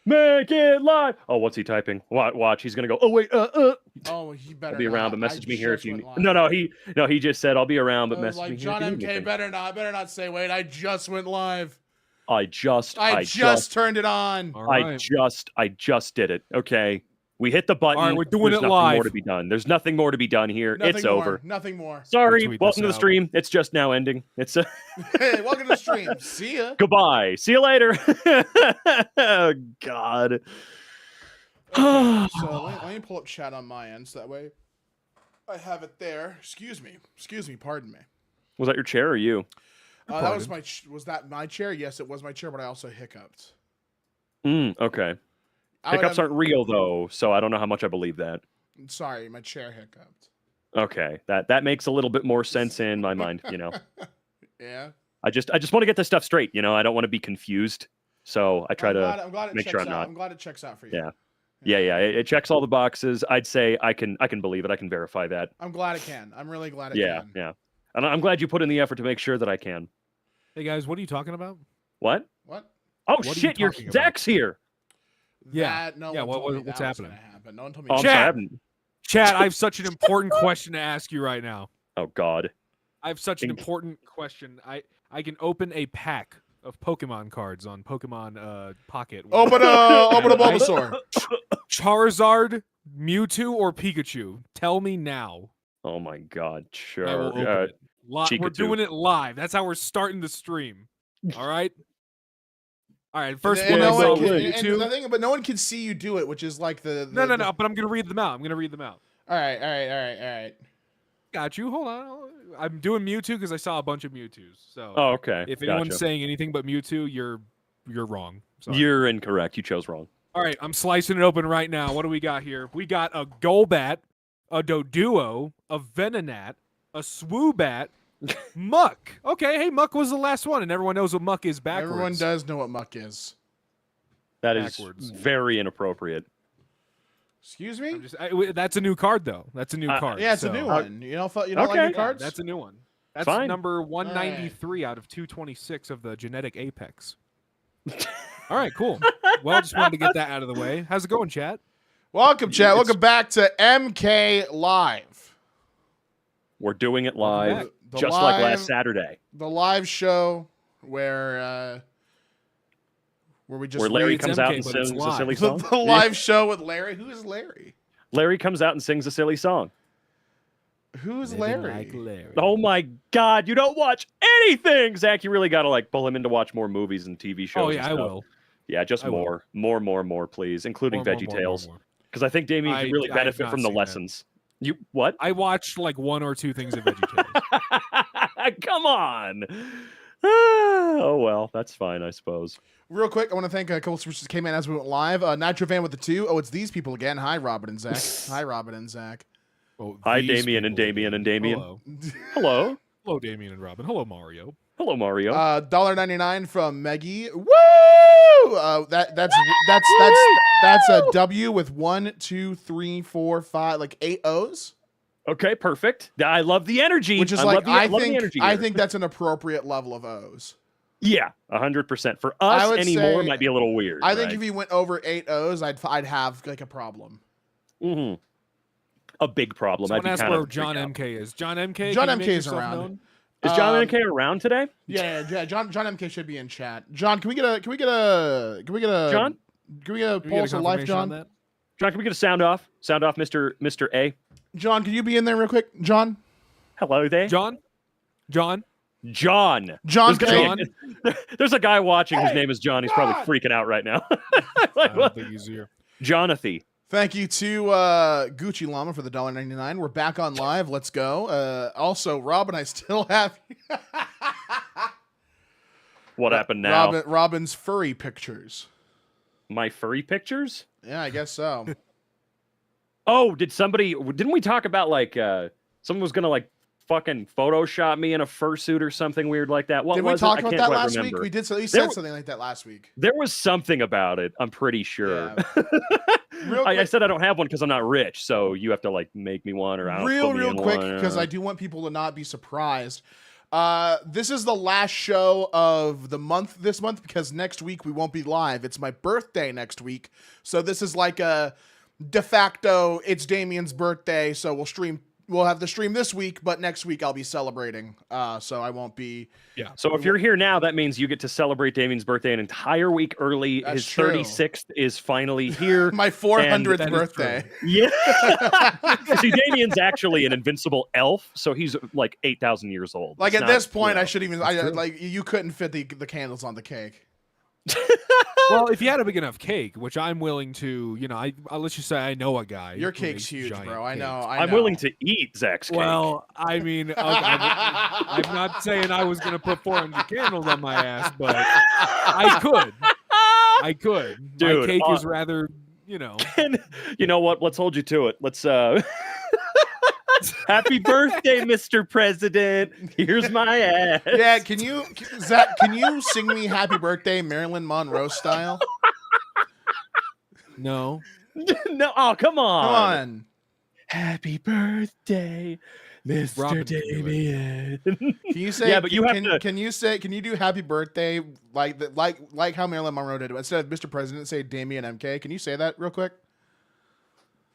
Make it live. Oh, what's he typing? Watch. He's gonna go. Oh wait. Oh, he better I'll be around, not. but message I me here if just you. went live. No. He just said I'll be around, but I was message me like, here John if you need MK anything. better not say, wait, I just went live. I just turned it on. All right. I just did it. Okay. We hit the button. All right, we're doing There's it nothing more live. to be done. There's nothing more to be done here. It's over. Nothing more. Sorry. Retweet Welcome to this the out. stream. It's just now ending. It's Hey, welcome to the stream. See ya. goodbye. See you later. Oh, God. Okay, so let me pull up chat on my end so that way I have it there. Excuse me. Pardon me. Was that your chair or you? That was was that my chair? Yes, it was my chair, but I also hiccuped. Okay. Hiccups aren't real though, so I don't know how much I believe that. Sorry, my chair hiccuped. Okay, that makes a little bit more sense in my mind. Yeah. I just want to get this stuff straight. I don't want to be confused, so I try I'm glad it make checks sure I'm out. not. I'm glad it checks out for you. Yeah. It checks all the boxes. I'd say I can believe it. I can verify that. I'm glad it can. I'm really glad it can. Yeah. And I'm glad you put in the effort to make sure that I can. Hey guys, what are you talking about? What? What? Oh What are you shit! Your talking about? Zach's here. Yeah. No Yeah, one told me what's that was happening? gonna happen. No one told me. Oh, I'm that. sorry, I Chat. haven't- Chat, I have such an important question to ask you right now. Oh God. I have such an important question. I can open a pack of Pokemon cards on Pokemon Pocket. Open a Bulbasaur. Charizard, Mewtwo, or Pikachu? Tell me now. Oh my God. Sure. I will open it. We're Chikatu. doing it live. That's how we're starting the stream. All right. All right. First And one. no I one saw can, was and Mewtwo. the thing, but no one can see you do it, which is like the No. But I'm gonna read them out. All right. Got you. Hold on. I'm doing Mewtwo because I saw a bunch of Mewtwo's. So Oh, okay. if anyone's Gotcha. saying anything but Mewtwo, you're wrong. Sorry. You're incorrect. You chose wrong. All right, I'm slicing it open right now. What do we got here? We got a Golbat, a Doduo, a Venonat, a Swoobat, Muck. Okay, hey, Muck was the last one, and everyone knows what Muck is backwards. Everyone does know what Muck is. That is Backwards. very inappropriate. Excuse me. That's a new card, though. That's a new card. Yeah, it's a so- new one. You don't like Okay. new Yeah, cards? that's a new one. That's Fine. number 193 out of 226 of the genetic apex. All right, cool. Well, just wanted to get that out of the way. How's it going, chat? Welcome, chat. Welcome back to MK Live, We're doing it live, The just live- like last Saturday, the live show where we just where Larry read comes MK, out and but it's sings a live. silly the, song. the live show with Larry. Who is Larry? Larry comes out and sings a silly song. Who's Living Larry? like Larry. Oh my God, you don't watch anything, Zach. You really got to pull him in to watch more movies and TV shows. Oh, and yeah, I stuff. will. Yeah, I will. more, please, including Veggie Tales, more. because I think Damien I- can really I have benefit not from the seen that. lessons. You what? I watched like one or two things of VeggieTales. Come on. Oh well, that's fine, I suppose. Real quick, I want to thank a couple switches that came in as we went live. Nitro Fan with the 2. Oh, it's these people again. Hi, Robin and Zach. Hi, Robin and Zach. Oh, Hi, these Damien and people. Damien and Damien. Hello. Hello. Hello, Damien and Robin. Hello, Mario. Hello, Mario. $1.99 from Meggie. Woo! That's a W with 1, 2, 3, 4, 5, like 8 O's. Okay, perfect. I love the energy. Which is I like love the, I love the think energy I here. think that's an appropriate level of O's. Yeah, 100%. For I us, would any more say- might be a little weird. I think right? if you went over 8 O's, I'd have like a problem. Mhm. A big problem. Someone I'd asked be where kind of John MK is. John MK. John can you MK make is yourself around. known? Is John Um, MK around today? Yeah. John MK should be in chat. John, can we get a John? can we get a Can we get a pulse of life, confirmation on John? that? John, can we get a sound off? Sound off, Mr. A. John, can you be in there real quick? John? Hello there. John. John. John, There's, gonna can- be- there's a guy watching whose name is John. He's probably freaking out right now. I Like, don't what? think he's here. Jonathan. Thank you to Gucci Llama for the $1.99. We're back on live. Let's go. Also, Rob and I still have What happened now? Robin's furry pictures. My furry pictures? Yeah, I guess so. Oh, didn't we talk about someone was gonna fucking Photoshop me in a fursuit or something weird like that? What Did we was talk it? I about can't that quite last remember. week? We did. So you There said w- something like that last week. There was something about it. I'm pretty sure. Yeah. Real I quick- said I don't have one because I'm not rich, so you have to make me one or I don't real put me in quick one, because I do want people to not be surprised. This is the last show of the month this month because next week we won't be live. It's my birthday next week. So this is like a de facto, it's Damien's birthday. So we'll have the stream this week, but next week I'll be celebrating. So I won't be. Yeah. So if you're here now, that means you get to celebrate Damien's birthday an entire week early. That's His true. 36th is finally here. My 400th That is birthday. Yeah. See, Damien's actually an invincible elf, so he's like 8,000 years old. Like It's at not, this point, you know. I should even. That's true. Like you couldn't fit the candles on the cake. Well, if you had a big enough cake, which I'm willing to, I'll let you say I know a guy. Your who cake's makes huge, giant bro. I know. cakes. I'm willing to eat Zach's cake. Well, I mean, okay, I'm not saying I was going to put 400 candles on my ass, but I could. I could. My Dude, cake is rather, And you know what? Let's hold you to it. Let's Happy birthday, Mr. President. Here's my ass. Yeah, Zach, can you sing me Happy Birthday Marilyn Monroe style? No. No, oh, come on. Come on. Happy birthday, Mr. Robin can do it. Damien. Can you say Yeah, but you have to- can you do Happy Birthday like how Marilyn Monroe did it? Instead of Mr. President, say Damien MK. Can you say that real quick?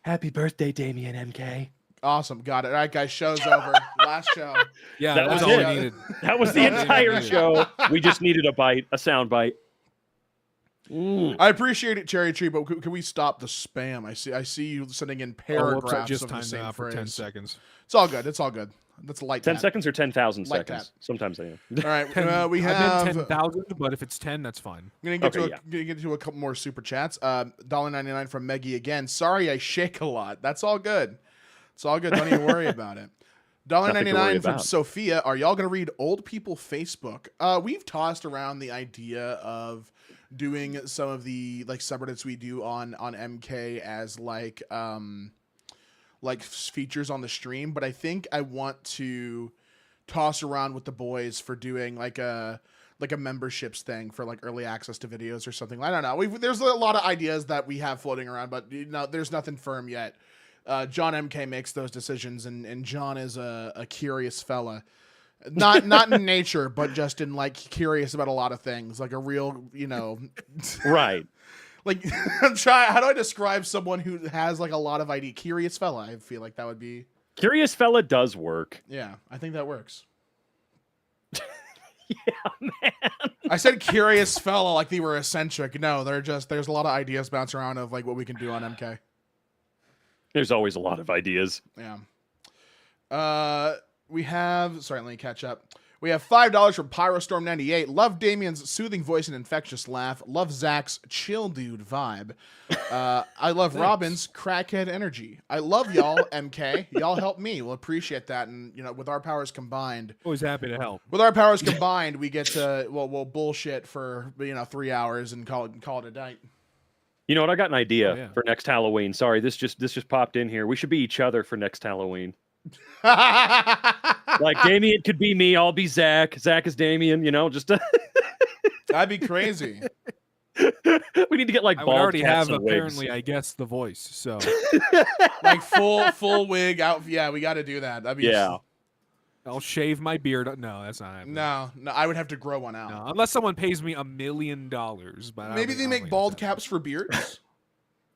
Happy birthday, Damien MK. Awesome. Got it. All right, guys, show's over. Last show. Yeah, That that's was all it. I needed. That was the That's all I entire needed. show. We just needed a sound bite. Mm. I appreciate it, Cherry Tree, but can we stop the spam? I see you sending in Oh, whoops, I paragraphs just of the timed same out for 10 phrase. seconds. It's all good. It's all good. That's light 10 tap. seconds or 10,000 Like seconds? that. Sometimes I am. All right, 10, we I have. meant 10,000, but if it's 10, that's fine. I'm gonna Okay, get to a couple more super chats. $1.99 from Meggie again. Sorry, I shake a lot. That's all good. It's all good. Don't even worry about it. Nothing to worry $1.99 from about. Sophia. Are y'all gonna read old people Facebook? We've tossed around the idea of doing some of the like subreddits we do on MK as like features on the stream, but I think I want to toss around with the boys for doing like a memberships thing for like early access to videos or something. I don't know. There's a lot of ideas that we have floating around, but there's nothing firm yet. John MK makes those decisions, and John is a curious fella. Not in nature, but just in like curious about a lot of things, like a real, Right. like I'm trying. How do I describe someone who has like a lot of idea? Curious fella. I feel like that would be. Curious fella does work. Yeah, I think that works. Yeah, man. I said curious fella like they were eccentric. No, there's a lot of ideas bouncing around of like what we can do on MK. There's always a lot of ideas. Yeah. We have, sorry, let me catch up. We have $5 from Pyrostorm98. Love Damien's soothing voice and infectious laugh. Love Zach's chill dude vibe. I love Robin's crackhead energy. I love y'all, MK. Y'all help me. We'll appreciate that. And, with our powers combined. Always happy to help. With our powers combined, we get to, we'll bullshit for, 3 hours and call it a night. You know what? I got an idea Oh, yeah. for next Halloween. Sorry, this just popped in here. We should be each other for next Halloween. Like Damien could be me, I'll be Zach. Zach is Damien. Just That'd be crazy. we need to get like I would bald already cats have and wigs. apparently, I guess, the voice. So Like full wig out. Yeah, we got to do that. That'd be Yeah. I'll shave my beard. No, that's not happening. No, I would have to grow one out. No, unless someone pays me $1 million. But Maybe they make bald caps for beards.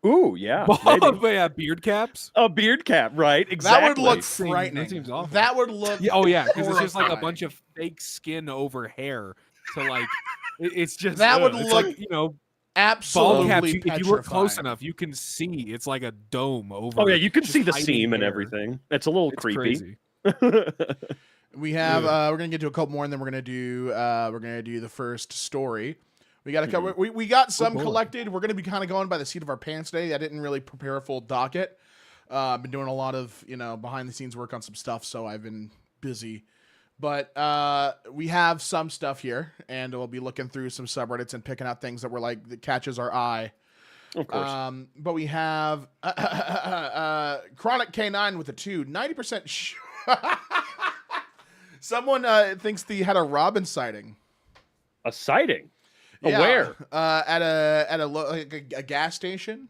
Ooh, yeah. maybe. Bald, yeah, beard caps. A beard cap, right? Exactly. That would look Seems- frightening. that seems awful. That would look. Yeah, oh yeah, because it's just like a horrifying. bunch of fake skin over hair. So like, it's just That would it's look like, bald absolutely caps. If you look close petrifying. enough, you can see it's like a dome over. Oh yeah, you can just see the hiding seam and hair. everything. It's a little It's creepy. crazy. We have. We're gonna get to a couple more, and then we're gonna do. The first story. We got a couple. We got some boy. collected. We're gonna be kind of going by the seat of our pants today. I didn't really prepare a full docket. I've been doing a lot of behind the scenes work on some stuff, so I've been busy. But we have some stuff here, and we'll be looking through some subreddits and picking out things that were like that catches our eye. Of course. But we have Chronic K9 with a 2, 90% sure. Someone thinks they had a Robin sighting. A sighting. Yeah, Where? At a gas station.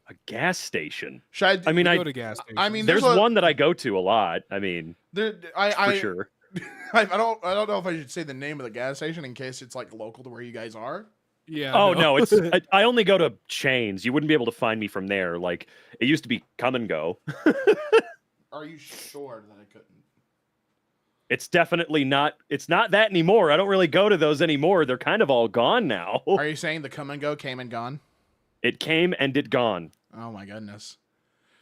A gas station. Should I mean, Go to gas I mean, there's there's one that I go to a lot. I mean, there, for sure. I don't know if I should say the name of the gas station in case it's like local to where you guys are. Yeah. Oh no, it's I only go to chains. You wouldn't be able to find me from there. Like it used to be come and go. Are you sure that I couldn't? It's definitely not. It's not that anymore. I don't really go to those anymore. They're kind of all gone now. Are you saying the come and go came and gone? It came and it gone. Oh my goodness.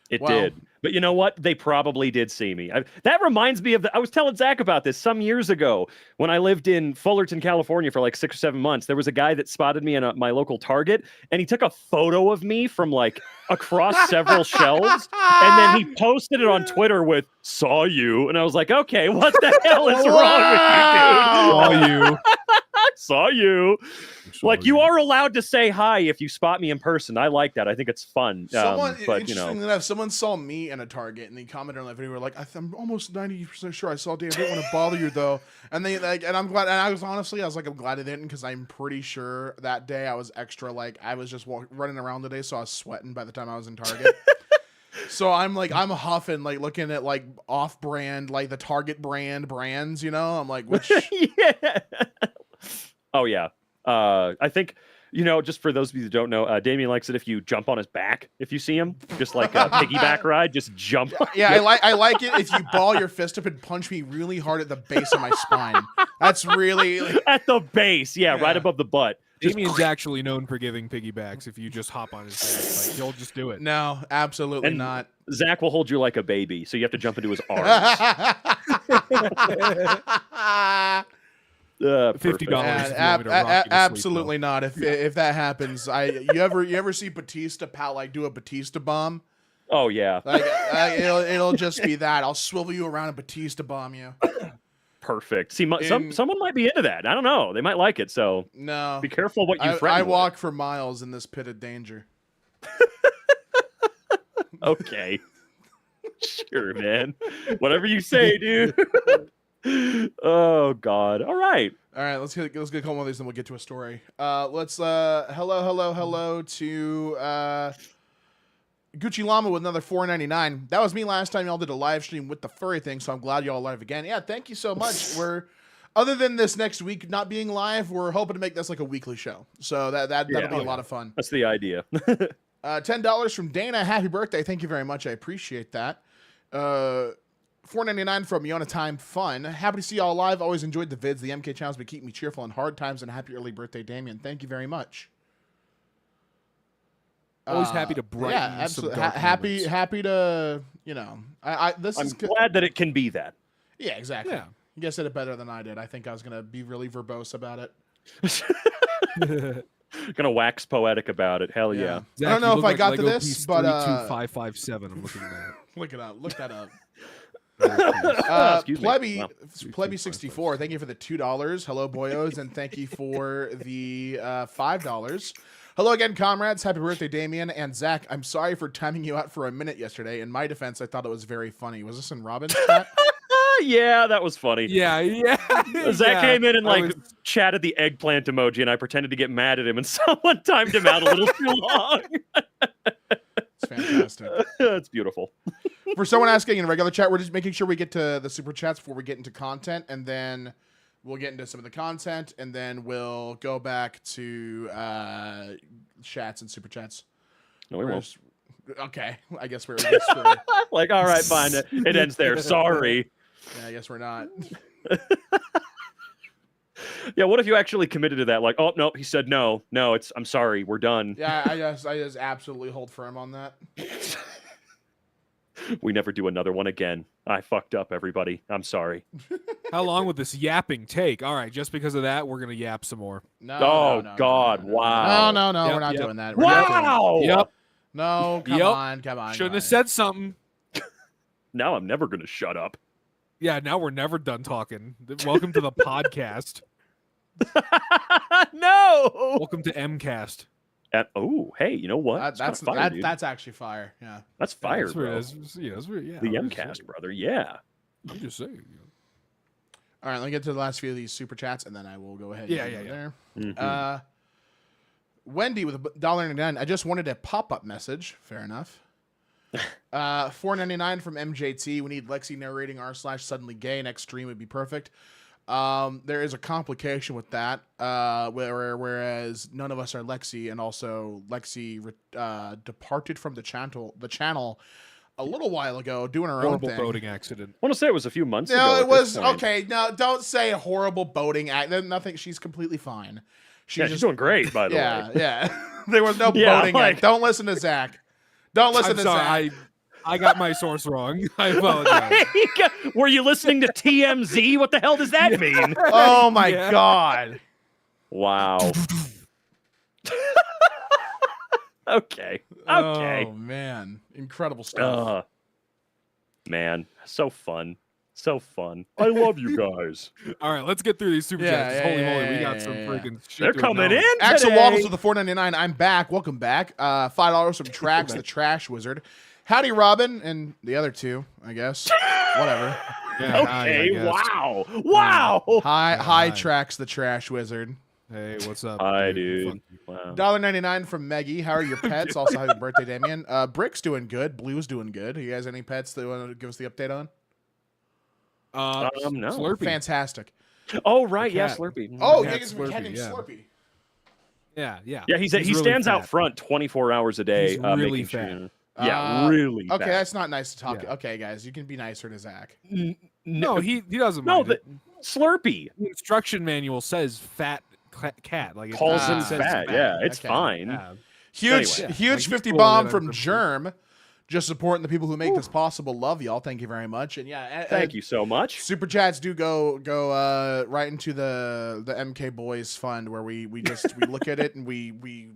It Well- did. But you know what? They probably did see me. That reminds me of I was telling Zach about this some years ago when I lived in Fullerton, California for like 6 or 7 months. There was a guy that spotted me in my local Target, and he took a photo of me from like across several shelves, and then he posted it on Twitter with "saw you," and I was like, "Okay, what the hell is wrong with you, dude?" Saw you. Saw you. Like you are allowed to say hi if you spot me in person. I like that. I think it's fun. Someone, but you know, interestingly enough, someone saw me in a Target and they commented on that video. Like, I'm almost 90% sure I saw Dan. I didn't want to bother you though. And they like, and I'm glad. And I was honestly, I was like, I'm glad I didn't because I'm pretty sure that day I was extra. Like, I was just running around today, so I was sweating by the time I was in Target. So I'm like, I'm huffing, like looking at like off-brand, like the Target brands. You know, I'm like, which yeah. Oh yeah. I think, you know, just for those of you that don't know, Damien likes it if you jump on his back if you see him, just like a piggyback ride, just jump. Yeah, I like it if you ball your fist up and punch me really hard at the base of my spine. That's really At the base, yeah, Yeah. right above the butt. Just Damien's actually known for giving piggybacks if you just hop on his back. Like, he'll just do it. no, absolutely And- not. Zach will hold you like a baby, so you have to jump into his arms. $50. Perfect. if you want me to rock you to sleep, Absolutely not. If that happens, you ever see Batista do a Batista bomb? Oh yeah, Like it'll just be that. I'll swivel you around and Batista bomb you. perfect. See, In- someone might be into that. I don't know. They might like it. So No, be careful what you I threaten. with. walk for miles in this pit of danger. Okay. Sure, man. Whatever you say, dude. Oh God. All right. All right, let's get a couple more of these, then we'll get to a story. Let's hello to Gucci Llama with another $4.99. That was me last time y'all did a live stream with the furry thing, so I'm glad y'all live again. Yeah, thank you so much. Other than this next week not being live, we're hoping to make this like a weekly show. So that'll be a lot of fun. That's the idea. $10 from Dana. Happy birthday. Thank you very much. I appreciate that. $4.99 from Yona Time Fun. Happy to see y'all live. Always enjoyed the vids. The MK channels been keeping me cheerful in hard times, and happy early birthday, Damien. Thank you very much. Always happy to brighten some absolutely. dark moments. Happy to, you know. I'm glad that it can be that. Yeah, exactly. Yeah. You guys said it better than I did. I think I was gonna be really verbose about it. Gonna wax poetic about it. Hell yeah. Zach, I don't you know look if I like got Lego to this, piece but 32557. I'm looking at that. look it up. Look that up. Excuse me. Plebby, Wow. Plebby 64. Thank you for the $2. Hello, boyos, and thank you for the $5. Hello again, comrades. Happy birthday, Damien and Zach. I'm sorry for timing you out for a minute yesterday. In my defense, I thought it was very funny. Was this in Robin's chat? Yeah, that was funny. Yeah. Zach yeah. came in and I like chatted the eggplant emoji, and I pretended to get mad at him, and someone timed him out a little too long. It's fantastic. It's beautiful. For someone asking in a regular chat, we're just making sure we get to the super chats before we get into content, and then we'll get into some of the content, and then we'll go back to chats and super chats. No, we won't. Okay, I guess we're Like, all right, fine. It ends there. Sorry. yeah, I guess we're not. Yeah, what if you actually committed to that? Like, oh no, he said no. No, I'm sorry, we're done. Yeah, I just absolutely hold firm on that. We never do another one again. I fucked up, everybody. I'm sorry. How long would this yapping take? All right, just because of that, we're gonna yap some more. No. Oh, no, God, no, no, wow. No, Yep, we're not yep. doing that. We're not doing that. Wow. Yep. No, come Yep. on. Shouldn't have said something. Now I'm never gonna shut up. Yeah, now we're never done talking. Welcome to the podcast. No. Welcome to MCast. Oh, hey, you know what? It's kinda fire, dude. That's actually fire. Yeah. That's fire, That's bro. yeah, The MCast, brother. Yeah. I'm just saying. All right, let me get to the last few of these super chats, and then I will go ahead. Yeah, and yeah, go yeah. There. Mhm. Wendy with $1.99. I just wanted a pop-up message. Fair enough. $4.99 from MJT. We need Lexi narrating r/suddenly gay. Next stream would be perfect. There is a complication with that, whereas none of us are Lexi, and also Lexi departed from the channel a little while ago, doing her own Horrible thing. boating accident. I want to say it was a few months ago. No, at it this was point. okay. No, don't say horrible boating act. Nothing. She's completely fine. She's doing great, by the way. Yeah. There was no Yeah, boating like- act. Don't listen to Zach. Don't listen I'm to sorry, Zach. I got my source wrong. I apologize. Were you listening to TMZ? What the hell does that mean? Oh my Yeah. God. Wow. Okay. Oh man, incredible stuff. Man, so fun. So fun. I love you guys. All right, let's get through these super Yeah, chats. yeah, Holy yeah, moly, we yeah, got some yeah, freaking shit. They're to coming in. acknowledge. Axel today. Waddles with the $4.99. I'm back. Welcome back. $5 from Trax the Trash Wizard. Howdy, Robin, and the other two, I guess. Whatever. Yeah, hi, I Okay. guess. Wow. Wow. Hi, Yeah, hi, hi. Trax the Trash Wizard. Hey, what's up? Hi, Fuck dude. you. Wow. $1.99 from Meggie. How are your pets? Also, happy birthday, Damien. Brick's doing good. Blue's doing good. You guys any pets that you want to give us the update on? No. Slurpee. Fantastic. Oh, right. Yeah, cat. Slurpee. Oh, Cat you guys been Slurpee, catching yeah. Slurpee. Yeah, yeah. Yeah, he really stands out fat. front 24 hours a day. He's really making fat. sure. Yeah, really Okay, fat. that's not nice to talk. Yeah. Okay, guys, you can be nicer to Zach. No, he doesn't No, mind the it. Slurpee The instruction manual says fat cat. Like it calls him says fat. Yeah, it's Okay. fine. Yeah. Huge, Anyway. huge Like, he's 50 cool bomb with it, from I'm Germ. Just supporting the people who make this possible. Love y'all. Thank you very much. And yeah, Thank you so much. Super chats do go right into the MK Boys Fund, where we look at it and we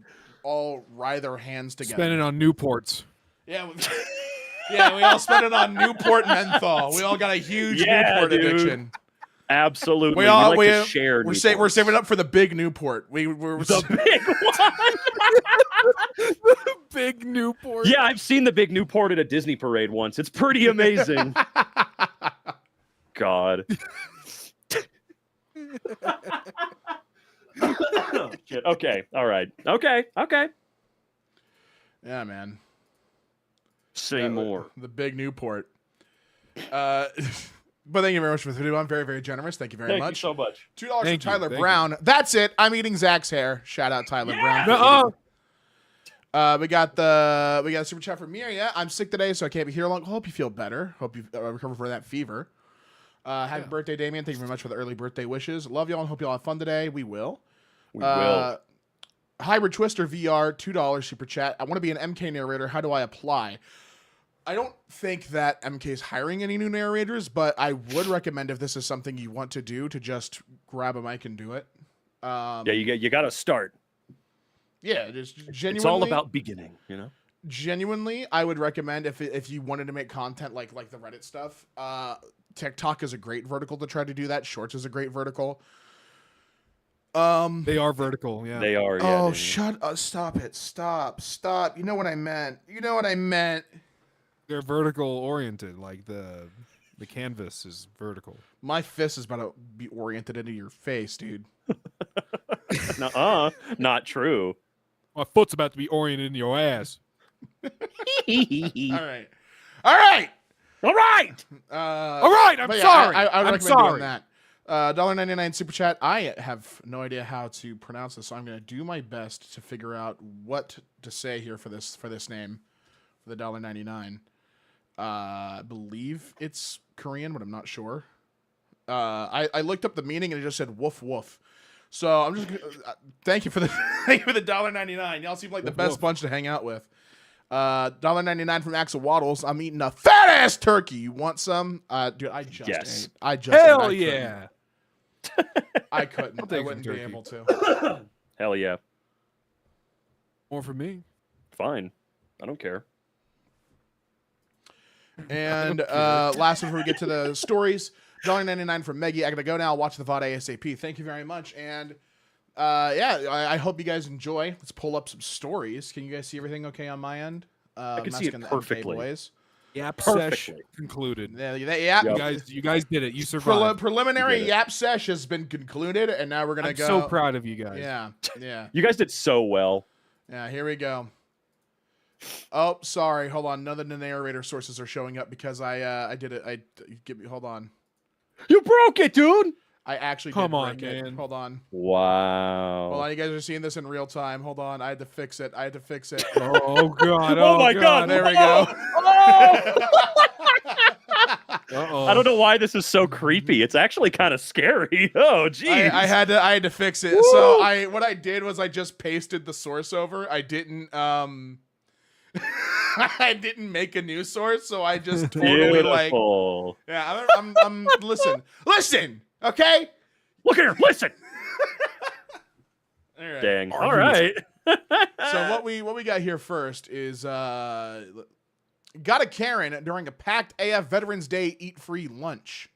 all writhe our hands together. Spend it on Newports. Yeah, yeah, we all spend it on Newport menthol. We all got a huge Yeah, Newport dude. addiction. Absolutely. We all like to share. we're Newports. saving up for the big Newport. We're the big one. Big Newport. Yeah, I've seen the big Newport at a Disney parade once. It's pretty amazing. God. Shit. Okay. All right. Okay. yeah, man. Say Yeah, more. The big Newport. But thank you very much for the video. I'm very, very generous. Thank you very Thank you much. so much. $2 from Thank you, Tyler thank Brown. That's it. I'm eating Zach's hair. Shout out Tyler Brown. Nuh-uh. We got a super chat from Miria. I'm sick today, so I can't be here long. Hope you feel better. Hope you recover from that fever. Happy birthday, Damien. Thank you very much for the early birthday wishes. Love y'all and hope y'all have fun today. We will. We will. Hybrid Twister VR, $2 super chat. I want to be an MK narrator. How do I apply? I don't think that MK is hiring any new narrators, but I would recommend if this is something you want to do to just grab a mic and do it. Yeah, you got to start. Yeah, just genuinely. It's all about beginning, you know? Genuinely, I would recommend if you wanted to make content like the Reddit stuff. TikTok is a great vertical to try to do that. Shorts is a great vertical. They are vertical. Yeah. They are. Yeah, Oh, dude. shut up! Stop it! Stop! You know what I meant. They're vertical oriented. Like the canvas is vertical. My fist is about to be oriented into your face, dude. Nuh-uh. Not true. My foot's about to be oriented in your ass. All right. All right. All right. All right. I'm But yeah, sorry. I would I'm recommend sorry. doing that. $1.99 super chat. I have no idea how to pronounce this, so I'm going to do my best to figure out what to say here for this name, for the $1.99. I believe it's Korean, but I'm not sure. I looked up the meaning and it just said woof woof. So I'm just thank you for the $1.99. Y'all seem like the Woof, best woof. bunch to hang out with. $1.99 from Axel Waddles. I'm eating a fat ass turkey. You want some? Dude, I just Yes. ate. I just ate. Hell I couldn't. yeah. I couldn't. I'll I take some wouldn't be turkey. able to. Hell yeah. More for me. Fine. I don't care. And last before we get to the stories, $1.99 from Meggie. I gotta go now. Watch the VOD ASAP. Thank you very much. And yeah, I hope you guys enjoy. Let's pull up some stories. Can you guys see everything okay on my end? I can see it asking the MK perfectly. boys. Yap Perfectly. sesh concluded. Yeah, Yep. You guys did it. You survived. preliminary You did it. Yap sesh has been concluded, and now we're gonna I'm go. so proud of you guys. Yeah. You guys did so well. Here we go. Oh, sorry. Hold on. None of the narrator sources are showing up because I did it. Hold on. You broke it, dude. I actually Come did on, break it. man. Hold on. Wow. Hold on. You guys are seeing this in real time. Hold on. I had to fix it. Oh god. Oh my God. There we go. Oh! Uh-oh. I don't know why this is so creepy. It's actually kind of scary. Oh, geez. I had to fix it. So what I did was I just pasted the source over. I didn't I didn't make a new source, so I just totally like Beautiful. yeah. I'm listen, okay. Look here. Listen. All right. Dang. Are All you right. So what we got here first is got a Karen during a packed AF Veterans Day eat free lunch.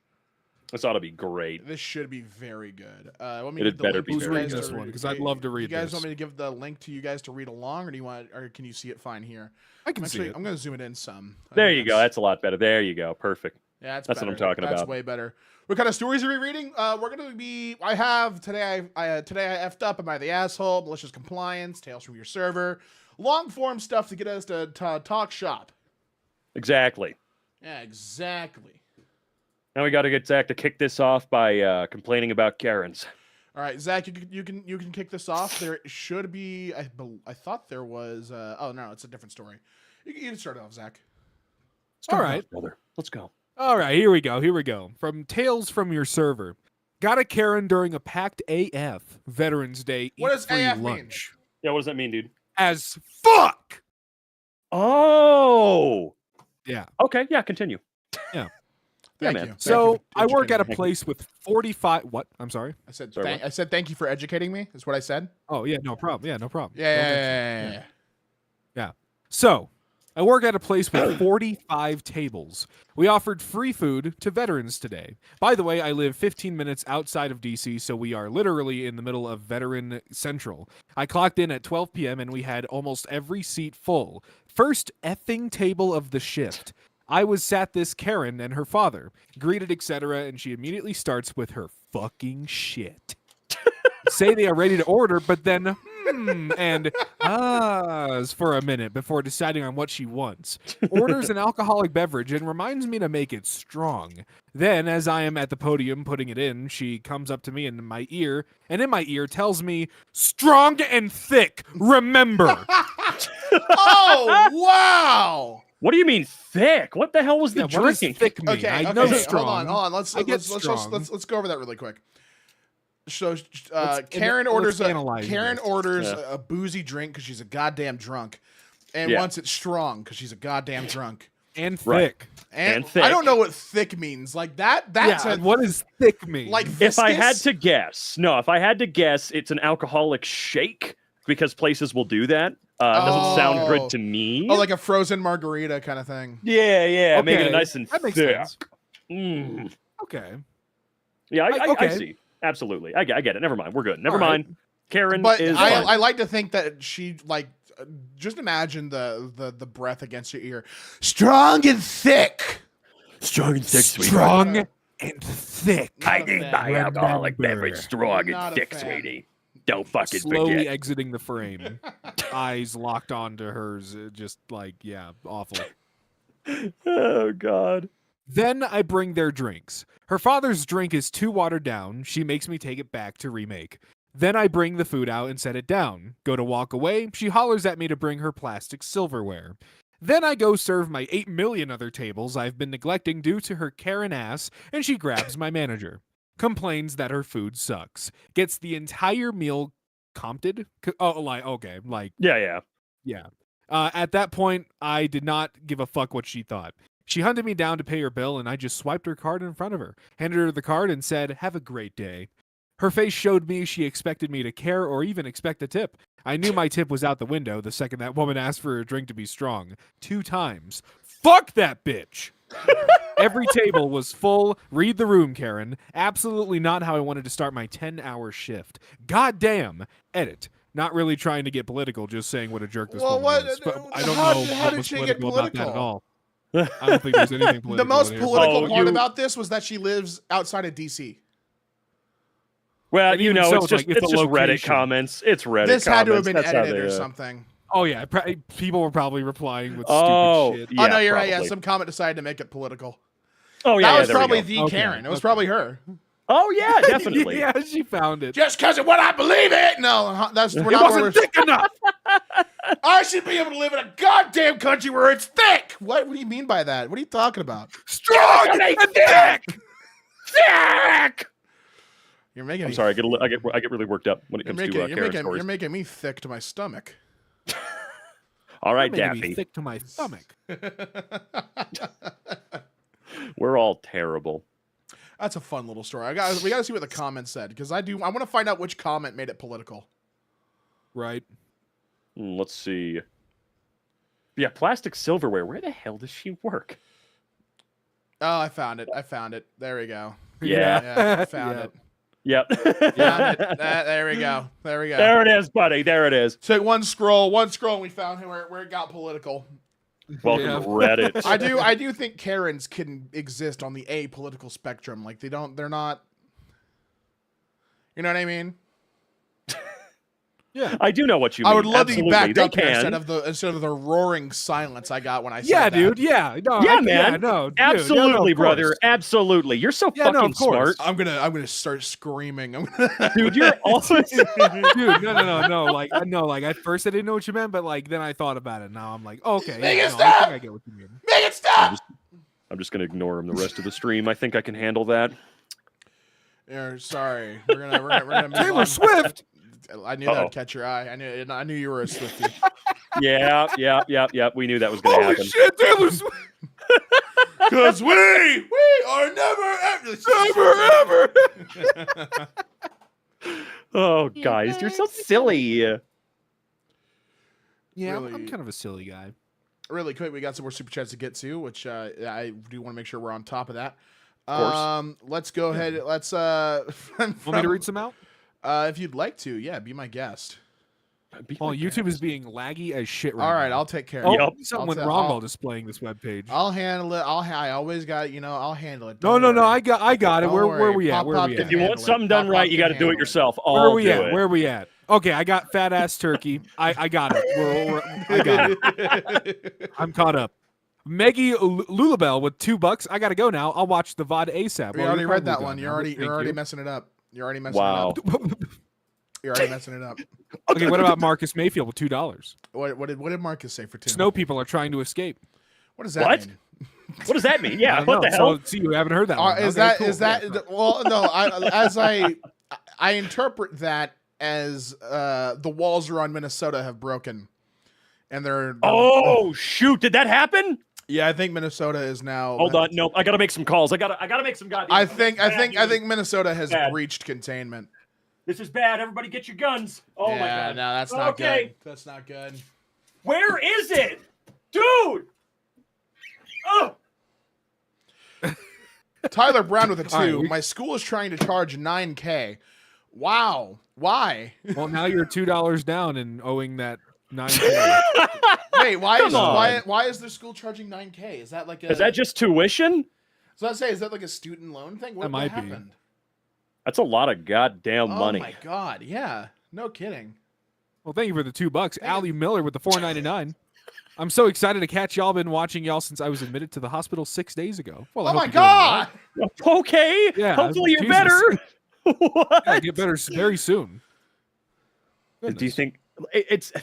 This ought to be great. This should be very good. Want me It to had give the better link be to Who's you very guys reading good. this to one? Because I'd love to read You guys this. want me to give the link to you guys to read along, or or can you see it fine here? I can see Actually, it. I'm gonna zoom it in some. I There think you go. That's a lot better. There you go. Perfect. Yeah, That's what I'm better. talking That's about. way better. What kind of stories are we reading? We're gonna be. I have today. Today I effed up. Am I the asshole? Malicious compliance. Tales from your server. Long form stuff to get us to talk shop. Exactly. Yeah, exactly. Now we got to get Zach to kick this off by complaining about Karens. All right, Zach, you can kick this off. There should be. I thought there was. Oh no, it's a different story. You can start it off, Zach. All right. Brother. Let's go. All right, here we go. From Tales from Your Server. Got a Karen during a packed AF Veterans Day What eat does free AF mean? lunch. Yeah, what does that mean, dude? As fuck! Oh. Yeah. Okay, yeah, continue. Thank man. you. So Thank you for I work at a educating me. place with 45. What? I'm sorry. I said. Sorry, what? I said thank you for educating me. Is what I said. Oh yeah, no problem. Yeah, no problem. Yeah. So, I work at a place with 45 tables. We offered free food to veterans today. By the way, I live 15 minutes outside of DC, so we are literally in the middle of Veteran Central. I clocked in at 12 p.m. and we had almost every seat full. First effing table of the shift. I was sat this Karen and her father, greeted, etc., and she immediately starts with her fucking shit. Say they are ready to order, but then and ahs for a minute before deciding on what she wants. Orders an alcoholic beverage and reminds me to make it strong. Then, as I am at the podium putting it in, she comes up to me in my ear, and in my ear tells me, "Strong and thick, remember." Oh wow. What do you mean thick? What the hell was the Yeah, what does drinking? thick mean? Okay, I okay, know hold strong. on. Let's I get let's strong. go over that really quick. So Let's Karen orders analyze Karen this. orders Yeah. a boozy drink because she's a goddamn drunk, and Yeah. wants it strong because she's a goddamn drunk. And Right. thick. And, And thick. I don't know what thick means. Like that. That's Yeah, a, what does thick mean? like If I had viscous? to guess, it's an alcoholic shake because places will do that. Doesn't sound Oh. good to me. Oh, like a frozen margarita kind of thing. yeah, make Okay, it nice and that makes thick. sense. Mm. Okay. Yeah, I Okay. see. Absolutely, I get it. Never mind, we're good. Never All right. mind. Karen But is fine. I like to think that she like just imagine the breath against your ear, strong and thick. strong and thick, sweetie. Strong and thick. I Not a need fan. my alcoholic Remember. beverage strong Not and a thick, fan. sweetie. Don't fucking Slowly forget. exiting the frame. Eyes locked onto hers. Just like, yeah, awful. Oh God. Then I bring their drinks. Her father's drink is too watered down. She makes me take it back to remake. Then I bring the food out and set it down. Go to walk away. She hollers at me to bring her plastic silverware. Then I go serve my 8 million other tables I've been neglecting due to her Karen ass, and she grabs my manager. Complains that her food sucks. Gets the entire meal compted. Yeah. Yeah. At that point, I did not give a fuck what she thought. She hunted me down to pay her bill, and I just swiped her card in front of her, handed her the card, and said, "Have a great day." Her face showed me she expected me to care or even expect a tip. I knew my tip was out the window the second that woman asked for her drink to be strong. 2 times. Fuck that bitch! Every table was full. Read the room, Karen. Absolutely not how I wanted to start my 10-hour shift. God damn. Edit. Not really trying to get political, just saying what a jerk this Well, woman what- is. But I don't how know did- how what did was she get political about that at political? all. I don't think there's anything political. The most in here. political Oh, part you- about this was that she lives outside of DC. Well, And you even know, so, it's it's just like, it's it's a just Reddit location. comments. It's Reddit This comments. had to have been That's how edited they, or something. Oh yeah, people were probably replying with Oh, stupid shit. yeah, oh no, you're right. Yeah, probably. some comment decided to make it political. Oh yeah, That yeah, was there we probably go. the Okay, Karen. It was okay. probably her. Oh yeah, definitely. Yeah, she found it. Just because of what I believe it. No, that's we're It not where wasn't thick enough. I should be able to live in a goddamn country where it's thick. What do you mean by that? What are you talking about? Strong and thick. Thick! You're making I'm me. sorry, I get really worked up when it You're comes making, to Karen stories. you're making me thick to my stomach. All right, You're making me Daffy, thick to my stomach. we're all terrible. That's a fun little story. We got to see what the comments said because I want to find out which comment made it political. Right. Let's see. Yeah, plastic silverware. Where the hell does she work? Oh, I found it. There we go. Yeah. Yeah, I found it. Yep. Found it. There we go. There we go. There it is, buddy. There it is. Took one scroll, and we found where it got political. Welcome Yeah. to Reddit. I do think Karens can exist on the apolitical spectrum. Like they're not. You know what I mean? Yeah. I do know what you mean. I would love to be Absolutely. backed They up here can. instead of the roaring silence I got when I said Yeah, that. dude. Yeah. No, Yeah, man. Yeah, no, dude. Absolutely, Yeah, no, of brother. course. Absolutely. You're so Yeah, no, fucking of course. smart. I'm gonna start screaming. Dude, you're always Dude, no. Like at first I didn't know what you meant, but like then I thought about it. Now I'm like, oh, okay, Make yeah, it no, I stop! think I get what you mean. Make it stop. I'm just gonna ignore him the rest of the stream. I think I can handle that. Yeah, sorry. We're gonna move Taylor on. Swift. I knew that Uh-oh. would catch your eye. I knew you were a Swiftie. Yeah. We knew that was gonna Holy happen. shit, Taylor Swift. Because we are never Ever. Oh, guys, you're so silly. Yeah, Really- I'm kind of a silly guy. Really quick. We got some more super chats to get to, which I do want to make sure we're on top of that. course. Let's go ahead. Let's Want me to read some out? if you'd like to, yeah, be my guest. Oh, YouTube is being laggy as shit right All right, now. I'll take care Oh, of it. Yep. something went I'll- wrong I'll- while displaying this webpage. I'll handle it. I always got I'll handle it. No, Don't I worry. got it. Don't Where worry. we at? Pop Where Pop we can at? If you want handle it. something done Pop right, Pop you can got to do handle it yourself. Where I'll are we do at? it. Where are we at? Okay, I got fat ass turkey. I got it. I got it. I'm caught up. Meggie Lulabelle with $2. I gotta go now. I'll watch the VOD ASAP. We Well, already you're read that probably one. done You're now. already Thank you. messing it up. You're already messing Wow. it up. You're already messing it up. Okay, what about Marcus Mayfield with $2? What did Marcus say for 2? Snow people are trying to escape. What does that What? mean? What does that mean? I Yeah, don't what know. the hell? So, see, you haven't heard that one. Is Okay, that cool. is that Yeah. well no I interpret that as the walls around Minnesota have broken and they're Oh shoot! Did that happen? yeah I think Minnesota is now Hold on. Nope. I gotta make some calls. I gotta make some goddamn. I think Bad news. Minnesota has Bad. breached containment. This is bad. Everybody, get your guns. Oh my Yeah, god. no, that's not Okay. good. That's not good. Where is it, dude? Oh. Tyler Brown with a 2. All right, we- My school is trying to charge $9K. Wow. Why? Well, now you're $2 down and owing that $9. Wait, Come on. why is the school charging $9K? Is that like a Is that just tuition? So I say is that like a student loan thing? What That might be. happened? That's a lot of goddamn money. Oh my god, yeah. No kidding. Well, thank you for the $2. Allie Miller with the $4.99. I'm so excited to catch y'all. Been watching y'all since I was admitted to the hospital 6 days ago. Well, I Oh hope my you're doing all right. god. Okay. Yeah, Hopefully you're Jesus. better. What? Yeah, get better very soon. Do you Goodness. think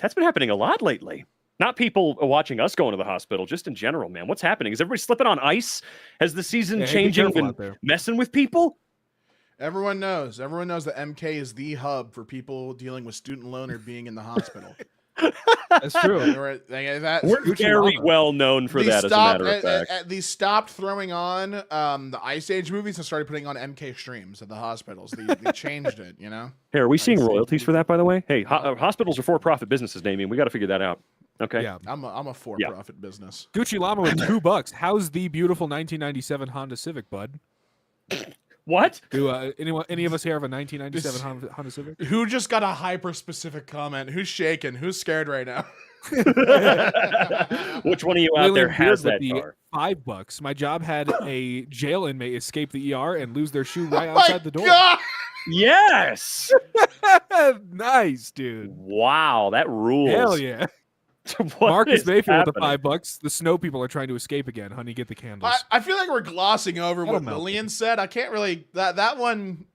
that's been happening a lot lately? Not people watching us going to the hospital, just in general, man. What's happening? Is everybody slipping on ice? Has the season Yeah, hey, be changing careful been out there. messing with people? Everyone knows that MK is the hub for people dealing with student loan or being in the hospital. That's true. We're Gucci very Mama. well known for that, as a matter of fact. They stopped throwing on the Ice Age movies and started putting on MK streams at the hospitals. They changed it, you know? Hey, are we seeing see. royalties for that, by the way? Hey, hospitals are for-profit businesses, Damien. We got to figure that out. Okay. Yeah. I'm a for-profit business. Gucci Llama with $2. How's the beautiful 1997 Honda Civic, bud? What? Do any of us here have a 1997 Honda Civic? Who just got a hyper-specific comment? Who's shaking? Who's scared right now? Which one of you out there Lillian has Beard that with car? the $5. My job had a jail inmate escape the ER and lose their shoe right Oh my outside the door. God! Yes. Nice, dude. Wow, that rules. Hell yeah. What Marcus is Mayfield with the happening? $5. The snow people are trying to escape again. Honey, get the candles. I feel like we're glossing over what That'll melt Lillian said. I can't really that one.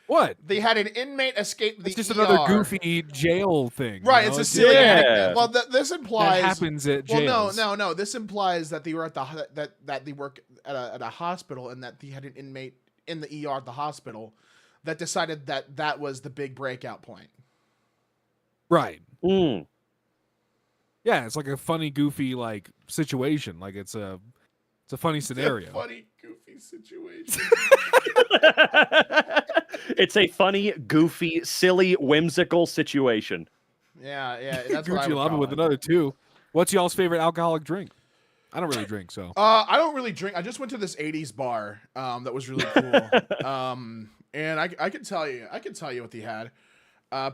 What? They had an inmate escape the It's just ER. another goofy jail thing. Right, you it's know? a silly Yeah. anecdote. Well, this that implies happens at Well, jails. no. This implies that they were at that they work at a hospital, and that they had an inmate in the ER at the hospital that decided that was the big breakout point. Right. Mm. Yeah, it's like a funny, goofy like situation. Like it's a funny scenario. Funny, goofy situation. It's a funny, goofy, silly, whimsical situation. yeah. That's what I Gucci would Lava call with it. another 2. What's y'all's favorite alcoholic drink? I don't really drink, so. I don't really drink. I just went to this '80s bar that was really cool. And I can tell you what they had.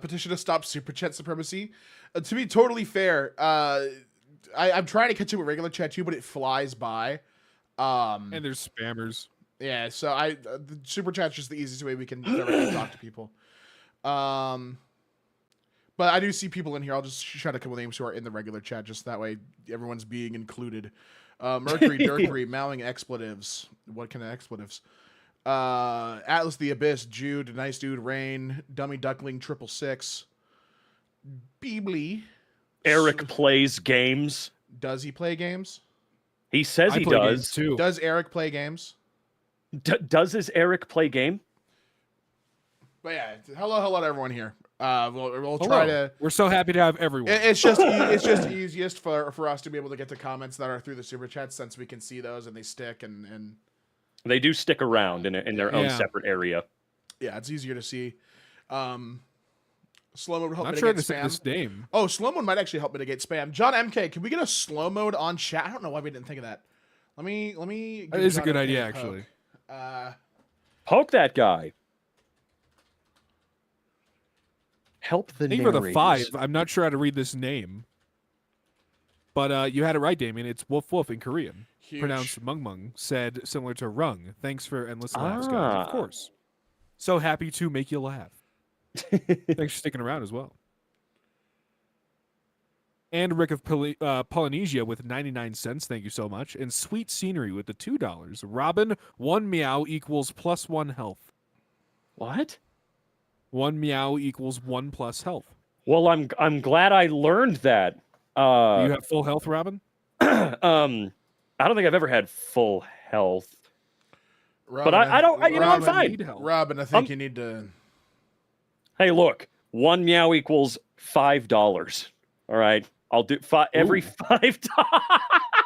Petition to stop super chat supremacy. To be totally fair, I'm trying to catch up with regular chat too, but it flies by. And there's spammers. Yeah, so the super chat's just the easiest way we can directly talk to people. But I do see people in here. I'll just shout a couple names who are in the regular chat, just that way everyone's being included. Mercury, Dirkry, Mowing Expletives. What kind of expletives? Atlas the Abyss, Jude, Nice Dude, Rain, Dummy Duckling, 666. Beebly. Eric plays games. Does he play games? He says I he play games does. too. Does Eric play games? Does his Eric play game? But yeah, hello to everyone here. We'll Hello. try to. We're so happy to have everyone. It's just easiest for us to be able to get the comments that are through the super chats, since we can see those and they stick and They do stick around in their own Yeah. separate area. yeah, it's easier to see. Slow mode would help Not sure how mitigate to say spam. this name. Oh, slow mode might actually help mitigate spam. John MK, can we get a slow mode on chat? I don't know why we didn't think of that. Let me. That give is a John good MK idea, a poke. actually. Poke that guy. Help the Thank you for the narrators. 5. I'm not sure how to read this name. But you had it right, Damien. It's Woof Woof in Korean. Huge. Pronounced Mung Mung, said similar to Rung. Thanks for endless laughs, guys. Ah. Of course. So happy to make you laugh. Thanks for sticking around as well. And Rick of Polynesia with 99 cents. Thank you so much. And Sweet Scenery with the $2. Robin, 1 meow equals +1 health. What? 1 meow equals 1 plus health. Well, I'm glad I learned that. Do you have full health, Robin? I don't think I've ever had full health. Robin, But I don't. I'm Robin, fine. need help. Robin, I think you need to. Hey, look, 1 meow equals $5. All right, I'll do every Ooh. $5.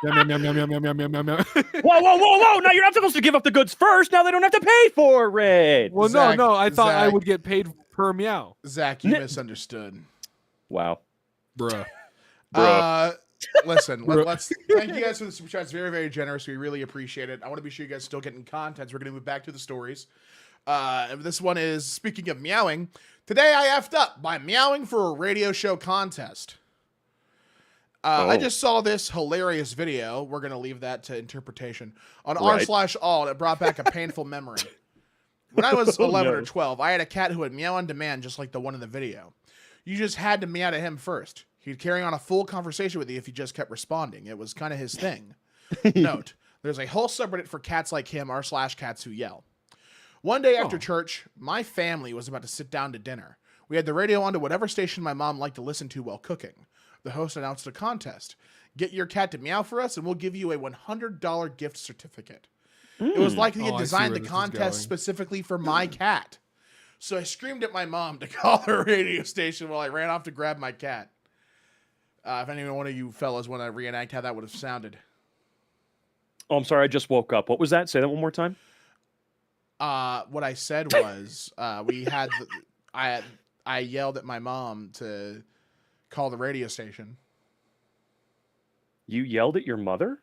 Yum, yum, yum, yum, yum, yum, yum, yum, yum. Whoa! Now you're not supposed to give up the goods first. Now they don't have to pay for it. Well, Zach, no. I thought I Zach. would get paid per meow. Zach, you misunderstood. Wow. Bruh. Listen, let's thank you guys for the super chats. Very, very generous. We really appreciate it. I want to be sure you guys still getting content. We're going to move back to the stories. This one is, speaking of meowing, today I effed up by meowing for a radio show contest. I just saw this hilarious video. We're going to leave that to interpretation on Right. r/all. It brought back a painful memory. When I was 11 no. or 12, I had a cat who would meow on demand, just like the one in the video. You just had to meow to him first. He'd carry on a full conversation with you if you just kept responding. It was kind of his thing. Note, there's a whole subreddit for cats like him, r/cats who yell. One day after church, my family was about to sit down to dinner. We had the radio on to whatever station my mom liked to listen to while cooking. The host announced a contest. Get your cat to meow for us and we'll give you a $100 gift certificate. It was like he had Oh, I see designed where the this is contest going. specifically for my cat. So I screamed at my mom to call her radio station while I ran off to grab my cat. If any one of you fellas want to reenact how that would have sounded. Oh, I'm sorry. I just woke up. What was that? Say that one more time. What I said was I yelled at my mom to call the radio station. You yelled at your mother?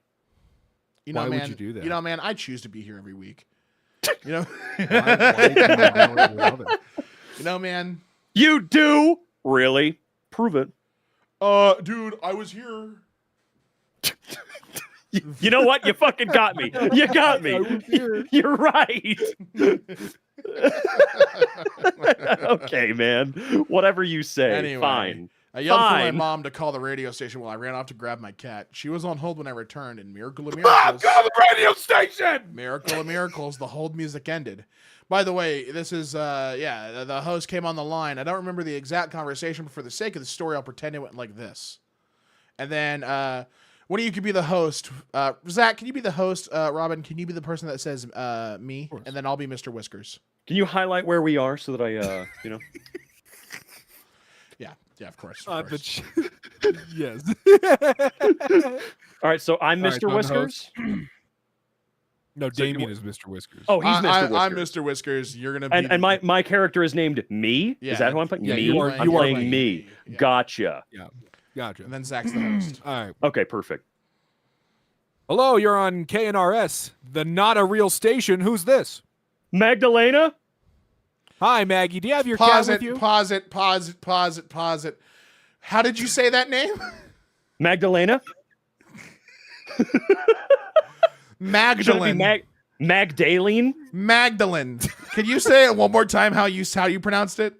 You know, Why would man, you do that? You know, man, I choose to be here every week. You know, Why do you love it? you know, man. You do? Really? Prove it. Dude, I was here. You know what? You fucking got me. You got me. You're right. Okay, man. Whatever you say. Anyway. Fine. I yelled for my Fine. mom to call the radio station while I ran off to grab my cat. She was on hold when I returned, and miracle of Mom, miracles, call the radio station. miracle of miracles, the hold music ended. By the way, this is the host came on the line. I don't remember the exact conversation, but for the sake of the story, I'll pretend it went like this. And then one of you could be the host. Zach, can you be the host? Robin, can you be the person that says me? And then I'll be Mr. Whiskers. Can you highlight where we are so that I, you know? Yeah, of course. Of course. Yes. All right, so I'm All right, Mr. so I'm the Whiskers. No, So you Damien wa- is Mr. Whiskers. Oh, he's Mr. Whiskers. I'm Mr. Whiskers. You're gonna be And my character is named Me. Yeah, Is that who I'm playing? yeah, me. you are- I'm you are playing playing me. me. Yeah. Gotcha. Gotcha. and then Zach's the host. All right. Okay, perfect. Hello, you're on KNRS, the not a real station. Who's this? Magdalena. Hi, Maggie. Do you have your Pause cat it. with you? Pause it. Pause it. Pause it. Pause it. How did you say that name? Magdalena. Should it be Magdalene. Magdalene? Magdalene. Can you say it one more time? How you pronounced it?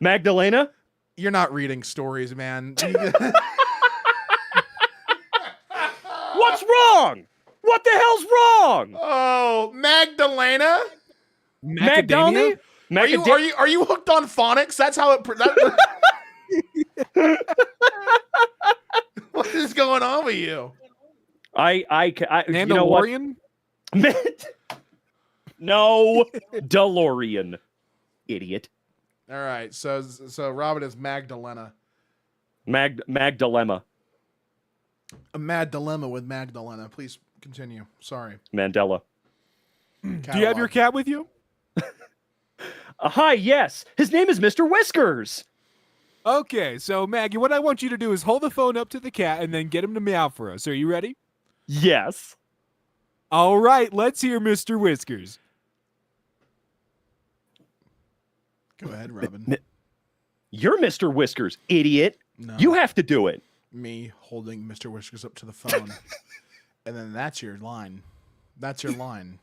Magdalena? You're not reading stories, man. What's wrong? What the hell's wrong? Oh, Magdalena. Macadamia? Are you hooked on phonics? That's how it. What is going on with you? I you know what? Mandalorian? No, DeLorean. Idiot. All right, so Robin is Magdalena. Magdilemma. A mad dilemma with Magdalena. Please continue. Sorry. Mandela. Do you have your cat with you? Hi, yes. His name is Mr. Whiskers. Okay, so Maggie, what I want you to do is hold the phone up to the cat and then get him to meow for us. Are you ready? Yes. All right, let's hear Mr. Whiskers. Go ahead, Robin. You're Mr. Whiskers, idiot. No. You have to do it. Me holding Mr. Whiskers up to the phone. And then that's your line. That's your line.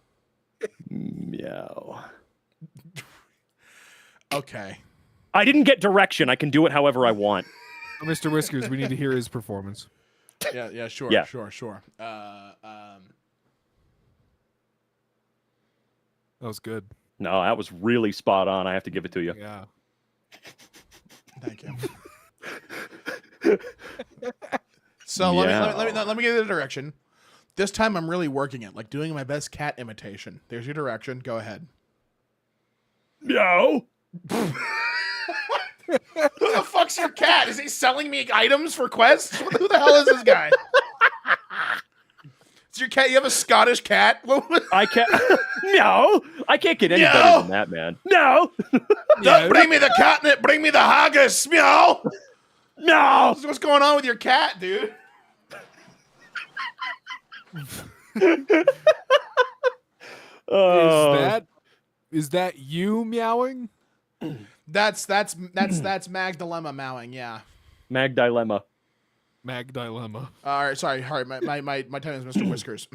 Meow. Okay. I didn't get direction. I can do it however I want. Mr. Whiskers, we need to hear his performance. Yeah, sure, Yeah. sure. That was good. No, that was really spot on. I have to give it to you. Yeah. Thank you. So let me give you the direction. This time I'm really working it, like doing my best cat imitation. There's your direction. Go ahead. Meow. Who the fuck's your cat? Is he selling me items for quests? Who the hell is this guy? Is your cat? You have a Scottish cat? I can't. No, I can't get any Meow. better than that, man. No, Yeah, Bring me the catnip. Bring me the haggis. Meow. no. What's going on with your cat, dude? Is that you meowing? That's Magdalena mowing. Yeah. Mag dilemma. Mag dilemma. All right. Sorry. My time is Mr. Whiskers.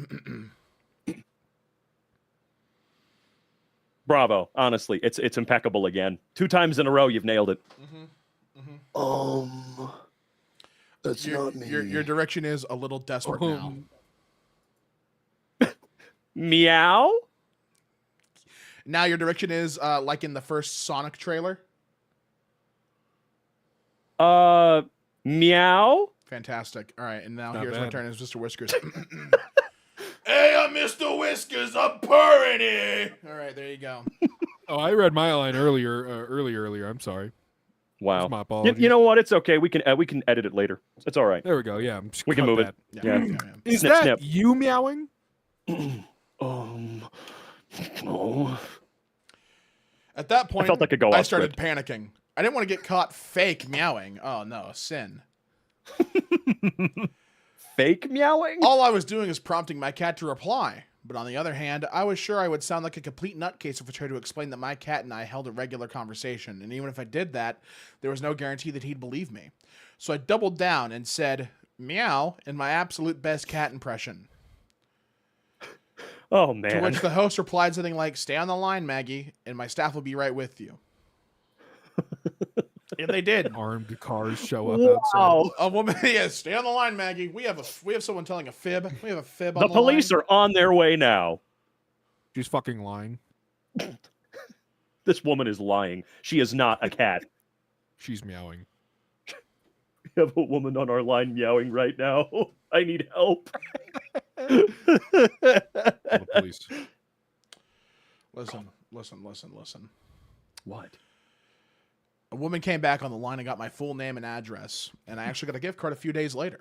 Bravo. Honestly, it's impeccable again. 2 times in a row, you've nailed it. That's not me. Your direction is a little desperate now. Meow. Now your direction is like in the first Sonic trailer. Meow. Fantastic. All right, and now Not here's my bad. turn as Mr. Whiskers. Hey, I'm Mr. Whiskers. I'm purring here. All right, there you go. Oh, I read my line earlier. I'm sorry. Wow. That's my apologies. You know what? It's okay. We can edit it later. It's all right. There we go. Yeah. We can cut move that. it. Yeah. Is Snip, that snip. you meowing? Oh. At that point, I felt like a go I off started script. panicking. I didn't want to get caught fake meowing. Oh no, sin. Fake meowing? All I was doing is prompting my cat to reply. But on the other hand, I was sure I would sound like a complete nutcase if I tried to explain that my cat and I held a regular conversation. And even if I did that, there was no guarantee that he'd believe me. So I doubled down and said, meow, in my absolute best cat impression. Oh, To man. which the host replied something like, stay on the line, Maggie, and my staff will be right with you. Yeah, they did. Armed cars show up outside. Wow. A woman. Yeah, stay on the line, Maggie. We have someone telling a fib. We have a fib The on the police line. are on their way now. She's fucking lying. This woman is lying. She is not a cat. She's meowing. We have a woman on our line meowing right now. I need help. Call the police. Listen. What? A woman came back on the line and got my full name and address, and I actually got a gift card a few days later.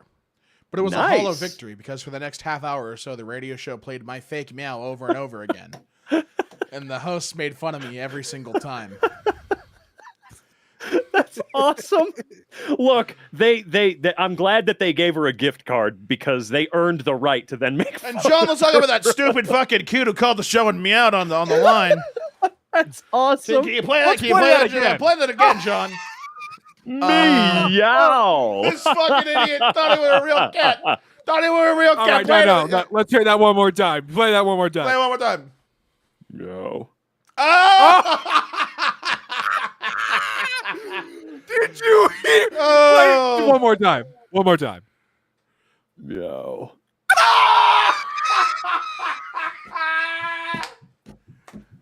But it was a hollow Nice. victory because for the next half hour or so, the radio show played my fake meow over and over again. And the hosts made fun of me every single time. That's awesome. Look, they I'm glad that they gave her a gift card because they earned the right to then make And John, let's talk about that stupid fucking kid who called the show and meowed on the line. That's awesome. Can you play that? Let's Can you play play that that again. again? Play that again, John. Meow. This fucking idiot thought he was a real cat. Thought he was a real All cat. right, Play no. it. Let's hear that one more time. Play that one more time. Play it one more time. No. Oh! Did you hear? Oh! Play it one more time. One more time. Meow.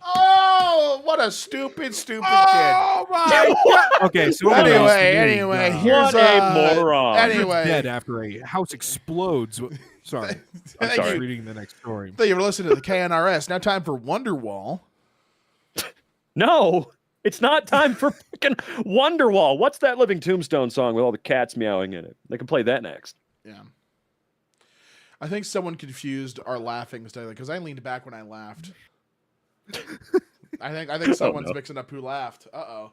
Oh, what a stupid kid. Oh my god. Okay, so what else do you Anyway, got? here's What a moron. Anyway, Dead after a house explodes. Sorry, I'm Thank just you. reading the next story. Thank you for listening to the KNRS. Now time for Wonderwall. No, it's not time for fucking Wonderwall. What's that Living Tombstone song with all the cats meowing in it? They can play that next. Yeah. I think someone confused our laughing today because I leaned back when I laughed. I think someone's no. mixing up who laughed. Uh-oh.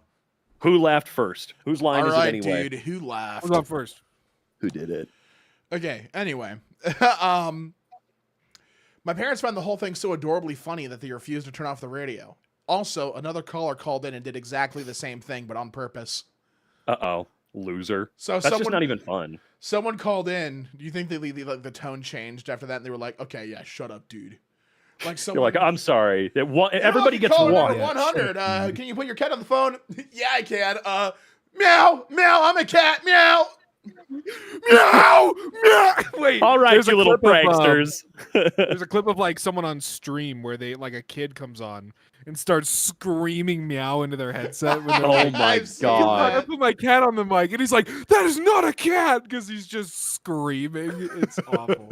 Who laughed first? Whose line All is right, it anyway? dude. Who laughed? Who's up first? Who did it? Okay, anyway. My parents found the whole thing so adorably funny that they refused to turn off the radio. Also, another caller called in and did exactly the same thing, but on purpose. Uh-oh. Loser. So That's just not even fun. Someone called in. Do you think like the tone changed after that? And they were like, "Okay, yeah, shut up, dude." Like someone. You're like, I'm sorry. Everybody gets caller one. number 100. Can you put your cat on the phone? Yeah, I can. Meow, meow. I'm a cat. Meow. Meow, meow. Wait. All right, there's a you little clip of, pranksters. There's a clip of like someone on stream where they like a kid comes on and starts screaming meow into their headset. When they're Oh like, my I've seen God. I put my cat on the mic, and he's like, "That is not a cat," because he's just screaming. It's awful.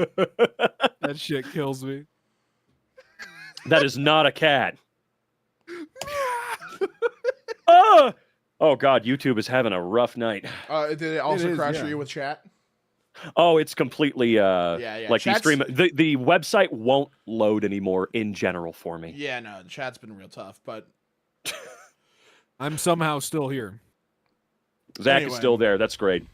That shit kills me. That is not a cat. Oh! Oh God, YouTube is having a rough night. Did it also is, crash yeah. for you with chat? Oh, it's completely Yeah. like the Chat's- stream. The website won't load anymore in general for me. Yeah, no, the chat's been real tough, but I'm somehow still here. Zach Anyway. is still there. That's great.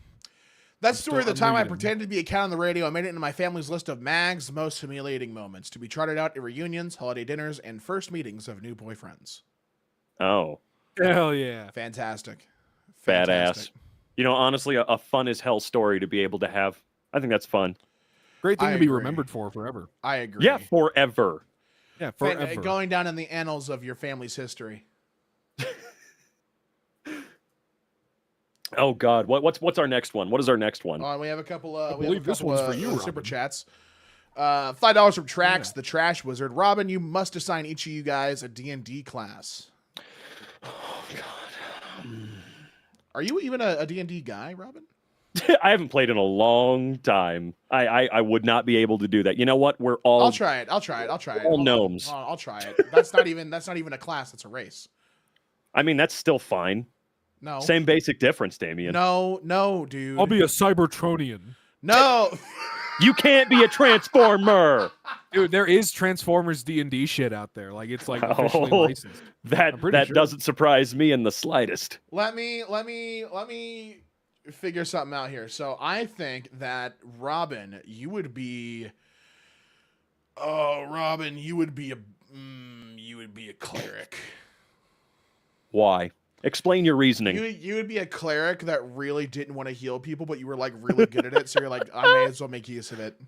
that story of the I'm time I reading. pretended to be a cat on the radio. I made it into my family's list of Mag's most humiliating moments to be trotted out at reunions, holiday dinners, and first meetings of new boyfriends. Oh, Hell yeah. Fantastic. badass. Fantastic. You know, honestly, a fun as hell story to be able to have. I think that's fun. Great thing I to be agree. remembered for forever. I agree. Yeah, forever. Yeah, Fan- forever. going down in the annals of your family's history. Oh God, what's our next one? What is our next one? We have a couple. We have a believe this couple, one's for you, super Robin. chats. $5 from Trax, the Trash Wizard. Robin, you must assign each of you guys a D&D class. Oh God. Are you even a D&D guy, Robin? I haven't played in a long time. I would not be able to do that. You know what? We're all I'll try it. I'll try it. all Hold on. gnomes. Hold on, I'll try it. That's not even a class. That's a race. I mean, that's still fine. No. Same basic difference, Damien. No, dude. I'll be a Cybertronian. No. You can't be a transformer. Dude, there is Transformers D&D shit out there. Like it's like officially Oh. licensed. That I'm pretty sure. doesn't surprise me in the slightest. Let me figure something out here. So I think that Robin, you would be a cleric. Why? Explain your reasoning. You would be a cleric that really didn't want to heal people, but you were like really good at it. So you're like, I may as well make use of it.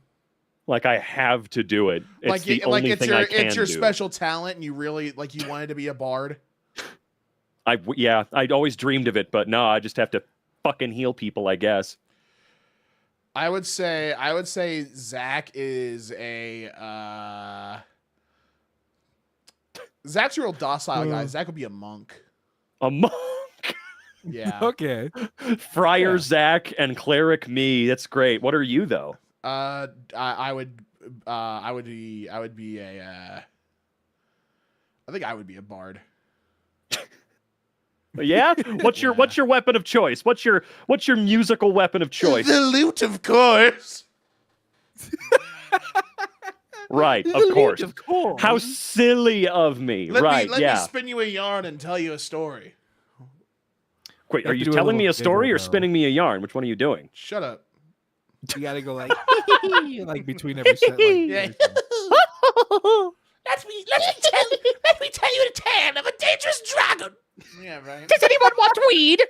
Like I have to do it. It's Like the like only it's thing your I can it's your do. special talent, and you really like you wanted to be a bard. Yeah, I'd always dreamed of it, but no, I just have to fucking heal people, I guess. I would say Zach is a Zach's a real docile guy. Zach would be a monk. A monk. Yeah. Okay. Friar Yeah. Zach and cleric me. That's great. What are you though? I would be a I think I would be a bard. Yeah? What's your Yeah. what's your weapon of choice? What's your musical weapon of choice? The lute, of course. Right, of course. Of course. How silly of me. Let Right, me yeah. spin you a yarn and tell you a story. Wait, You are have you to do a telling me little a story giggle, or though. spinning me a yarn? Which one are you doing? Shut up. You gotta go like, like between every set. Like, Yeah. Let me tell you the tale of a dangerous dragon. Yeah, right. Does anyone want weed?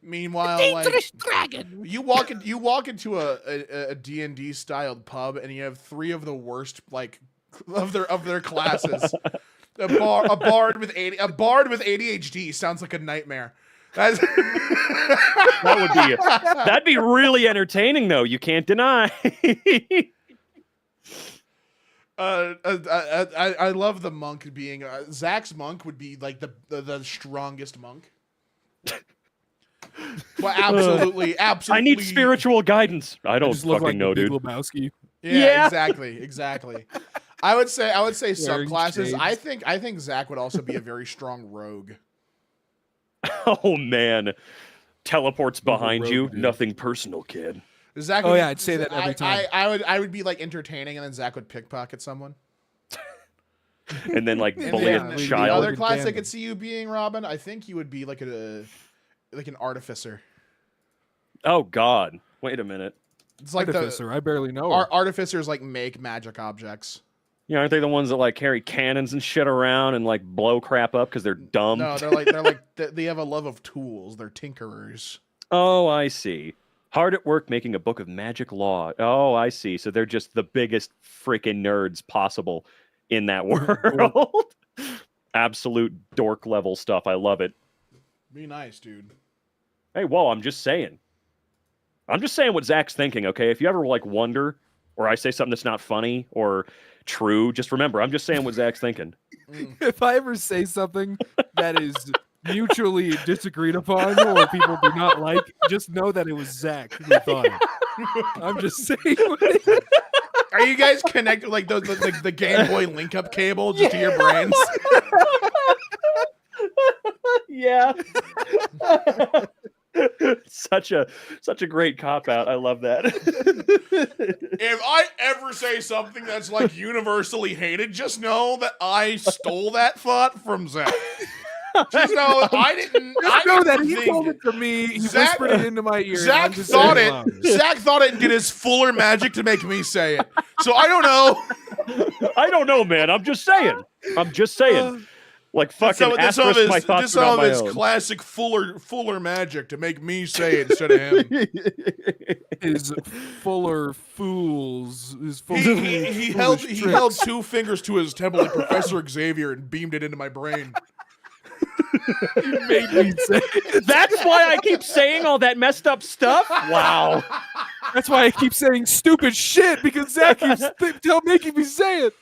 Meanwhile, Dangerous dragon. you walk into a D&D styled pub and you have 3 of the worst of their classes. A bard with ADHD sounds like a nightmare. That's That'd be really entertaining though. You can't deny. I love the monk being Zach's monk would be like the strongest monk. Well, absolutely. I need spiritual guidance. I I don't just look fucking like know, the Big dude. Lebowski. Yeah, Yeah. exactly. I would say Wearing subclasses. shades. I think Zach would also be a very strong rogue. Oh man. Teleports behind rogue, you. dude. Nothing personal, kid. Zach. Oh, would- yeah, I'd say that every time. I would be like entertaining, and then Zach would pickpocket someone. And then like And bully then a the The child. other class I Tandem. could see you being, Robin, I think you would be like an artificer. Oh god. Wait a minute. It's like Artificer. I barely know. Her. artificers like make magic objects. Yeah, aren't they the ones that like carry cannons and shit around and like blow crap up because they're dumb? No, they have a love of tools. They're tinkerers. Oh, I see. Hard at work making a book of magic law. Oh, I see. So they're just the biggest freaking nerds possible in that world. Absolute dork level stuff. I love it. Be nice, dude. Hey, whoa, I'm just saying. I'm just saying what Zach's thinking, okay? If you ever like wonder or I say something that's not funny or true, just remember, I'm just saying what Zach's thinking. If I ever say something that is mutually disagreed upon or people do not like, just know that it was Zach who thought it. I'm just saying. Are you guys connected like the Game Boy link up cable just to your brains? Yeah. such a great cop out. I love that. If I ever say something that's like universally hated, just know that I stole that thought from Zach. Just know I didn't. Just know that he think- told it to me. He Zach- whispered it into my ear. and Zach I'm just thought saying it. aloud. Zach thought it and did his fuller magic to make me say it. So I don't know. I don't know, man. I'm just saying. Like fucking That's some of asterisk my thoughts just some about of my his own. classic fuller magic to make me say it instead of him. His fuller fools. His full He held 2 fingers to his temple like Professor Xavier and beamed it into my brain. He made me say it. That's why I keep saying all that messed up stuff. Wow. That's why I keep saying stupid shit because Zach keeps making me say it.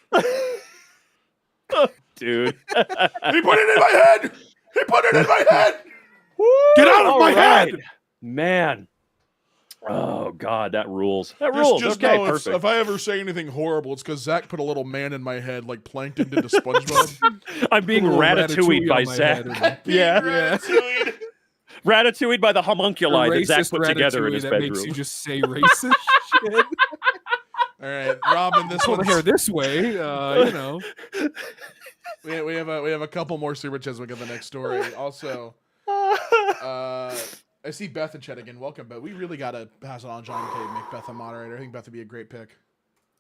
Dude. He put it in my head. He put it in my head. Get out of All my right. head! Man. Oh god, that rules. That Just, rules. just Okay, know perfect. if I ever say anything horrible, it's because Zach put a little man in my head like Plankton did to SpongeBob. I'm being Little ratatouilleed by on my Zach. head. Yeah. Ratatouille. Ratatouilleed by the homunculi that Zach Racist put together in ratatouille his that bedroom. makes you just say racist shit. All right, Robin. This Pull the one's hair this way, you know. we have a couple more super chats. We get the next story. Also, I see Beth in chat again. Welcome, Beth. We really gotta pass it on John K. Make Beth a moderator. I think Beth would be a great pick.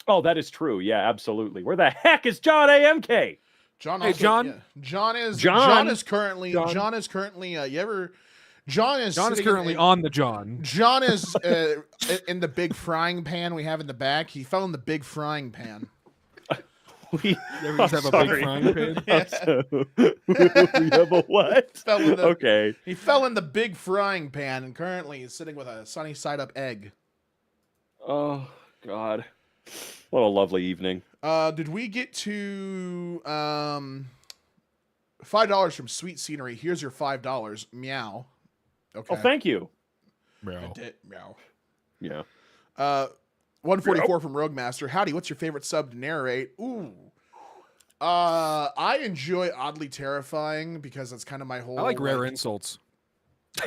Oh, that is true. Yeah, absolutely. Where the heck is John AMK? John. Hey, Also, John. yeah. John is currently. John. John is currently. John is sitting currently on the John. John is in the big frying pan we have in the back. He fell in the big frying pan. We, You ever just have a big sorry. frying pan? Yeah. We have a what? Fell in the- Okay. He fell in the big frying pan and currently is sitting with a sunny side up egg. Oh God. What a lovely evening. Did we get to $5 from Sweet Scenery? Here's your $5. Meow. Okay. Oh, thank you. Bro. Meow. Yeah. 144 from Rogue Master. Howdy, what's your favorite sub to narrate? Ooh. I enjoy Oddly Terrifying because that's kind of my whole. I like rare insults.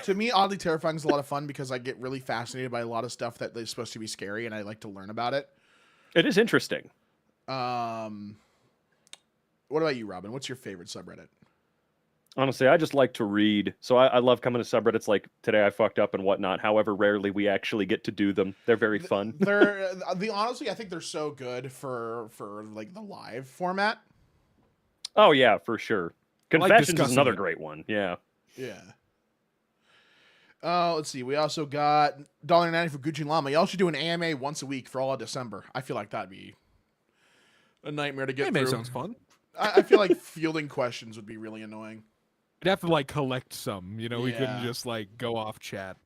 To me, Oddly Terrifying is a lot of fun because I get really fascinated by a lot of stuff that is supposed to be scary, and I like to learn about it. It is interesting. What about you, Robin? What's your favorite subreddit? Honestly, I just like to read. So I love coming to subreddits like Today I Fucked Up and whatnot. However, rarely we actually get to do them. They're very fun. Honestly, I think they're so good for like the live format. Oh, yeah, for sure. like Confessions is discussing another it. great one. Yeah. Yeah. Let's see. We also got $1.90 for Gucci Llama. Y'all should do an AMA once a week for all of December. I feel like that'd be a nightmare to get Anime through. sounds fun. I feel like fielding questions would be really annoying. You'd have to like collect some. You know, we couldn't Yeah. just like go off chat.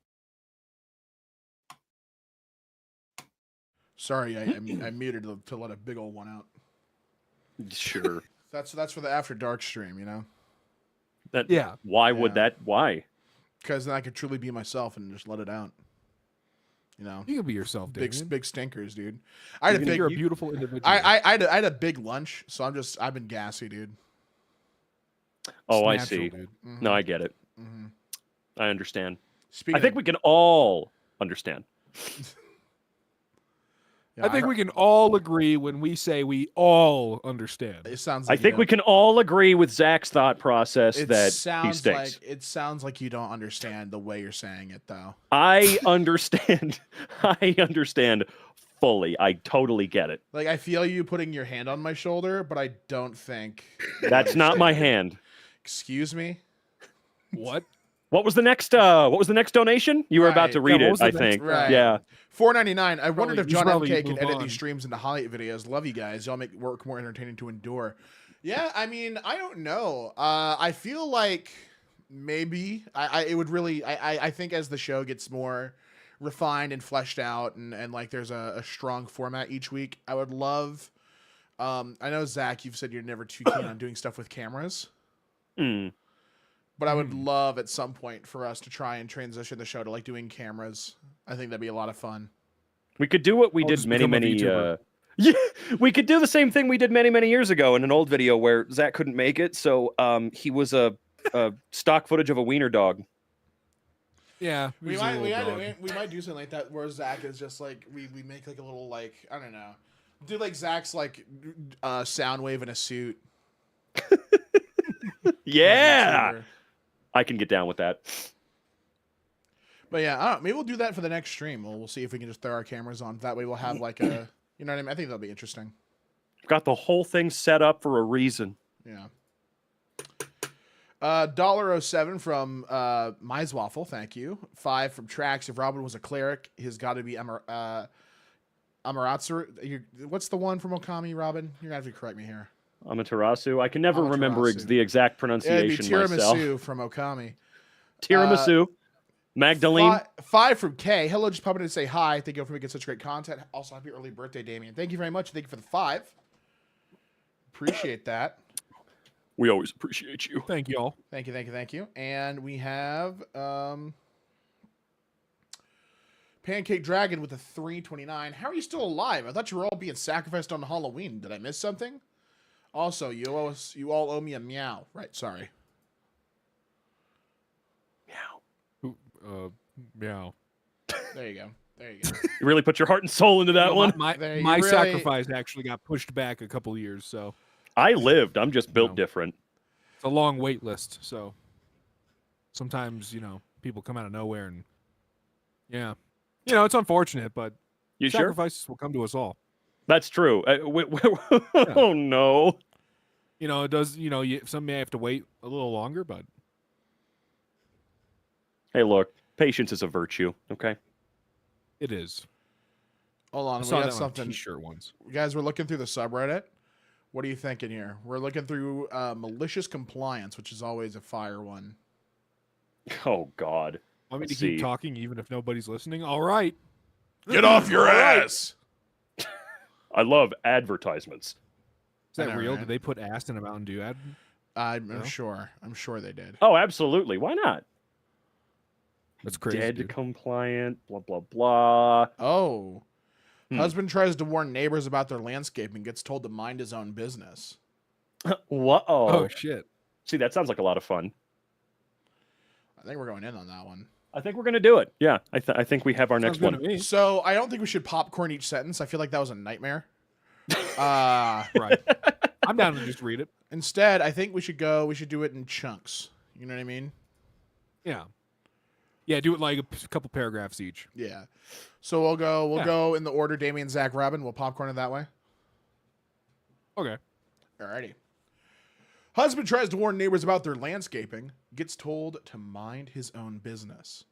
Sorry, I muted to let a big old one out. Sure. That's for the After Dark stream, you know? That, Yeah. Why would Yeah. that? Why? Because then I could truly be myself and just let it out. You know? You can be yourself, Damien. Big stinkers, dude. I had a big. You're a beautiful individual. I had a big lunch, so I've been gassy, dude. Oh, I It's natural, see. dude. No, I get it. Mm-hmm. I understand. Speaking I think we can all understand. I think we can all agree when we say we all understand. It sounds. I Like you think we don't- can all agree with Zach's thought process It that he sounds stinks. like it sounds like you don't understand the way you're saying it, though. I understand. I understand fully. I totally get it. Like I feel you putting your hand on my shoulder, but I don't think you That's not my understand. hand. Excuse me. What? What was the next donation? You were about to Right. read Yeah, what it, was the I next think. one? Right. Yeah. $4.99. I wondered if you should John probably MK can move edit on. these streams into highlight videos. Love you guys. Y'all make work more entertaining to endure. Yeah, I mean, I don't know. I feel like maybe it would really. I think as the show gets more refined and fleshed out, and like there's a strong format each week, I would love. I know Zach, you've said you're never too keen on doing stuff with cameras. Mm. But I would love at some point for us to try and transition the show to like doing cameras. I think that'd be a lot of fun. We could do what we I'll did just many, become a many. VTuber. Yeah, we could do the same thing we did many, many years ago in an old video where Zach couldn't make it, so he was a stock footage of a wiener dog. Yeah. We he's a might little dog. we might do something like that where Zach is just like we make like a little like I don't know, do like Zach's like sound wave in a suit. Yeah, YouTuber. I can get down with that. But yeah, I don't know, maybe we'll do that for the next stream. We'll see if we can just throw our cameras on. That way we'll have like a you know what I mean. I think that'll be interesting. Got the whole thing set up for a reason. Yeah. $1.07 from Waffle, thank you. 5 from Trax. If Robin was a cleric, he's got to be Amaterasu. What's the one from Okami, Robin? You're gonna have to correct me here. Amaterasu. I can never remember Amaterasu. the exact It'd be pronunciation myself. Tiramisu from Okami. Tiramisu. Magdalene. 5 from K. Hello, just popping in to say hi. Thank you for making such great content. Also, happy early birthday, Damien. Thank you very much. Thank you for the 5. Appreciate that. We always appreciate you. Thank you all. Thank you. And we have Pancake Dragon with a 329. How are you still alive? I thought you were all being sacrificed on Halloween. Did I miss something? Also, you all owe me a meow. Right, sorry. Meow. There you go. You really put your heart and soul into that No, one. My There, you my really- sacrifice actually got pushed back a couple years, so I lived. I'm just built No. different. it's a long wait list. So sometimes people come out of nowhere, and it's unfortunate, but You sure? sacrifices will come to us all. That's true. Oh no. It does. Some may have to wait a little longer, but Hey, look. Patience is a virtue. Okay. it is. Hold I on, we saw got that on a something. T-shirt once. Guys, we're looking through the subreddit. What are you thinking here? We're looking through malicious compliance, which is always a fire one. Oh God. Want me to Let's keep see. talking even if nobody's listening? All right. Get off your All right. ass! I love advertisements. Is that I know, real? right? Did they put ass in a Mountain Dew ad? I'm No? sure. I'm sure they did. Oh, absolutely. Why not? That's crazy. Dead dude. compliant. Blah blah blah. Oh. Hmm. Husband tries to warn neighbors about their landscaping, gets told to mind his own business. Whoa. Oh shit. See, that sounds like a lot of fun. I think we're going in on that one. I think we're gonna do it. Yeah, I think we have our Sounds next good one. to me. So I don't think we should popcorn each sentence. I feel like that was a nightmare. Right. I'm down to just read it. Instead, I think we should do it in chunks. You know what I mean? Yeah. Yeah, do it like a couple paragraphs each. Yeah. So we'll Yeah. go in the order Damien, Zach, Robin. We'll popcorn it that way. Okay. Alrighty. Husband tries to warn neighbors about their landscaping, gets told to mind his own business.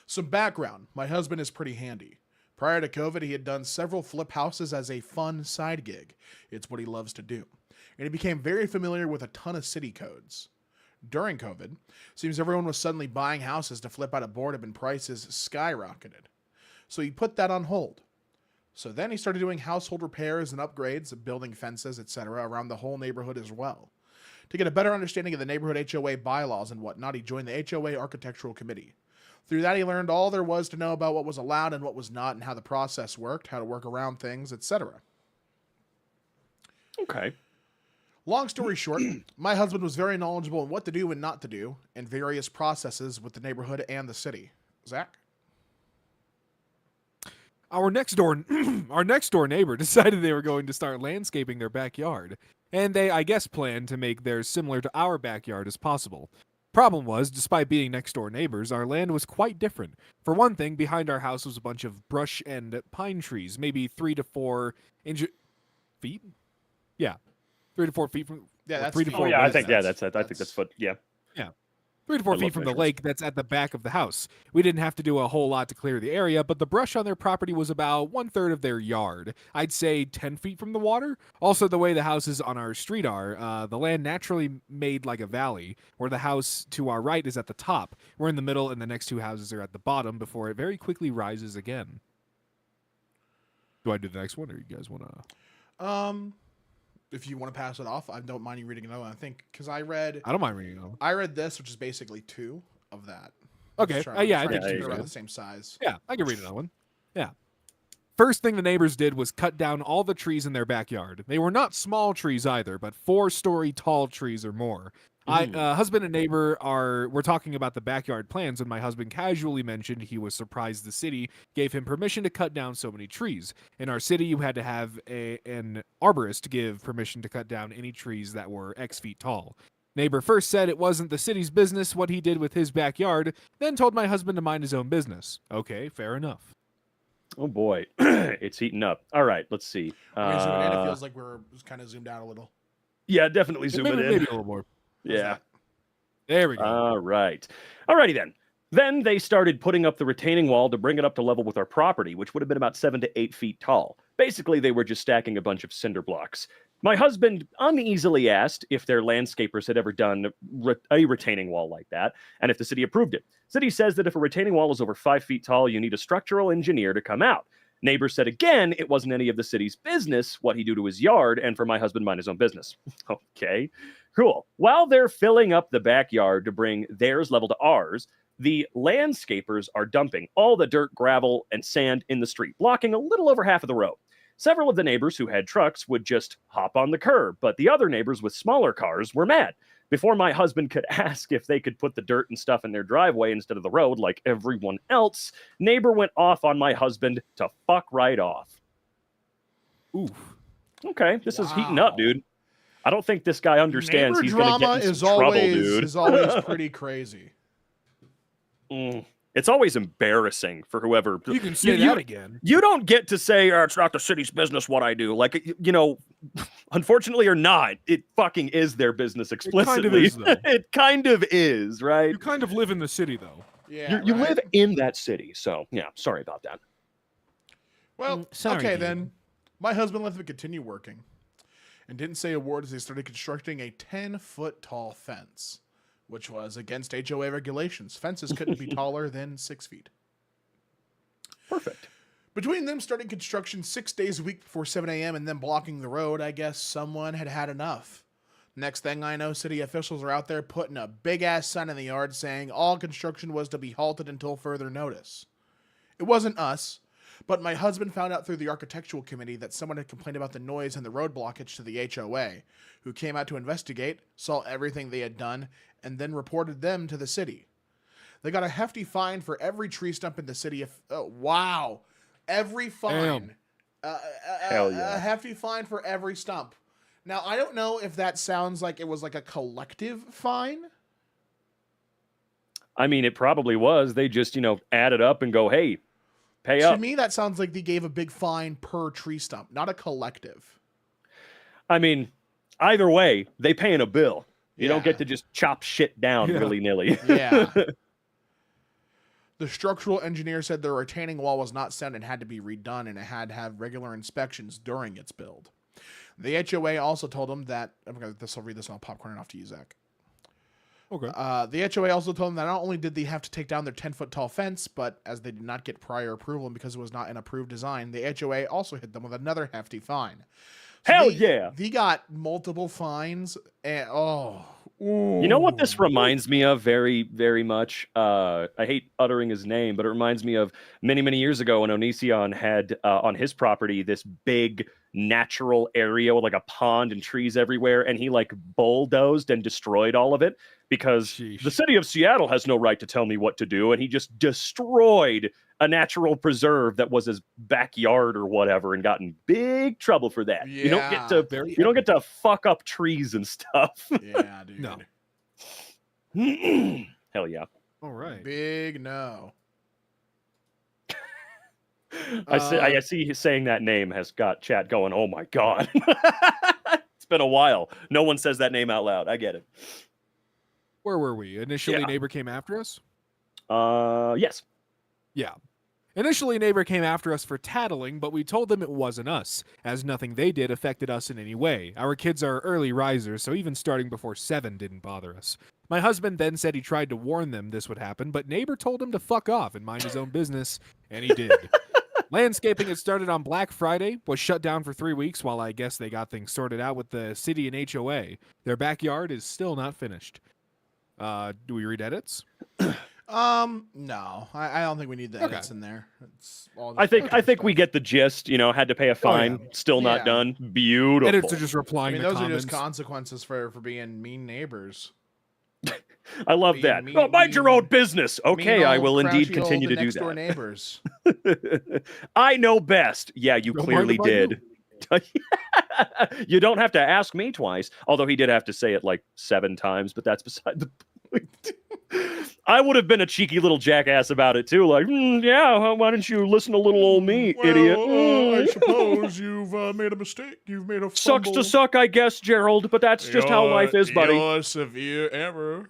Some background. My husband is pretty handy. Prior to COVID, he had done several flip houses as a fun side gig. It's what he loves to do. And he became very familiar with a ton of city codes. During COVID, seems everyone was suddenly buying houses to flip out of boredom and prices skyrocketed. So he put that on hold. So then he started doing household repairs and upgrades, building fences, etc. around the whole neighborhood as well. To get a better understanding of the neighborhood HOA bylaws and whatnot, he joined the HOA Architectural Committee. Through that, he learned all there was to know about what was allowed and what was not, and how the process worked, how to work around things, etc. Okay. Long story short, my husband was very knowledgeable in what to do and not to do, and various processes with the neighborhood and the city. Zach? Our next door neighbor decided they were going to start landscaping their backyard, and they, I guess, planned to make theirs similar to our backyard as possible. Problem was, despite being next door neighbors, our land was quite different. For one thing, behind our house was a bunch of brush and pine trees, maybe 3 to 4 feet. Yeah, 3 to 4 feet from. Yeah, or that's 3 to feet. 4 Oh yeah, I feet. think that's it. I think that's foot. Yeah. 3 to 4 I feet love from the measures. lake that's at the back of the house. We didn't have to do a whole lot to clear the area, but the brush on their property was about 1/3 of their yard. I'd say 10 feet from the water. Also, the way the houses on our street are, the land naturally made like a valley, where the house to our right is at the top. We're in the middle, and the next two houses are at the bottom before it very quickly rises again. Do I do the next one, or you guys want to? If you want to pass it off, I don't mind you reading another one. I think, because I read I don't mind reading them. this, which is basically 2 of that. Okay. Yeah, I think there they're you around go. the same size. Yeah, I can read another one. Yeah. First thing the neighbors did was cut down all the trees in their backyard. They were not small trees either, but 4-story tall trees or more. Husband and neighbor were talking about the backyard plans when my husband casually mentioned he was surprised the city gave him permission to cut down so many trees. In our city, you had to have an arborist give permission to cut down any trees that were X feet tall. Neighbor first said it wasn't the city's business what he did with his backyard, then told my husband to mind his own business. Okay, fair enough. Oh boy, it's heating up. All right, let's see. We're zooming in. It feels like we're kind of zoomed out a little. Yeah, definitely zoom it in. Maybe a little more. Yeah. There we go. All right. Alrighty then. Then they started putting up the retaining wall to bring it up to level with our property, which would have been about 7 to 8 feet tall. Basically, they were just stacking a bunch of cinder blocks. My husband uneasily asked if their landscapers had ever done a retaining wall like that, and if the city approved it. City says that if a retaining wall is over 5 feet tall, you need a structural engineer to come out. Neighbor said again, it wasn't any of the city's business what he do to his yard, and for my husband, mind his own business. Okay, cool. While they're filling up the backyard to bring theirs level to ours, the landscapers are dumping all the dirt, gravel, and sand in the street, blocking a little over half of the road. Several of the neighbors who had trucks would just hop on the curb, but the other neighbors with smaller cars were mad. Before my husband could ask if they could put the dirt and stuff in their driveway instead of the road like everyone else, neighbor went off on my husband to fuck right off. Oof. Okay, this is heating Wow. up, dude. I don't think this guy understands Neighbor he's going to drama get in is some trouble, always dude. is always pretty crazy. It's always embarrassing for whoever. You can say You- that again. You don't get to say, oh, it's not the city's business what I do. Like, you know, unfortunately or not, it fucking is their business explicitly. is, though. It kind of is, right? You kind of live in the city, though. Yeah, You right? live in that city. So, yeah, sorry about that. Well, Sorry, okay Dean. then. My husband let them continue working. and didn't say a word as they started constructing a 10-foot tall fence, which was against HOA regulations. Fences couldn't be taller than 6 feet. Perfect. Between them starting construction 6 days a week before 7 a.m. and then blocking the road, I guess someone had had enough. Next thing I know, city officials are out there putting a big-ass sign in the yard saying all construction was to be halted until further notice. It wasn't us, but my husband found out through the architectural committee that someone had complained about the noise and the road blockage to the HOA, who came out to investigate, saw everything they had done, and then reported them to the city. They got a hefty fine for every tree stump in the city. Wow. Every fine. Hell yeah. A hefty fine for every stump. Now, I don't know if that sounds like it was like a collective fine. I mean, it probably was. They just, add it up and go, hey, pay To up. me, that sounds like they gave a big fine per tree stump, not a collective. I mean, either way, they paying a bill. You don't Yeah. get to just chop shit down Yeah. willy-nilly. Yeah. The structural engineer said the retaining wall was not sound and had to be redone, and it had to have regular inspections during its build. The HOA also told him that I'll read this on popcorn and off to you, Zach. Okay. The HOA also told them that not only did they have to take down their 10-foot tall fence, but as they did not get prior approval and because it was not an approved design, the HOA also hit them with another hefty fine. Hell yeah. They got multiple fines, and You know what this reminds me of very, very much? I hate uttering his name, but it reminds me of many, many years ago when Onision had on his property this big natural area with like a pond and trees everywhere, and he like bulldozed and destroyed all of it because Sheesh. the city of Seattle has no right to tell me what to do, and he just destroyed a natural preserve that was his backyard or whatever and got in big trouble for that. You don't get to Very you don't get to fuck up trees and stuff. Yeah, dude. No. Hell yeah. All right. Big no. I see his saying that name has got chat going, oh my God. It's been a while. No one says that name out loud. I get it. Where were we? Initially, Yeah. neighbor came after us? Yes. Yeah. Initially, neighbor came after us for tattling, but we told them it wasn't us, as nothing they did affected us in any way. Our kids are early risers, so even starting before 7 didn't bother us. My husband then said he tried to warn them this would happen, but neighbor told him to fuck off and mind his own business, and he did. Landscaping had started on Black Friday, was shut down for 3 weeks while I guess they got things sorted out with the city and HOA. Their backyard is still not finished. Do we read edits? No, I don't think we need the Okay. edits in there. It's all I think we get the gist, had to pay a fine, yeah. still not Yeah. done. Beautiful. Edits are just I replying mean, to those comments. are just consequences for being mean neighbors. I love being that. mean- Oh, mind your mean- own business. Okay, Mean I old will indeed crashy continue old to do next door that. neighbors. I know best. Yeah, you Don't clearly mind did. You don't have to ask me twice, although he did have to say it like 7 times, but that's beside the point. I would have been a cheeky little jackass about it too, like, yeah, why don't you listen to little old me, idiot? I suppose you've made a mistake. You've made a Sucks fumble. to suck, I guess, Gerald, but that's just how life is, buddy. Your severe error.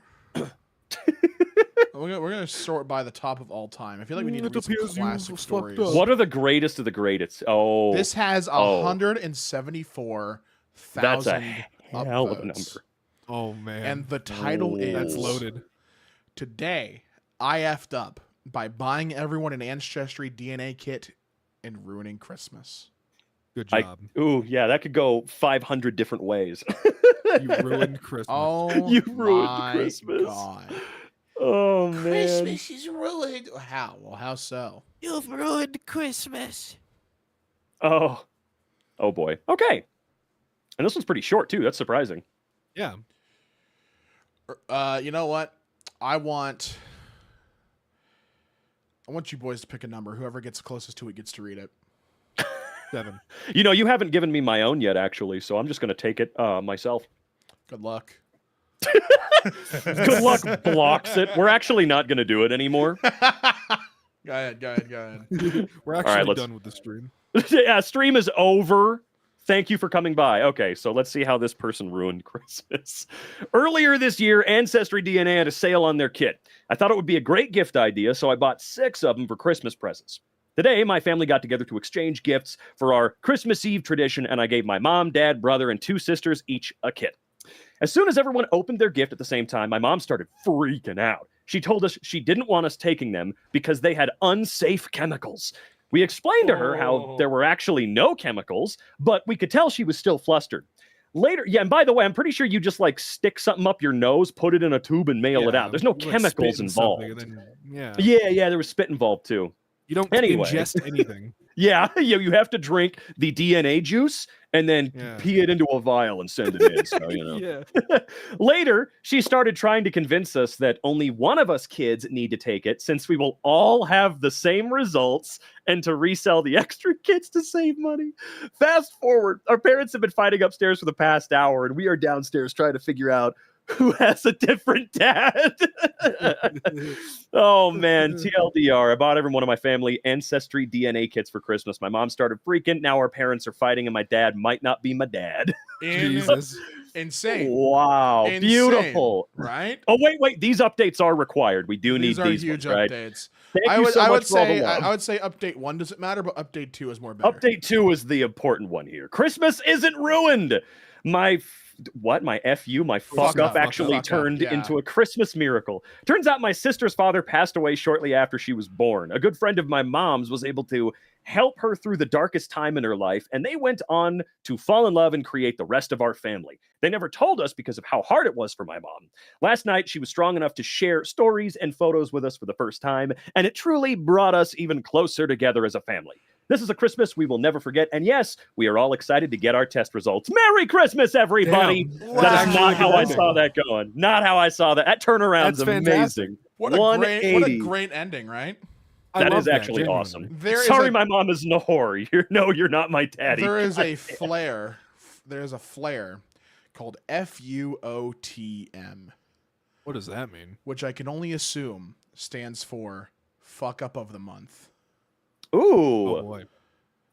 We're gonna sort by the top of all time. I feel like we need to It read some appears you've classic fucked stories. up. What are the greatest of the greatest? Oh, This has Oh. 174,000 that's a hell of a upvotes. number. Oh, man. And the title Oh. is That's loaded. Today, I effed up by buying everyone an Ancestry DNA kit and ruining Christmas. Good I- job. Ooh, yeah, that could go 500 different ways. You ruined Christmas. Oh, You ruined my Christmas. God. Oh man. Christmas is ruined. How? Well, how so? You've ruined Christmas. Oh. Oh boy. Okay. And this one's pretty short too. That's surprising. Yeah. You know what? I want you boys to pick a number. Whoever gets closest to it gets to read it. 7. You haven't given me my own yet, actually, so I'm just gonna take it myself. Good luck. Good luck blocks it. We're actually not gonna do it anymore. Go ahead. We're right, actually let's- done with the stream. Yeah, stream is over. Thank you for coming by. Okay, so let's see how this person ruined Christmas. Earlier this year, Ancestry DNA had a sale on their kit. I thought it would be a great gift idea, so I bought 6 of them for Christmas presents. Today, my family got together to exchange gifts for our Christmas Eve tradition, and I gave my mom, dad, brother, and 2 sisters each a kit. As soon as everyone opened their gift at the same time, my mom started freaking out. She told us she didn't want us taking them because they had unsafe chemicals. We explained to her how there were actually no chemicals, but we could tell she was still flustered. Later, yeah, and by the way, I'm pretty sure you just like stick something up your nose, put it in a tube, and mail it out. There's no you, like, chemicals spit in involved. something and then, Yeah, there was spit involved too. You don't Anyway. ingest anything. Yeah, you have to drink the DNA juice and then pee it into a vial and send it in. So, Yeah. Later, she started trying to convince us that only one of us kids need to take it since we will all have the same results and to resell the extra kits to save money. Fast forward, our parents have been fighting upstairs for the past hour, and we are downstairs trying to figure out who has a different dad. Oh man, TLDR. I bought every one of my family ancestry DNA kits for Christmas. My mom started freaking. Now our parents are fighting, and my dad might not be my dad. Jesus. Insane. Wow, Insane, beautiful. right? Oh wait. These updates are required. We do need These are these huge ones, right? updates. Thank I you would, so I would much for all the say, love. I would say update 1 doesn't matter, but update 2 is more better. Update 2 is the important one here. Christmas isn't ruined. My fuck up actually turned into a Christmas miracle. Turns out my sister's father passed away shortly after she was born. A good friend of my mom's was able to help her through the darkest time in her life, and they went on to fall in love and create the rest of our family. They never told us because of how hard it was for my mom. Last night, she was strong enough to share stories and photos with us for the first time, and it truly brought us even closer together as a family. This is a Christmas we will never forget, and yes, we are all excited to get our test results. Merry Christmas, everybody! Damn. That is Wow. not how I saw that going. Not how I saw that. That turnaround's That's fantastic. amazing. What a great ending, right? That love is actually genuinely. awesome. There Sorry, is a- my mom is no whore. You're not my daddy. There is a flare. There's a flare called FUOTM, What does that mean? which I can only assume stands for fuck up of the month. Ooh, Oh boy.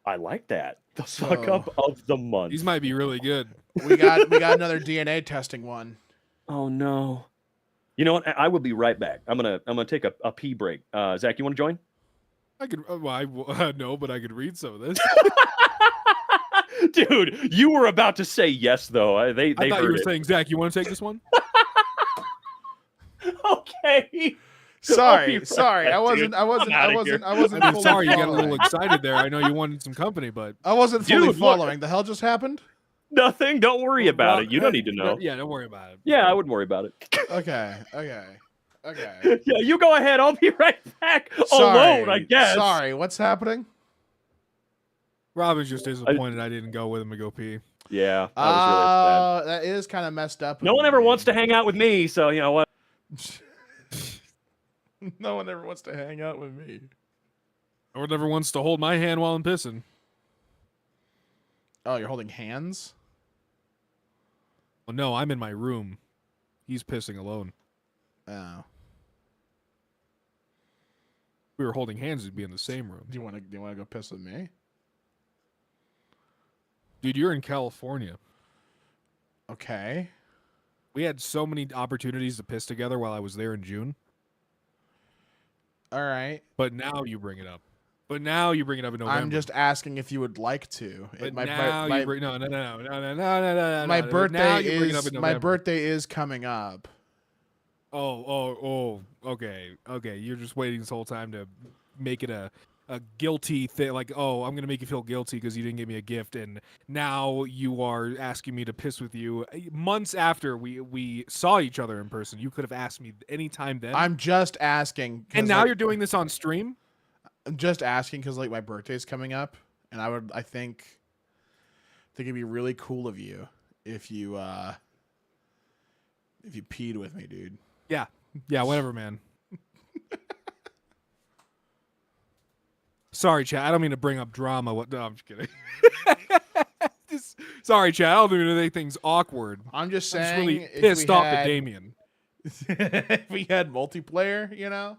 I like that. The fuck up of the month. These might be really good. We got another DNA testing one. Oh no. You know what? I will be right back. I'm gonna take a pee break. Zach, you want to join? I could no, but I could read some of this. Dude, you were about to say yes, though. They I thought heard you were it. saying, Zach, you want to take this one? Okay. Sorry, right sorry. back, I wasn't. dude. I wasn't. I'm I outta wasn't. here. I wasn't. I'm fully sorry you got a little following. excited there. I know you wanted some company, but I wasn't fully Dude, look. following. The hell just happened? Nothing. Don't worry about Well, it. You don't need to know. Yeah, don't worry about it. Yeah, I wouldn't worry about it. Okay. Yeah, you go ahead. I'll be right back. Sorry. Alone, I guess. Sorry. What's happening? Robin's just disappointed I didn't go with him to go pee. Yeah, I was really upset. That is kind of messed up. No of one ever me. wants to hang out with me, so you know what? No one ever wants to hang out with me. Or never wants to hold my hand while I'm pissing. Oh, you're holding hands? Well, no, I'm in my room. He's pissing alone. Oh. If we were holding hands, we'd be in the same room. Do you want to go piss with me? Dude, you're in California. Okay. We had so many opportunities to piss together while I was there in June. All right. But now you bring it up. But now you bring it up in November. I'm just asking if you would like to. But My you bring no. my Now birthday you bring it up is in my November. birthday is coming up. Oh. Okay. You're just waiting this whole time to make it a guilty thing. Like, oh, I'm gonna make you feel guilty because you didn't give me a gift, and now you are asking me to piss with you months after we saw each other in person. You could have asked me anytime then. I'm just asking. 'cause, and now like, you're doing this on stream. I'm just asking because like my birthday's coming up, and I think it'd be really cool of you if you peed with me, dude. Yeah, whatever, man. Sorry, Chad. I don't mean to bring up drama. No, I'm just kidding. Sorry, Chad. I don't mean to make things awkward. I'm just I'm saying. just really if pissed we off had- at Damien. if we had multiplayer, you know.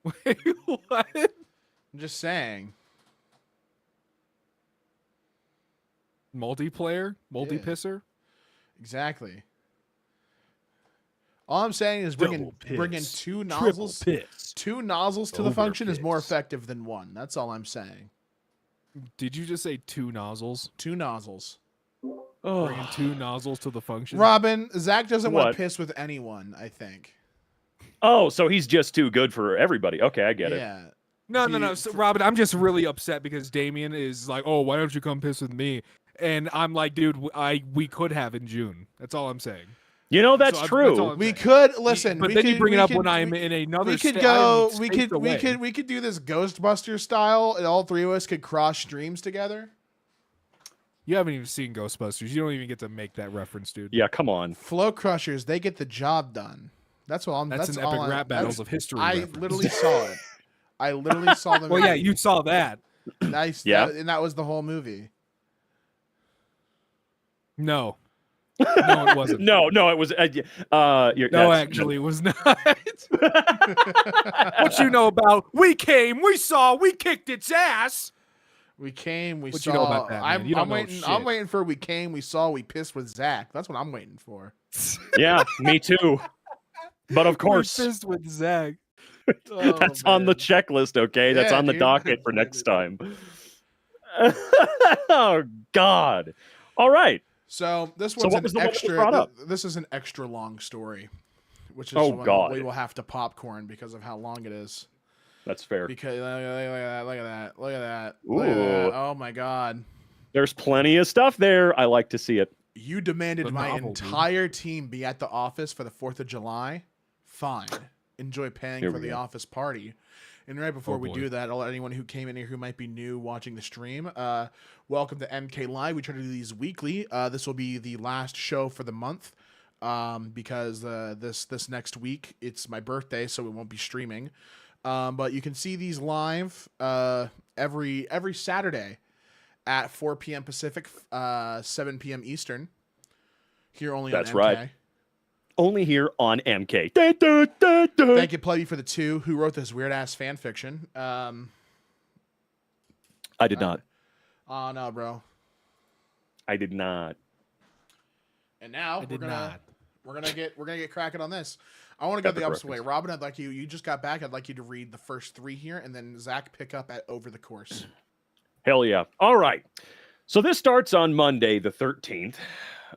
Wait, what? I'm just saying. Multiplayer? Multi-pisser? Exactly. All I'm saying is bringing Double piss. two Triple nozzles, piss. two nozzles to the Over function is more piss. effective than one. That's all I'm saying. Did you just say 2 nozzles? Two nozzles. Bringing 2 nozzles to the function. Robin, Zach doesn't want What? to piss with anyone, I think. Oh, so he's just too good for everybody. Okay, I get it. Yeah. No. Dude, So, Robin, I'm just really upset because Damien is like, "Oh, why don't you come piss with me?" And I'm like, "Dude, we could have in June." That's all I'm saying. You know, that's So true. that's all I'm We saying. could listen, But we then could, you bring we it up could- when I'm we- in another. we could sta- go. I'm We spaced could. away. We could do this Ghostbusters style, and all three of us could cross streams together. You haven't even seen Ghostbusters. You don't even get to make that reference, dude. Yeah, come on. Flow Crushers, they get the job done. That's what I'm. That's an all epic I- rap battles that's- of history. I reference. literally saw it. I literally saw the. Well, yeah, movie. you saw that. Nice. Yeah. And that was the whole movie. No, no, it wasn't. No, it was. No, actually, it was not. What you know about? We came, we saw, we kicked its ass. We came. We What saw. you know about that, man? You don't I'm know waiting. I'm shit. waiting for. We came. We saw. We pissed with Zach. That's what I'm waiting for. Yeah, me too. But of We course, pissed with Zach. that's on the checklist. Okay, that's Yeah, on the dude. docket for next time. Oh God! All right. So this So one's what was an the one that was extra. brought up? This is an extra long story, which is Oh, one God. we will have to popcorn because of how long it is. That's fair. Because look at that! Look at that! Ooh. Look at that! Oh my God! There's plenty of stuff there. I like to see it. You demanded The my novel, dude. entire team be at the office for the 4th of July. Fine. Enjoy paying Here for we the go. office party. And right before Oh, we boy. do that, I'll let anyone who came in here who might be new watching the stream, welcome to MK Live. We try to do these weekly. This will be the last show for the month because this next week, it's my birthday, so we won't be streaming. But you can see these live every Saturday at 4 p.m. Pacific, 7 p.m. Eastern. Here only That's on MK. right. Only here on MK. Da, da, da, da. Thank you, Plebby, for the 2 who wrote this weird ass fan fiction. I did not. Oh no, bro. I did not. And now I we're did gonna not. get cracking on this. I want to go Epic the opposite way. reference. Robin, I'd like you just got back. I'd like you to read the first 3 here, and then Zach pick up at over the course. Hell yeah. All right. So this starts on Monday, the 13th,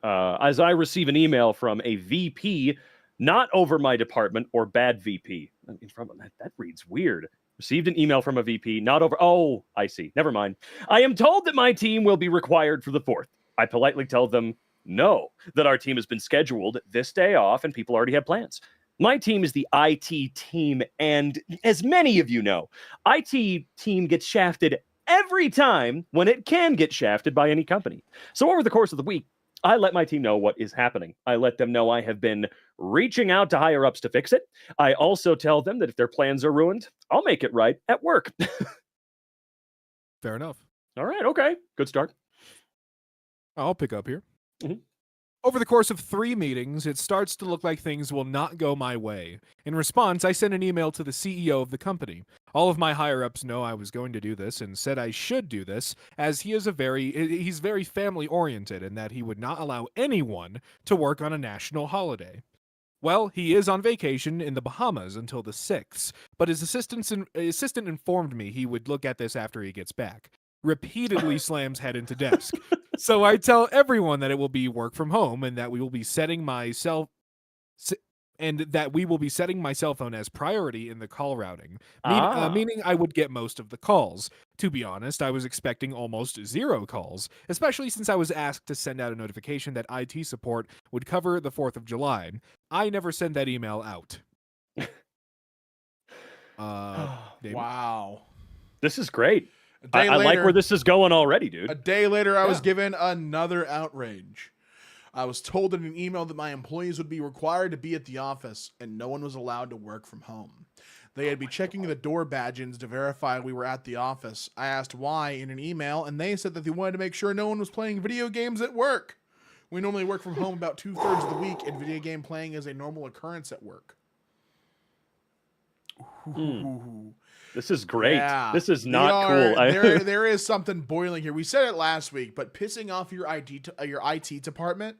as I receive an email from a VP, not over my department, or bad VP. I mean, that reads weird. Received an email from a VP, not over. Oh, I see. Never mind. I am told that my team will be required for the 4th. I politely tell them no, that our team has been scheduled this day off and people already have plans. My team is the IT team, and as many of you know, IT team gets shafted every time when it can get shafted by any company. So over the course of the week, I let my team know what is happening. I let them know I have been reaching out to higher ups to fix it. I also tell them that if their plans are ruined, I'll make it right at work. Fair enough. All right, okay. Good start. I'll pick up here. Mhm. Over the course of 3 meetings, it starts to look like things will not go my way. In response, I sent an email to the CEO of the company. All of my higher-ups know I was going to do this and said I should do this, as he's very family-oriented and that he would not allow anyone to work on a national holiday. Well, he is on vacation in the Bahamas until the 6th, but his assistant informed me he would look at this after he gets back. Repeatedly slams head into desk. So I tell everyone that it will be work from home and that we will be setting my cell phone as priority in the call routing, meaning I would get most of the calls. To be honest, I was expecting almost 0 calls, especially since I was asked to send out a notification that IT support would cover the 4th of July. I never sent that email out. David? Wow. This is great. A day I like later- where this is going already, dude. A day later, I was Yeah. given another outrage. I was told in an email that my employees would be required to be at the office and no one was allowed to work from home. They had be checking the door badges to verify we were at the office. I asked why in an email, and they said that they wanted to make sure no one was playing video games at work. We normally work from home about 2/3 of the week, and video game playing is a normal occurrence at work. Ooh. This is great. Yeah. This is We not are- cool. there is something boiling here. We said it last week, but pissing off your IT department.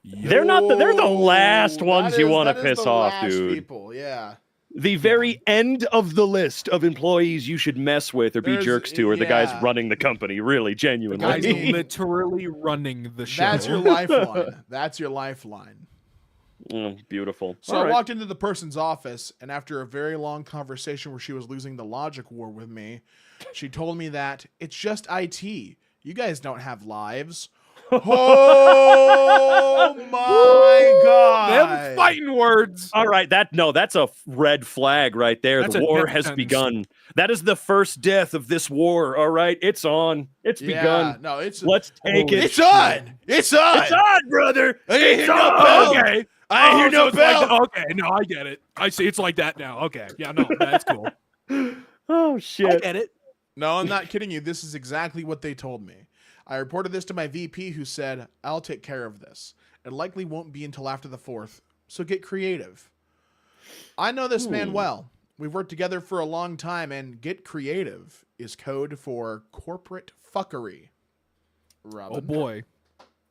They're not they're the last Yo, ones you want to that is piss the off, last dude. People, yeah. The very end of the list of employees you should mess with or be There's- jerks to are the guys yeah. running the company, really, The genuinely. guy's mean- literally running the show. That's your lifeline. That's your lifeline. Beautiful. So All I right. walked into the person's office, and after a very long conversation where she was losing the logic war with me, she told me that it's just IT. You guys don't have lives. Oh my god! Them fighting words. All right, that's a red flag right there. That's The a war death has sentence. begun. That is the first death of this war. All right, it's on. It's Yeah, begun. no, it's Let's take it. it's on. It's on. It's on, brother. I ain't It's hear no on. bell. Okay. I ain't hear so no it's like bell. that- okay, no, I get it. I see. It's like that now. Okay, yeah, no, that's cool. Oh I shit. get it. No, I'm not kidding you. This is exactly what they told me. I reported this to my VP, who said, "I'll take care of this. It likely won't be until after the 4th, so get creative." I know this man well. We've worked together for a long time, and get creative is code for corporate fuckery. Robin. Oh boy.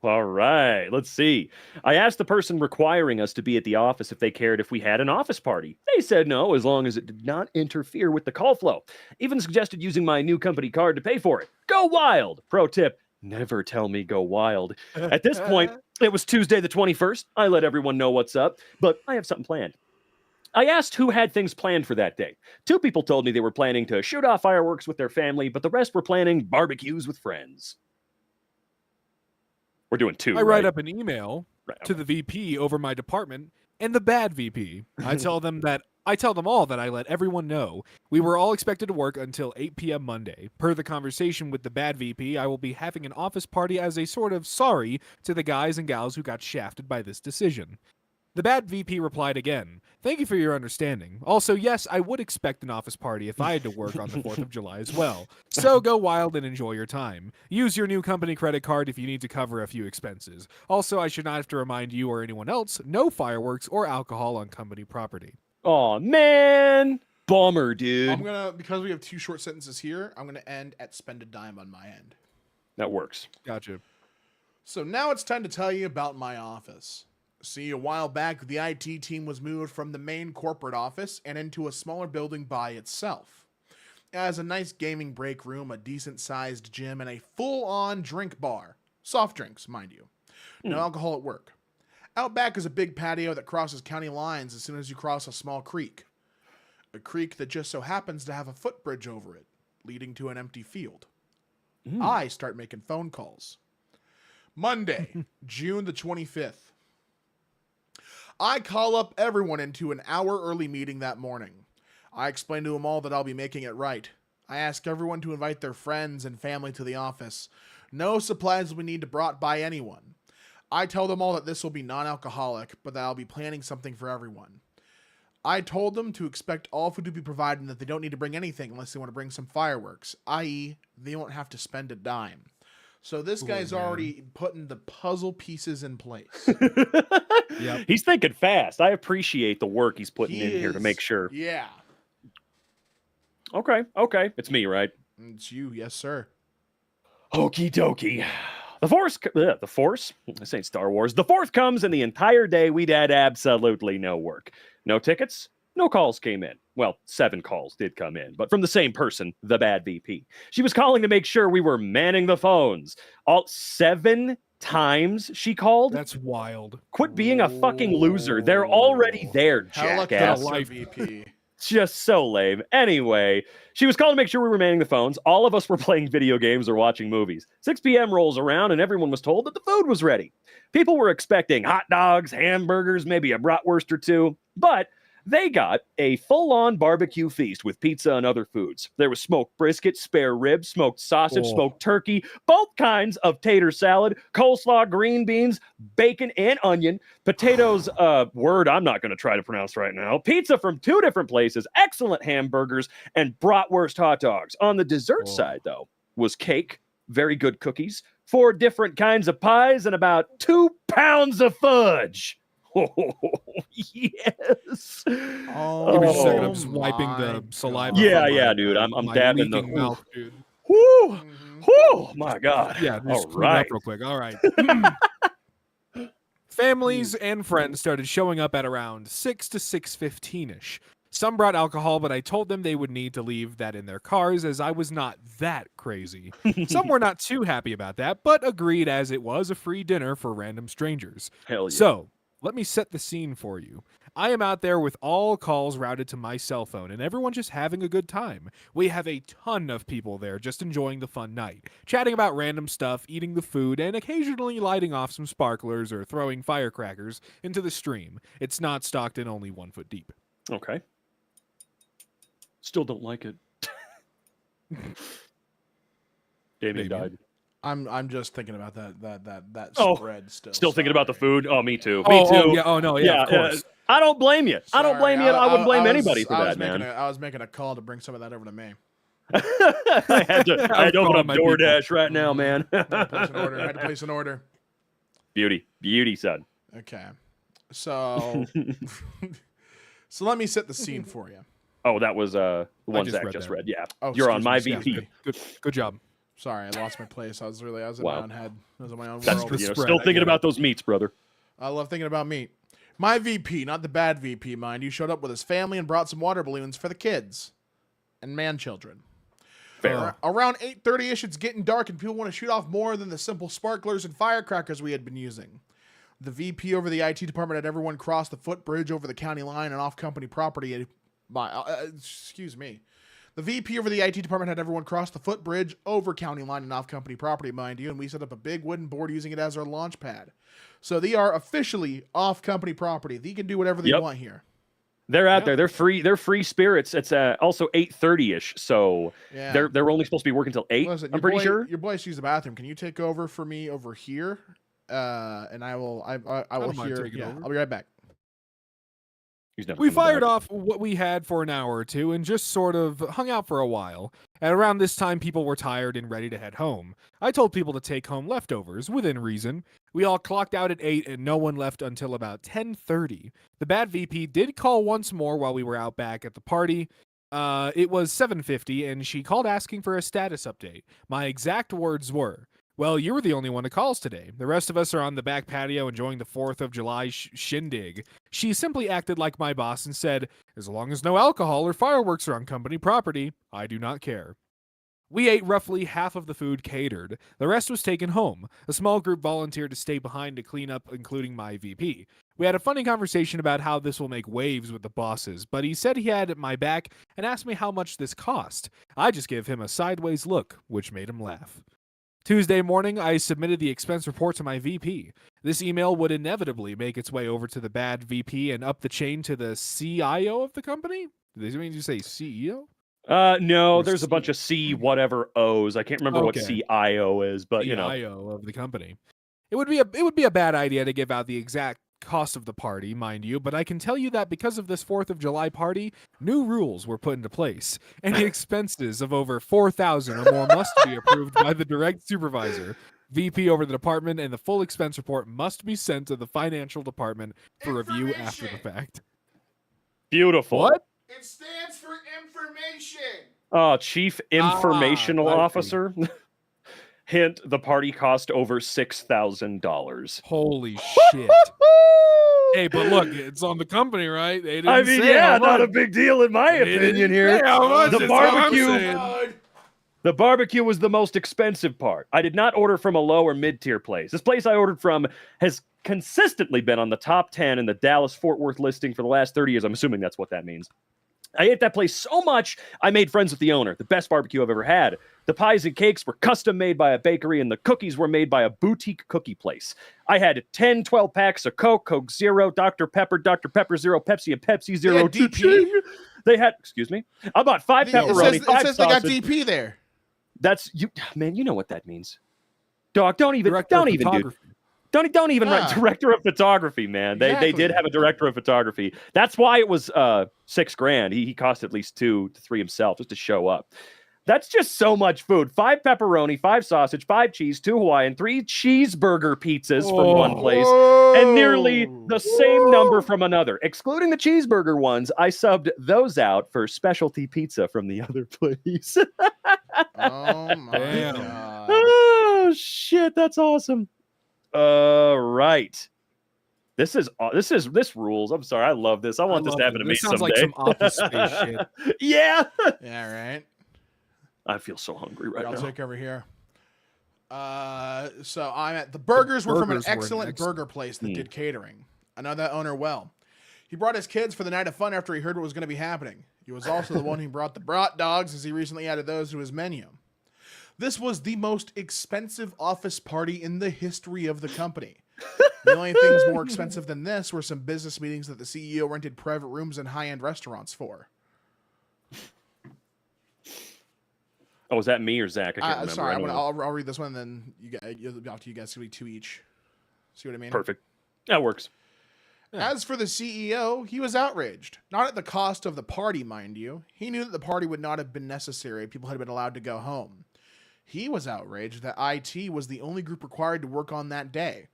All right, let's see. I asked the person requiring us to be at the office if they cared if we had an office party. They said no, as long as it did not interfere with the call flow. Even suggested using my new company card to pay for it. Go wild! Pro tip, never tell me go wild. At this point, it was Tuesday the 21st. I let everyone know what's up, but I have something planned. I asked who had things planned for that day. 2 people told me they were planning to shoot off fireworks with their family, but the rest were planning barbecues with friends. We're doing 2, I write right? up an email Right, to the VP over my department and the bad VP. I tell them all that I let everyone know we were all expected to work until 8 p.m. Monday. Per the conversation with the bad VP, I will be having an office party as a sort of sorry to the guys and gals who got shafted by this decision. The bad VP replied again, "Thank you for your understanding. Also, yes, I would expect an office party if I had to work on the 4th of July as well. So go wild and enjoy your time. Use your new company credit card if you need to cover a few expenses. Also, I should not have to remind you or anyone else, no fireworks or alcohol on company property." Oh man, bummer, dude. I'm gonna, because we have 2 short sentences here, I'm gonna end at spend a dime on my end. That works. Gotcha. So now it's time to tell you about my office. See, a while back, the IT team was moved from the main corporate office and into a smaller building by itself. It has a nice gaming break room, a decent-sized gym, and a full-on drink bar. Soft drinks, mind you. No alcohol at work. Out back is a big patio that crosses county lines as soon as you cross a small creek. A creek that just so happens to have a footbridge over it, leading to an empty field. I start making phone calls. Monday, June the 25th. I call up everyone into an hour early meeting that morning. I explain to them all that I'll be making it right. I ask everyone to invite their friends and family to the office. No supplies will be needed brought by anyone. I tell them all that this will be non-alcoholic, but that I'll be planning something for everyone. I told them to expect all food to be provided and that they don't need to bring anything unless they want to bring some fireworks, i.e. they won't have to spend a dime. So this guy's already putting the puzzle pieces in place. Yep. He's thinking fast. I appreciate the work he's putting in here to make sure. Yeah. Okay. It's me, right? It's you, yes, sir. Okie dokie. The Force? This ain't Star Wars. The 4th comes, and the entire day we'd had absolutely no work. No tickets, no calls came in. Well, 7 calls did come in, but from the same person, the bad VP. She was calling to make sure we were manning the phones. All 7 times she called? That's wild. Quit being a fucking loser. They're already there, jackass. Helicopter VP. Just so lame. Anyway, she was calling to make sure we were manning the phones. All of us were playing video games or watching movies. 6 p.m. rolls around and everyone was told that the food was ready. People were expecting hot dogs, hamburgers, maybe a bratwurst or 2, but they got a full-on barbecue feast with pizza and other foods. There was smoked brisket, spare ribs, smoked sausage, smoked turkey, both kinds of tater salad, coleslaw, green beans, bacon and onion, potatoes, word I'm not going to try to pronounce right now, pizza from 2 different places, excellent hamburgers, and bratwurst hot dogs. On the dessert side, though, was cake, very good cookies, 4 different kinds of pies, and about 2 pounds of fudge. Oh, yes. Oh, Give me just a second. I'm Oh just wiping the my saliva. God. Yeah, from yeah, my- dude. I'm my dabbing the leaking mouth, dude. Whoo, Mhm. whoo, my God. Yeah, All just clean it up right. real quick. All right. Families and friends started showing up at around 6 to 6:15ish. Some brought alcohol, but I told them they would need to leave that in their cars as I was not that crazy. Some were not too happy about that, but agreed as it was a free dinner for random strangers. Hell yeah. So, let me set the scene for you. I am out there with all calls routed to my cell phone and everyone just having a good time. We have a ton of people there just enjoying the fun night, chatting about random stuff, eating the food, and occasionally lighting off some sparklers or throwing firecrackers into the stream. It's not stocked and only 1 foot deep. Okay. Still don't like it. Damien died. I'm just thinking about that Oh, spread still. Still thinking about the Sorry. food. Oh, me too. Oh, Me too. yeah. Oh, no. Yeah, of course. I don't blame you. I don't blame you. And I wouldn't blame anybody for that, man. I was making a call to bring some of that over to me. I had to open calling up my DoorDash right now, man. I had to place an order. Beauty, son. Okay, so so let me set the scene for you. Oh, that was the one just Zach read just that. read. Yeah, Oh, you're on my excuse me, VP. Good job. Sorry, I lost my place. I was in Wow. my own head. I was in my own That's world. spread. still I thinking get about those meats, brother. I love thinking about meat. My VP, not the bad VP, mind you, showed up with his family and brought some water balloons for the kids and man children. Fair. Around 8:30ish, it's getting dark and people want to shoot off more than the simple sparklers and firecrackers we had been using. The VP over the IT department had everyone cross the footbridge over the county line and off company property. Excuse me. The VP over the IT department had everyone cross the footbridge over county line and off company property, mind you, and we set up a big wooden board using it as our launch pad. So they are officially off company property. They can do whatever they want here. They're out there. They're free. They're free spirits. It's also 8:30ish, so Yeah. they're only supposed to be working till 8. Listen, I'm pretty sure. Your boy used the bathroom. Can you take over for me over here? And I will don't mind hear. taking Yeah, over. I'll be right back. He's never We coming fired back. off what we had for an hour or two and just sort of hung out for a while. At around this time, people were tired and ready to head home. I told people to take home leftovers, within reason. We all clocked out at 8 and no one left until about 10:30. The bad VP did call once more while we were out back at the party. It was 7:50 and she called asking for a status update. My exact words were, "Well, you were the only one to calls today. The rest of us are on the back patio enjoying the 4th of July shindig." She simply acted like my boss and said, "As long as no alcohol or fireworks are on company property, I do not care." We ate roughly half of the food catered. The rest was taken home. A small group volunteered to stay behind to clean up, including my VP. We had a funny conversation about how this will make waves with the bosses, but he said he had my back and asked me how much this cost. I just gave him a sideways look, which made him laugh. Tuesday morning, I submitted the expense report to my VP. This email would inevitably make its way over to the bad VP and up the chain to the CIO of the company? Did they mean you say CEO? No, Or there's a bunch of C whatever O's. I can't remember what Okay. CIO is, but you know. CIO of the company. It would be a bad idea to give out the exact cost of the party, mind you, but I can tell you that because of this 4th of July party, new rules were put into place. Any expenses of over $4,000 or more must be approved by the direct supervisor, VP over the department, and the full expense report must be sent to the financial department for review after the fact. Beautiful. What? It stands for information. Oh, Chief Informational I see. Officer. Hint, the party cost over $6,000. Holy shit. Hey, but look, it's on the company, right? They didn't I mean, say yeah, how not a much. big deal in my They didn't opinion here. say how much, The that's all I'm barbecue- saying. The barbecue was the most expensive part. I did not order from a low or mid-tier place. This place I ordered from has consistently been on the top 10 in the Dallas-Fort Worth listing for the last 30 years. I'm assuming that's what that means. I ate that place so much, I made friends with the owner. The best barbecue I've ever had. The pies and cakes were custom made by a bakery, and the cookies were made by a boutique cookie place. I had 10, 12 packs of Coke, Coke Zero, Dr. Pepper Zero, Pepsi, and Pepsi Zero. They had DP? They had, excuse me, I bought 5 pepperoni, It 5 says they got sausage. DP there. That's you, man. You know what that means, dog. Don't even, Director of dude. photography. Don't even write Ah. director of photography, man. They Exactly. did have a director of photography. That's why it was $6,000. He cost at least 2 to 3 himself just to show up. That's just so much food. 5 pepperoni, 5 sausage, 5 cheese, 2 Hawaiian, 3 cheeseburger pizzas from one place, and nearly the same number from another. Excluding the cheeseburger ones, I subbed those out for specialty pizza from the other place. Oh my Damn. god. Oh shit, that's awesome. Right. This rules. I'm sorry. I love this. I want this love to happen it. to me This sounds someday. like some Office Space shit. Yeah. Yeah, right. I feel so hungry right I'll now. take over here. So I'm at the burgers were from an burgers were excellent burger place that did catering. I know that owner well. He brought his kids for the night of fun after he heard what was going to be happening. He was also the one who brought the brat dogs, as he recently added those to his menu. This was the most expensive office party in the history of the company. The only things more expensive than this were some business meetings that the CEO rented private rooms in high-end restaurants for. Oh, was that me or Zach? I can't remember. Sorry, I don't know. I'll read this one, and then you'll talk to you guys. It'll be 2 each. See what I mean? Perfect. That works. As for the CEO, he was outraged. Not at the cost of the party, mind you. He knew that the party would not have been necessary if people had been allowed to go home. He was outraged that IT was the only group required to work on that day.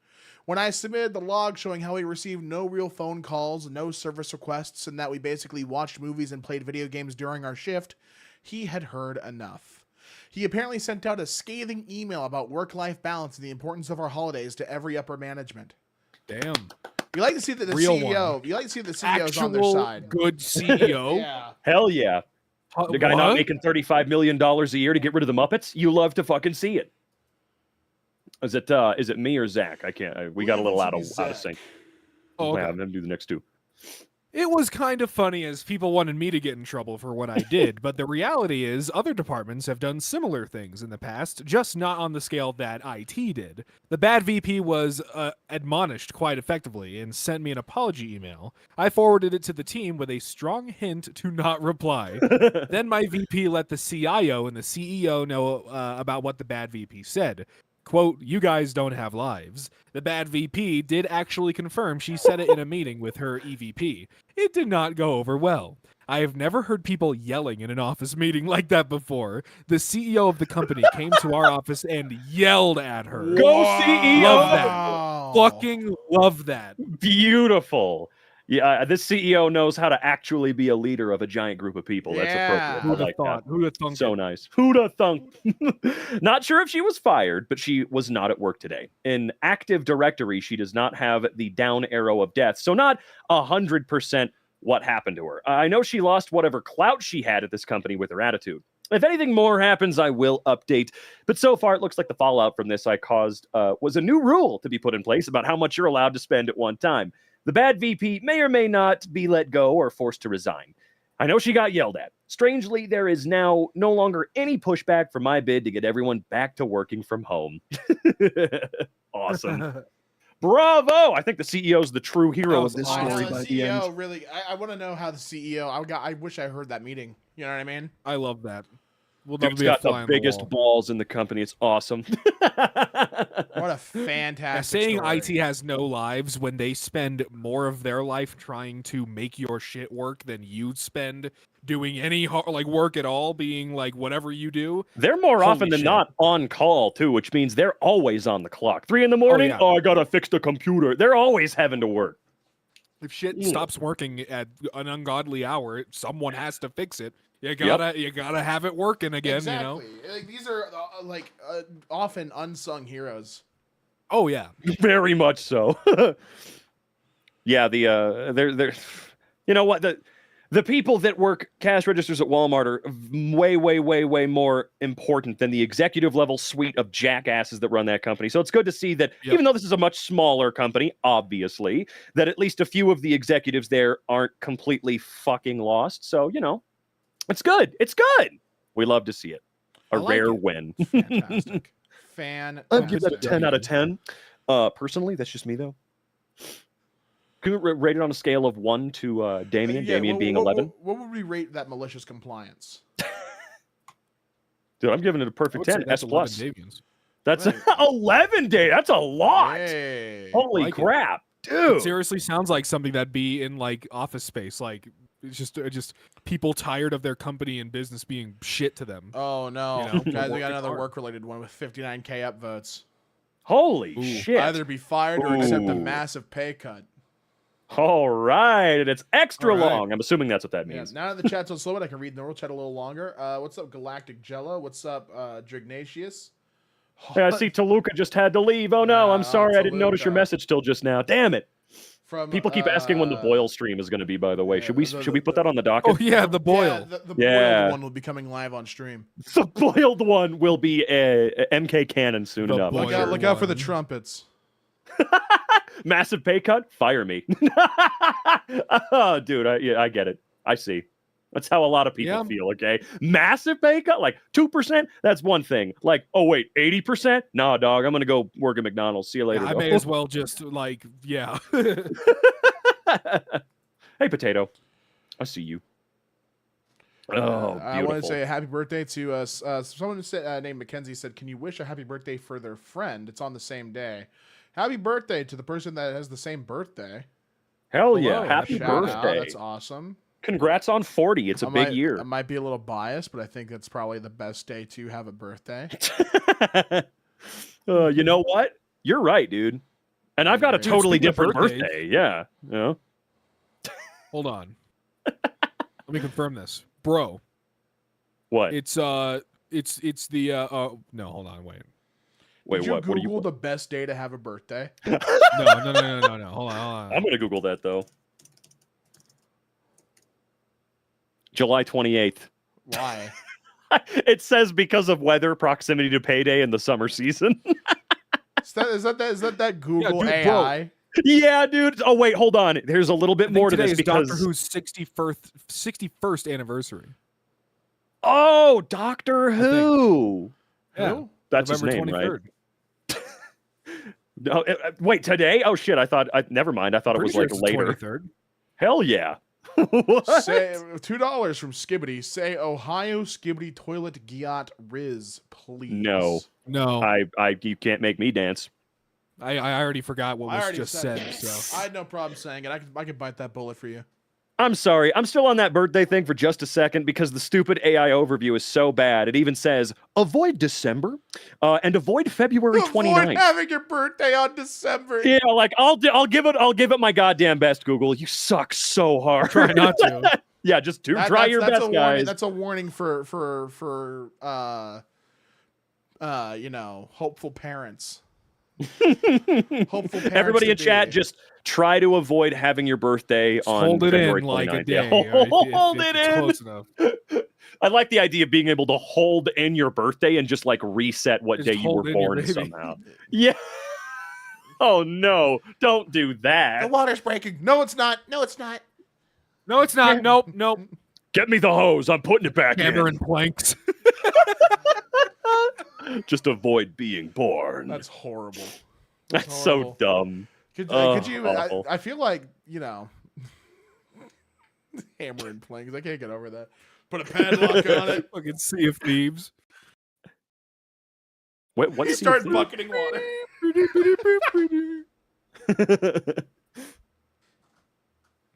When I submitted the log showing how we received no real phone calls, no service requests, and that we basically watched movies and played video games during our shift, he had heard enough. He apparently sent out a scathing email about work-life balance and the importance of our holidays to every upper management. Damn. You like to see that the Real CEO. one. You like to see the CEO's on their Actual side. good CEO. Yeah. Hell yeah. The guy not What? making $35 million a year to get rid of the Muppets? You love to fucking see it. Is it me or Zach? I can't. We got a little out of sync. Oh, okay. Yeah, I'm gonna do the next two. It was kind of funny as people wanted me to get in trouble for what I did, but the reality is other departments have done similar things in the past, just not on the scale that IT did. The bad VP was admonished quite effectively and sent me an apology email. I forwarded it to the team with a strong hint to not reply. Then my VP let the CIO and the CEO know about what the bad VP said. Quote, you guys don't have lives. The bad VP did actually confirm she said it in a meeting with her EVP. It did not go over well. I have never heard people yelling in an office meeting like that before. The CEO of the company came to our office and yelled at her. Go CEO! Love that. Fucking love that. Beautiful. Yeah, this CEO knows how to actually be a leader of a giant group of people. That's Yeah. appropriate. Who'd I have like thought? that. Who'd have thunk So it? nice. Who'da thunk? Not sure if she was fired, but she was not at work today. In Active Directory, she does not have the down arrow of death, so not 100% what happened to her. I know she lost whatever clout she had at this company with her attitude. If anything more happens, I will update. But so far, it looks like the fallout from this I caused was a new rule to be put in place about how much you're allowed to spend at one time. The bad VP may or may not be let go or forced to resign. I know she got yelled at. Strangely, there is now no longer any pushback for my bid to get everyone back to working from home. Awesome. Bravo! I think the CEO is the true hero of this That was story The by the CEO end. really. I want to know how the CEO. I wish I heard that meeting. You know what I mean? I love that. We'll never Dude's be a got fly the on biggest the wall. balls balls in the company. It's awesome. What a fantastic. Yeah, saying story. IT has no lives when they spend more of their life trying to make your shit work than you spend doing any work at all, being like whatever you do. They're more Holy often than shit. not on call too, which means they're always on the clock. 3 a.m. yeah. Oh, I gotta fix the computer. They're always having to work. If shit Mm. stops working at an ungodly hour, someone has to fix it. You gotta have it working again. Exactly. You know. Like, these are often unsung heroes. Oh yeah. Very much so. Yeah, they're you know what, the people that work cash registers at Walmart are way more important than the executive level suite of jackasses that run that company. So it's good to see that even though this is a much smaller company, obviously, that at least a few of the executives there aren't completely fucking lost. So, you know, it's good. It's good. We love to see it. A I like rare it. win. Fantastic. Fantastic. I'd give that a 10 out of 10. Personally, that's just me, though. Can we rate it on a scale of 1 to Damien? Yeah, Damien being 11? What would we rate that malicious compliance? Dude, I'm giving it a I perfect would say 10. that's S 11 plus. Davians. That's Right. 11 day. That's a lot. Hey. Holy Like it. crap, It dude. seriously sounds like something that'd be in like Office Space. Like it's just people tired of their company and business being shit to them. Oh no, You know, guys! We working got another hard. work-related one with 59K upvotes. Holy Ooh. shit. Either be fired or accept a Ooh. massive pay cut. All right. And it's extra All right. long. I'm assuming that's what that Yeah, means. now that the chat's on slow, but I can read the normal chat a little longer. What's up, Galactic Jello? What's up, Drignatius? Hey, I see Toluca just had to leave. Oh no, I'm sorry. I didn't notice your Toluca. message till just now. Damn it. From People keep asking when the boil stream is going to be. By the way, yeah, should we put that on the docket? Oh yeah, the boil. Yeah, the Yeah. boiled one will be coming live on stream. The boiled one will be a MK Cannon soon The enough. I'm boiled Look out! sure. Look out for the one. trumpets. Massive pay cut? Fire me. Oh, dude, I get it. I see. That's how a lot of people Yeah. feel, okay? Massive pay cut? Like 2%? That's one thing. Like, oh, wait, 80%? Nah, dog, I'm going to go work at McDonald's. See you later. Yeah, I bro. may as well just like, yeah. Hey, Potato. I see you. Oh, I want to beautiful. say happy birthday to someone said, named Mackenzie said, "Can you wish a happy birthday for their friend? It's on the same day." Happy birthday to the person that has the same birthday. Hell yeah. Hello, Happy Shout out, birthday. That's awesome. Congrats on 40. It's a big year. I might be a little biased, but I think that's probably the best day to have a birthday. You know what? You're right, dude. And I've got a Dude, totally speaking of different birthdays- birthday. Yeah. You know? Hold on. Let me confirm this, bro. What? It's the no, hold on, wait. Wait, Did you what? What are Google you? the best day to have a birthday? No. Hold on. I'm gonna Google that though. July 28th. Why? It says because of weather, proximity to payday, in the summer season. Is that Google dude, bro. AI? Yeah, dude. Oh wait, hold on. There's a little bit I think more to today this is because Doctor Who's 61st anniversary. oh, Doctor Who. Yeah. Who? That's November his name, 23rd. right? No, wait, today? Oh shit! I thought. Never mind. I thought it was Pretty like sure it's the later. 23rd. Hell yeah. What? Say $2 from Skibbity. Say Ohio Skibbity Toilet Giat Riz, please. No. No, You can't make me dance. I already forgot what I was already just said said. it. So I had no problem saying it. I could bite that bullet for you. I'm sorry. I'm still on that birthday thing for just a second because the stupid AI overview is so bad. It even says avoid December and avoid February 29th. Avoid having your birthday on December. Yeah, like I'll give it my goddamn best, Google. You suck so hard. try not to. Yeah, just try That's your a best, warning. guys. That's a warning for hopeful parents. Hopeful parents. Everybody to in chat, be. just try to avoid having your birthday on Hold it February in like a 29th. Yeah, day. or if- hold if it it's in. Close enough. I like the idea of being able to hold in your birthday and just like reset what Just day you were hold in your born baby. somehow. Yeah. Oh no! Don't do The that. water's breaking. No, it's not. No, it's not. No, it's not. Nope. Get me the hose. I'm putting it back Hammer in. and planks. Just avoid being born. That's horrible. That's so horrible. dumb. Could Oh, you? awful. I feel like hammer and planks. I can't get over that. Put a padlock on it. Fucking Sea of Thieves. Wait, You what's start bucketing water.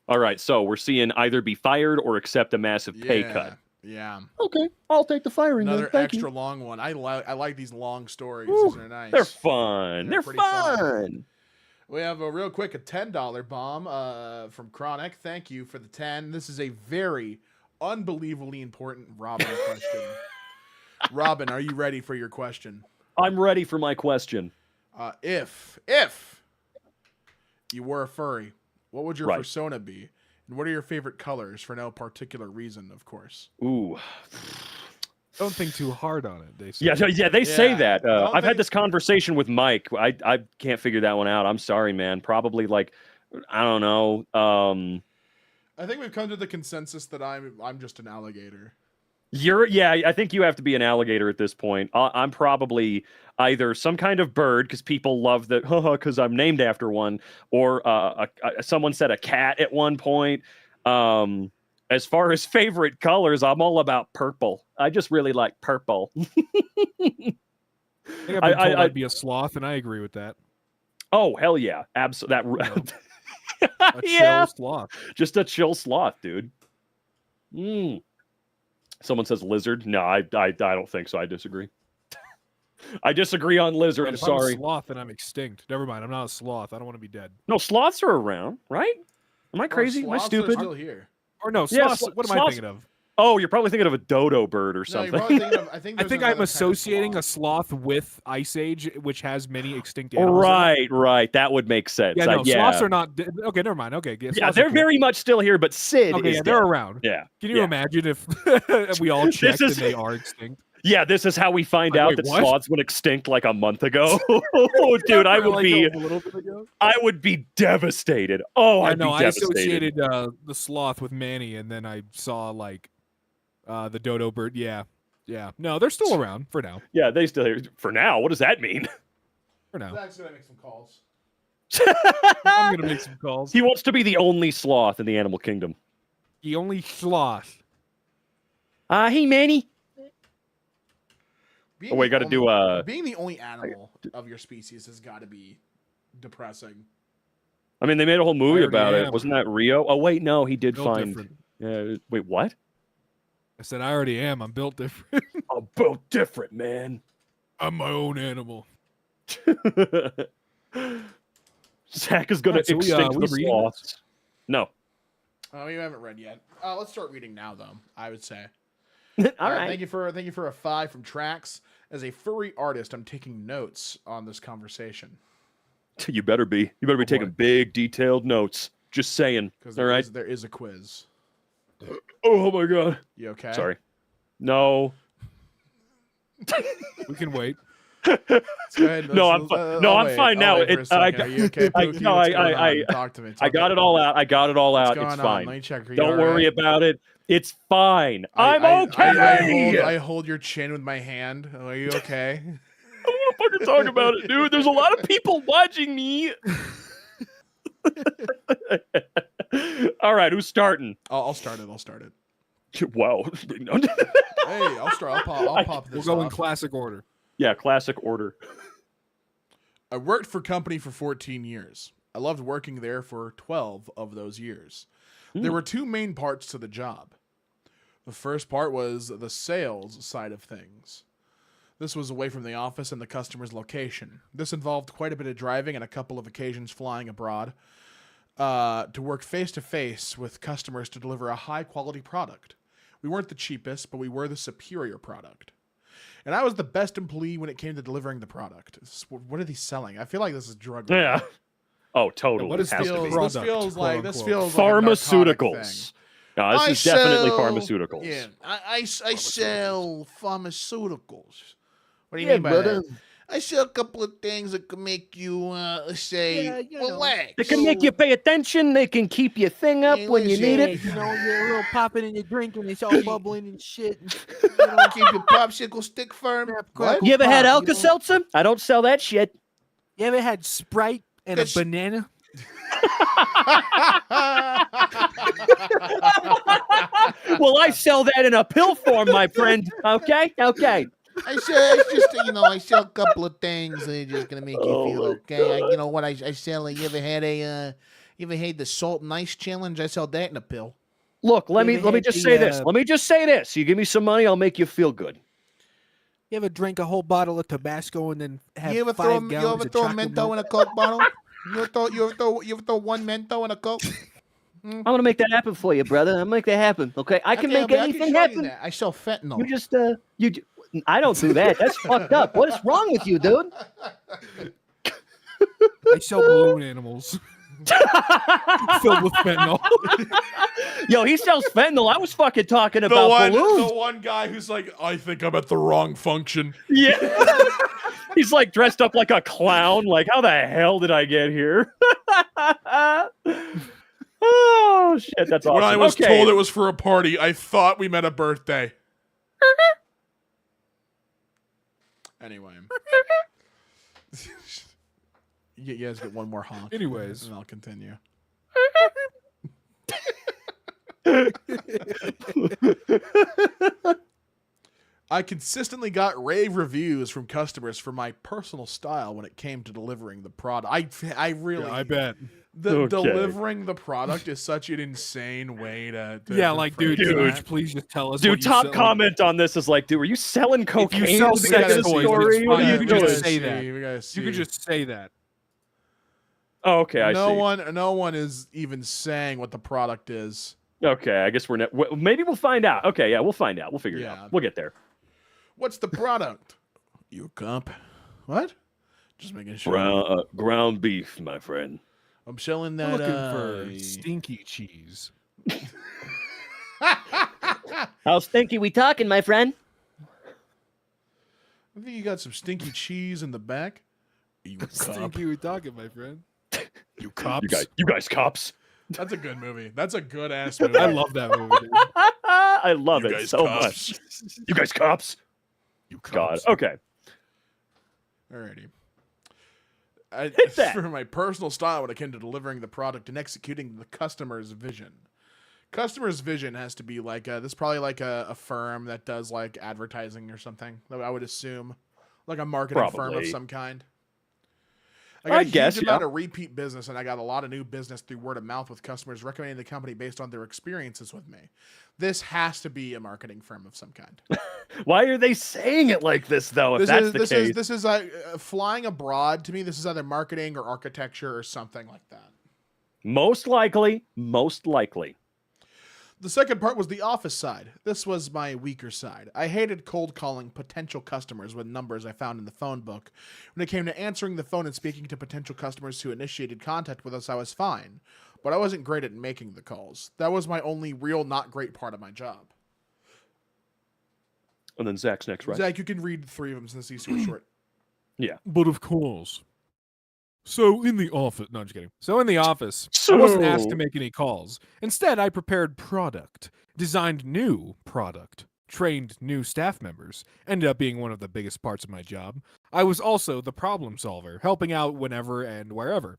All right, so we're seeing either be fired or accept a massive pay cut. Yeah. Okay, I'll take the firing. Another extra long one. I like these long stories. Woo, These are nice. They're fun. They're They're pretty fun. fun. We have a real quick $10 bomb from Chronic. Thank you for the 10. This is a very unbelievably important Robin question. Robin, are you ready for your question? I'm ready for my question. If you were a furry, what would your Right. persona be? And what are your favorite colors for no particular reason, of course? Ooh. Don't think too hard on it. They say. Yeah, they say Yeah, that. don't I've think- had this conversation with Mike. I can't figure that one out. I'm sorry, man. Probably like, I don't know. I think we've come to the consensus that I'm just an alligator. I think you have to be an alligator at this point. I'm probably either some kind of bird because people love that because I'm named after one, or someone said a cat at one point. As far as favorite colors, I'm all about purple. I just really like purple. I think I've been told I'd be a sloth, and I agree with that. Oh hell yeah, absolutely. A chill sloth. Just a chill sloth, dude. Someone says lizard. No, I don't think so. I disagree. I disagree on lizard. I'm If I'm a sorry. sloth, then I'm extinct. Never mind. I'm not a sloth. I don't want to be dead. No, sloths are around, right? Am I crazy? Am I Sloths are stupid? still here. Or no, Yeah, sloths. What am I sloths- thinking of? Oh, you're probably thinking of a dodo bird or No, you're something. probably thinking of. I think. I there's think another I'm type of associating a sloth. sloth with Ice Age, which has many extinct animals. in it. Right. That would make sense. Yeah, no, sloths are not. Okay, never mind. Okay, Yeah, sloths are they're cool. very much still here, but Sid Okay, is yeah, they're dead. around. Yeah. Can you yeah. imagine if we all checked is- and they are extinct? Yeah, this is how we find Like, out wait, that what? sloths went extinct like a month ago. Oh, dude, I would Like be, a little bit ago. I would be devastated. Oh, I I'd be know. I devastated. associated the sloth with Manny, and then I saw like the dodo bird. Yeah. No, they're still around for now. Yeah, they still here for now. What does that mean? For now, Zach's gonna make some calls. I'm gonna make some calls. He wants to be the only sloth in the animal kingdom. The only sloth. Hey, Manny. Being Oh, we the got to only- do. Being the only animal of your species has got to be depressing. I mean, they made a whole movie already about it. am. Wasn't that Rio? Oh, wait, no, he did Built find. different. Wait, what? I said I already am. I'm built different. I'm built different, man. I'm my own animal. Zach is going Alright, to so extinct we the reading sloths. No. Oh, you haven't read yet. Let's start reading now, though. I would say. All right. Thank you for a 5 from Trax. As a furry artist, I'm taking notes on this conversation You better be. You better be taking boy. big, detailed notes. Just saying. because All right. there is a quiz. Oh my god. You okay? Sorry. No. We can wait. Let's go ahead. No, Let's- I'm wait. fine now. Wait for a It- I second. got- Are you okay, I- Pookie? no, What's I- going I- on? Talk to me. I got it all out. I got it all What's out. going It's on? fine. Let me check. Are you Don't all worry right? about it. It's fine. I'm okay. I hold your chin with my hand. Are you okay? I don't want to fucking talk about it, dude. There's a lot of people watching me. All right, who's starting? I'll start it. I'll start it. Wow. Hey, I'll start. I'll pop this. We'll go in off. classic order. Yeah, classic order. I worked for a company for 14 years. I loved working there for 12 of those years. There were two main parts to the job. The first part was the sales side of things. This was away from the office and the customer's location. This involved quite a bit of driving and a couple of occasions flying abroad to work face-to-face with customers to deliver a high-quality product. We weren't the cheapest, but we were the superior product. And I was the best employee when it came to delivering the product. What are they selling? I feel like this is drug. Yeah. Oh, totally. What is Has to the be. product, This feels quote like this unquote? feels like a narcotic Pharmaceuticals. thing. No, this is definitely pharmaceuticals. Yeah, I sell pharmaceuticals. What do you Yeah, mean by brother. that? I sell a couple of things that can make you, say, relax. They can make you pay attention. They can keep your thing up Hey, when you need it. listen, You know, you're a little popping and you're drinking, it's all bubbling and shit. You know, keep your popsicle stick firm. What? You ever had Pop, you know? Alka-Seltzer? I don't sell that shit. You ever had Sprite and That's- a banana? Well, I sell that in a pill form, my friend. Okay? Okay. I sell, it's just, I sell a couple of things that are just gonna make you feel okay. You know what I sell? You ever had the salt and ice challenge? I sell that in a pill. Look, let You me ever let me had just the, say this. Let me just say this. You give me some money, I'll make you feel good. You ever drink a whole bottle of Tabasco and then have You ever 5 throw gallons a of chocolate Mento milk? in a Coke bottle? You ever throw one Mento in a Coke? I'm gonna make that happen for you, brother. I'll make that happen. Okay? I can make anything happen. I sell fentanyl. You just I don't do that. That's fucked up. What is wrong with you, dude? I sell balloon animals filled with fentanyl. Yo, he sells fentanyl. I was fucking talking The about one, balloons. the one guy who's like, I think I'm at the wrong function. Yeah. He's like dressed up like a clown. Like, how the hell did I get here? Oh shit, that's awesome. When I was Okay. told it was for a party, I thought we meant a birthday. Anyway. You guys get one more honk. Anyways. And I'll continue. I consistently got rave reviews from customers for my personal style when it came to delivering the product. I really, Yeah, I bet. the Okay. delivering the product is such an insane way to Yeah, like, dude, phrase can you that. please just tell us? Dude, what you top sell? comment on this is like, dude, were you selling cocaine? you sell at the sex beginning of the toys, story? it's What are fine. you You can doing? just say that. We gotta see. You could just say that. Oh, okay, I no see. one is even saying what the product is. Okay, I guess maybe we'll find out. Okay, yeah, we'll find out. We'll figure it Yeah. out. We'll get there. What's the product? Your comp. What? Just making sure. Ground beef, my friend. I'm selling We're that. looking for stinky cheese. How stinky we talking, my friend? I think you got some stinky cheese in the back. You cop. Stinky we talking, my friend. You cops. You guys cops. That's a good movie. That's a good ass movie. I love that movie. Dude. I love You it guys so cops. much. You guys cops. You God. cops. Okay. Alrighty. Hit that. For my personal style when it came to delivering the product and executing the customer's vision. Customer's vision has to be like this is probably like a firm that does like advertising or something. I would assume, like a marketing firm of Probably. some kind. I got a guess, huge yeah. amount of repeat business, and I got a lot of new business through word of mouth with customers recommending the company based on their experiences with me. This has to be a marketing firm of some kind. Why are they saying it like this, though? If that's the case, This is flying abroad. To me, this is either marketing or architecture or something like that. most likely. The second part was the office side. This was my weaker side. I hated cold calling potential customers with numbers I found in the phone book. When it came to answering the phone and speaking to potential customers who initiated contact with us, I was fine. But I wasn't great at making the calls. That was my only real not great part of my job. And then Zach's next, right? Zach, you can read 3 of them since these 2 are short. But of course. So in the office, no, I'm just kidding. So in the office, I wasn't asked to make any calls. Instead, I prepared product, designed new product, trained new staff members. Ended up being one of the biggest parts of my job. I was also the problem solver, helping out whenever and wherever,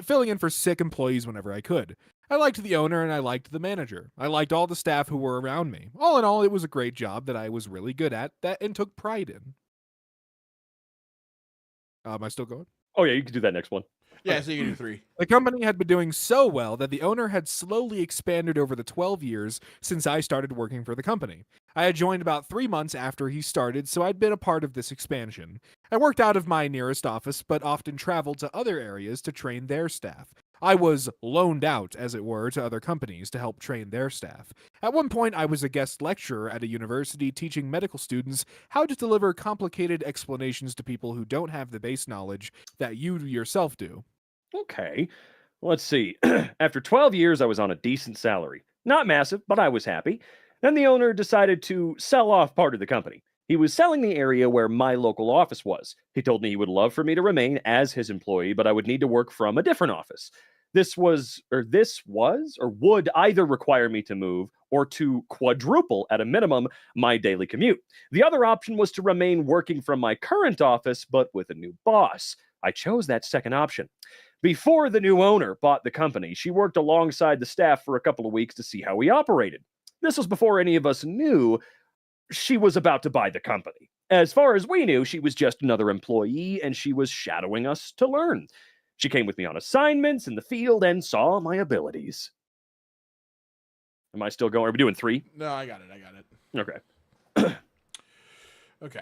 filling in for sick employees whenever I could. I liked the owner and I liked the manager. I liked all the staff who were around me. All in all, it was a great job that I was really good at and took pride in. Am I still going? Oh yeah, you can do that next one. Yeah, so you can do 3. The company had been doing so well that the owner had slowly expanded over the 12 years since I started working for the company. I had joined about 3 months after he started, so I'd been a part of this expansion. I worked out of my nearest office, but often traveled to other areas to train their staff. I was loaned out, as it were, to other companies to help train their staff. At one point, I was a guest lecturer at a university teaching medical students how to deliver complicated explanations to people who don't have the base knowledge that you yourself do. Okay. Let's see. After 12 years, I was on a decent salary. Not massive, but I was happy. Then the owner decided to sell off part of the company. He was selling the area where my local office was. He told me he would love for me to remain as his employee, but I would need to work from a different office. This would either require me to move or to quadruple at a minimum my daily commute. The other option was to remain working from my current office, but with a new boss. I chose that second option. Before the new owner bought the company, she worked alongside the staff for a couple of weeks to see how we operated. This was before any of us knew she was about to buy the company. As far as we knew, she was just another employee and she was shadowing us to learn. She came with me on assignments in the field and saw my abilities. Am I still going? Are we doing 3? No, I got it. Okay. Okay.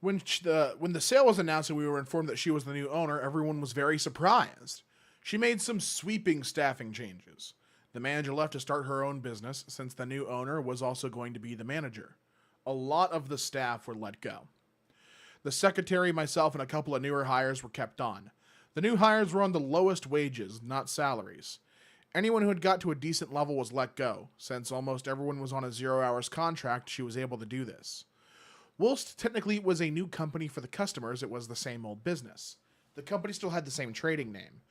When the sale was announced and we were informed that she was the new owner, everyone was very surprised. She made some sweeping staffing changes. The manager left to start her own business since the new owner was also going to be the manager. A lot of the staff were let go. The secretary, myself, and a couple of newer hires were kept on. The new hires were on the lowest wages, not salaries. Anyone who had got to a decent level was let go. Since almost everyone was on a 0 hours contract, she was able to do this. Whilst technically it was a new company for the customers, it was the same old business. The company still had the same trading name.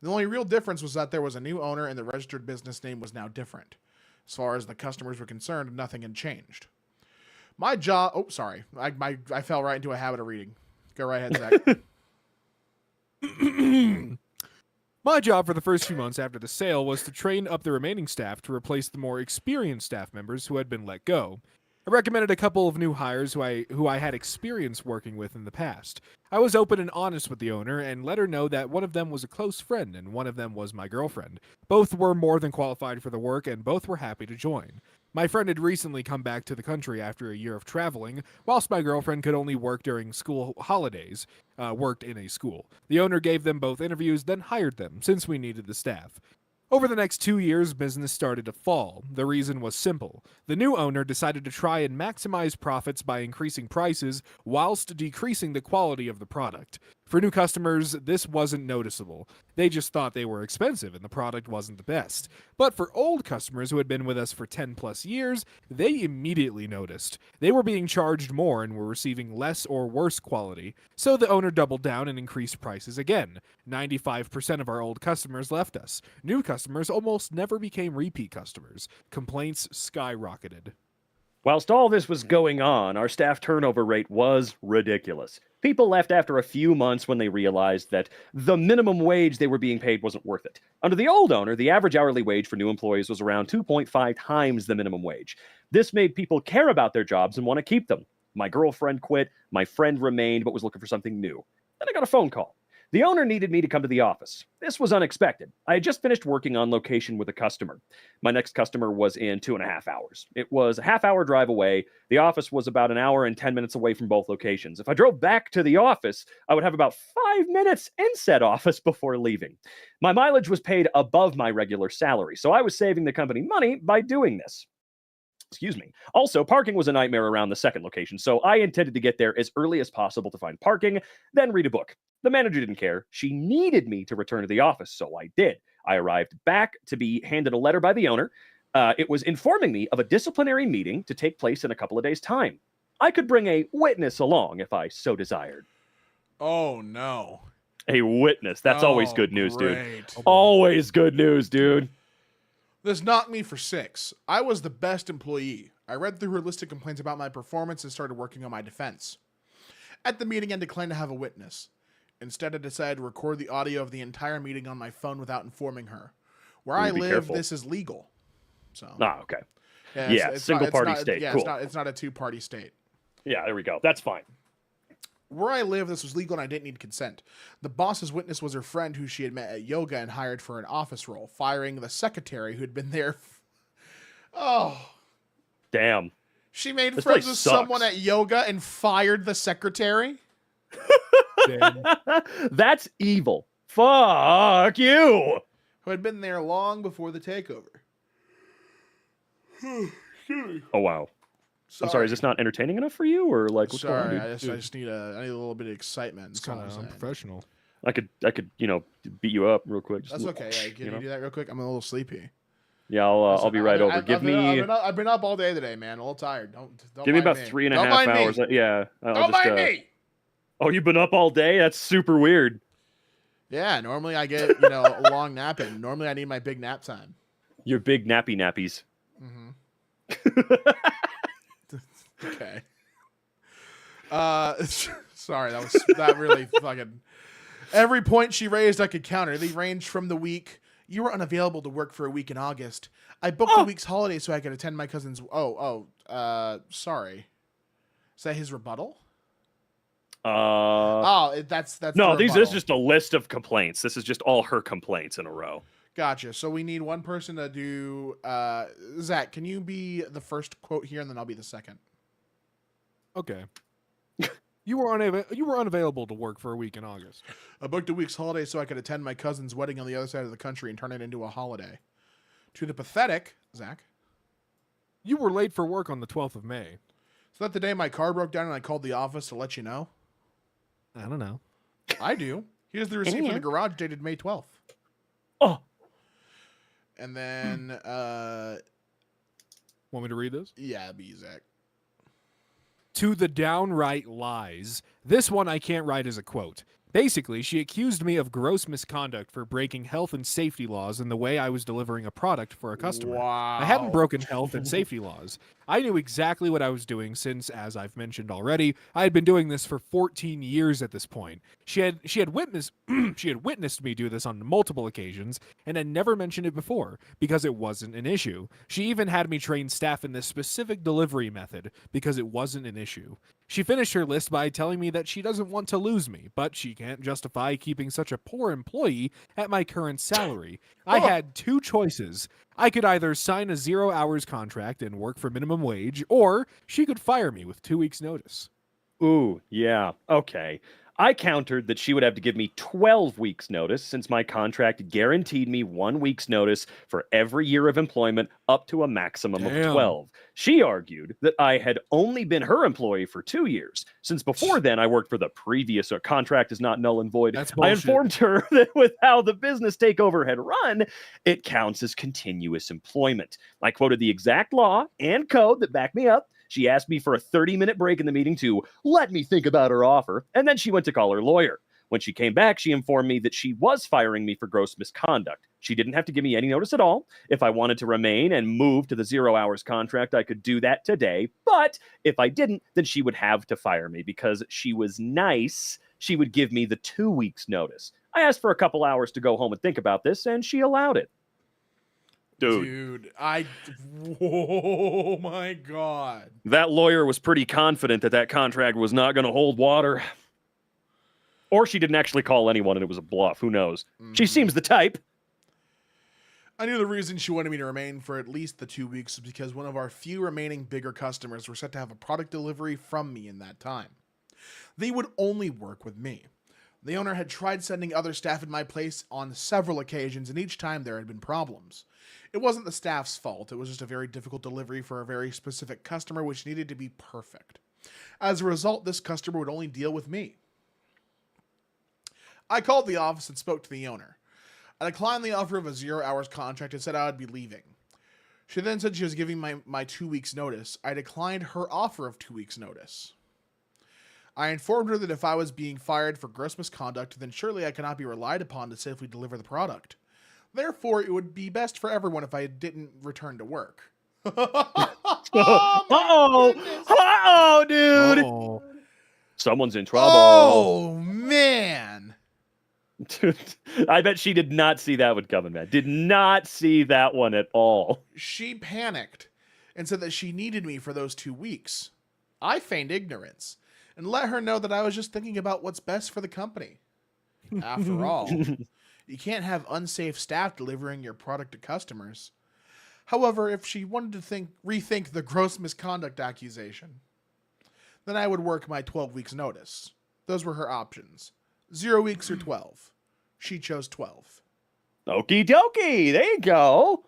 The only real difference was that there was a new owner and the registered business name was now different. As far as the customers were concerned, nothing had changed. My job... Oh, sorry. I fell right into a habit of reading. Go right ahead, Zach. My job for the first few months after the sale was to train up the remaining staff to replace the more experienced staff members who had been let go. I recommended a couple of new hires who I had experience working with in the past. I was open and honest with the owner and let her know that one of them was a close friend and one of them was my girlfriend. Both were more than qualified for the work and both were happy to join. My friend had recently come back to the country after a year of traveling, whilst my girlfriend could only work during school holidays, worked in a school. The owner gave them both interviews, then hired them, since we needed the staff. Over the next 2 years, business started to fall. The reason was simple. The new owner decided to try and maximize profits by increasing prices whilst decreasing the quality of the product. For new customers, this wasn't noticeable. They just thought they were expensive and the product wasn't the best. But for old customers who had been with us for 10 plus years, they immediately noticed. They were being charged more and were receiving less or worse quality. So the owner doubled down and increased prices again. 95% of our old customers left us. New customers almost never became repeat customers. Complaints skyrocketed. Whilst all this was going on, our staff turnover rate was ridiculous. People left after a few months when they realized that the minimum wage they were being paid wasn't worth it. Under the old owner, the average hourly wage for new employees was around 2.5 times the minimum wage. This made people care about their jobs and want to keep them. My girlfriend quit, my friend remained but was looking for something new. Then I got a phone call. The owner needed me to come to the office. This was unexpected. I had just finished working on location with a customer. My next customer was in 2.5 hours. It was a half-hour drive away. The office was about an hour and 10 minutes away from both locations. If I drove back to the office, I would have about 5 minutes in said office before leaving. My mileage was paid above my regular salary, so I was saving the company money by doing this. Excuse me. Also, parking was a nightmare around the second location, so I intended to get there as early as possible to find parking, then read a book. The manager didn't care. She needed me to return to the office, so I did. I arrived back to be handed a letter by the owner. It was informing me of a disciplinary meeting to take place in a couple of days' time. I could bring a witness along if I so desired. Oh, no. A witness. That's always Oh, good news, dude. great. Always good news, dude. This knocked me for 6. I was the best employee. I read through her list of complaints about my performance and started working on my defense. At the meeting, I declined to have a witness. Instead, I decided to record the audio of the entire meeting on my phone without informing her. Where I Be live, careful. this is legal. So Okay. yeah, single-party state. Yeah, Cool. it's not a two-party state. Yeah, there we go. That's fine. Where I live, this was legal and I didn't need consent. The boss's witness was her friend who she had met at yoga and hired for an office role, firing the secretary who had been there. Oh, Damn. she made This friends place with sucks. someone at yoga and fired the secretary? Damn. That's evil. Fuck you. Who had been there long before the takeover. Oh, wow. I'm sorry, is this not entertaining enough for you, or like what's Sorry, going I on, just need a little bit of excitement. It's That's all kind I'm of saying. unprofessional. dude? I could, beat you up real quick. Just That's a okay. little, Yeah, can you you know? do that real quick? I'm a little sleepy. Yeah, I'll be right over. Give me I've been up all day today, man. A little tired. Don't give me mind about me. 3.5 Don't mind hours. Me. Yeah, I'll Don't just. mind me. Oh, you've been up all day? That's super weird. Yeah, normally I get a long nap, and normally I need my big nap time. Your big nappy nappies. Okay. Sorry, that really fucking. Every point she raised, I could counter. They ranged from the week you were unavailable to work for a week in August. I booked a week's holiday so I could attend my cousin's. Sorry. Is that his rebuttal? That's No, the this is rebuttal. just a list of complaints. This is just all her complaints in a row. Gotcha. So we need one person to do. Zach, can you be the first quote here, and then I'll be the second. Okay. You were unavailable to work for a week in August. I booked a week's holiday so I could attend my cousin's wedding on the other side of the country and turn it into a holiday. To the pathetic, Zach. You were late for work on the 12th of May. So that the day my car broke down and I called the office to let you know. I don't know. I do. Here's the receipt from the garage dated May 12th. Oh, And then, Want me to read this? yeah, be Zach. To the downright lies. This one I can't write as a quote. Basically, she accused me of gross misconduct for breaking health and safety laws in the way I was delivering a product for a customer. Wow. I hadn't broken health and safety laws. I knew exactly what I was doing since, as I've mentioned already, I had been doing this for 14 years at this point. She had witnessed she had witnessed me do this on multiple occasions and had never mentioned it before because it wasn't an issue. She even had me train staff in this specific delivery method because it wasn't an issue. She finished her list by telling me that she doesn't want to lose me, but she can't justify keeping such a poor employee at my current salary. I had two choices. I could either sign a 0 hours contract and work for minimum wage, or she could fire me with 2 weeks' notice. ooh, yeah. Okay. I countered that she would have to give me 12 weeks notice since my contract guaranteed me 1 week's notice for every year of employment up to a maximum of 12. She argued that I had only been her employee for 2 years, since before then I worked for the previous contract is not null and void. That's I bullshit. informed her that with how the business takeover had run, it counts as continuous employment. I quoted the exact law and code that backed me up. She asked me for a 30-minute break in the meeting to let me think about her offer, and then she went to call her lawyer. When she came back, she informed me that she was firing me for gross misconduct. She didn't have to give me any notice at all. If I wanted to remain and move to the 0 hours contract, I could do that today. But if I didn't, then she would have to fire me because she was nice. She would give me the 2 weeks notice. I asked for a couple hours to go home and think about this, and she allowed it. Dude, oh my God. That lawyer was pretty confident that contract was not going to hold water. Or she didn't actually call anyone and it was a bluff. Who knows? She seems the type. I knew the reason she wanted me to remain for at least the 2 weeks was because one of our few remaining bigger customers were set to have a product delivery from me in that time. They would only work with me. The owner had tried sending other staff in my place on several occasions, and each time there had been problems. It wasn't the staff's fault. It was just a very difficult delivery for a very specific customer, which needed to be perfect. As a result, this customer would only deal with me. I called the office and spoke to the owner. I declined the offer of a 0 hours contract and said I would be leaving. She then said she was giving my 2 weeks notice. I declined her offer of 2 weeks notice. I informed her that if I was being fired for gross misconduct, then surely I cannot be relied upon to safely deliver the product. Therefore, it would be best for everyone if I didn't return to work. Uh-oh, dude. Oh. Someone's in trouble. Oh, man. Dude, I bet she did not see that one coming, man. Did not see that one at all. She panicked and said that she needed me for those 2 weeks. I feigned ignorance and let her know that I was just thinking about what's best for the company. After all, you can't have unsafe staff delivering your product to customers. However, if she wanted to rethink the gross misconduct accusation, then I would work my 12 weeks notice. Those were her options. 0 weeks or 12. She chose 12. Okie dokie. There you go.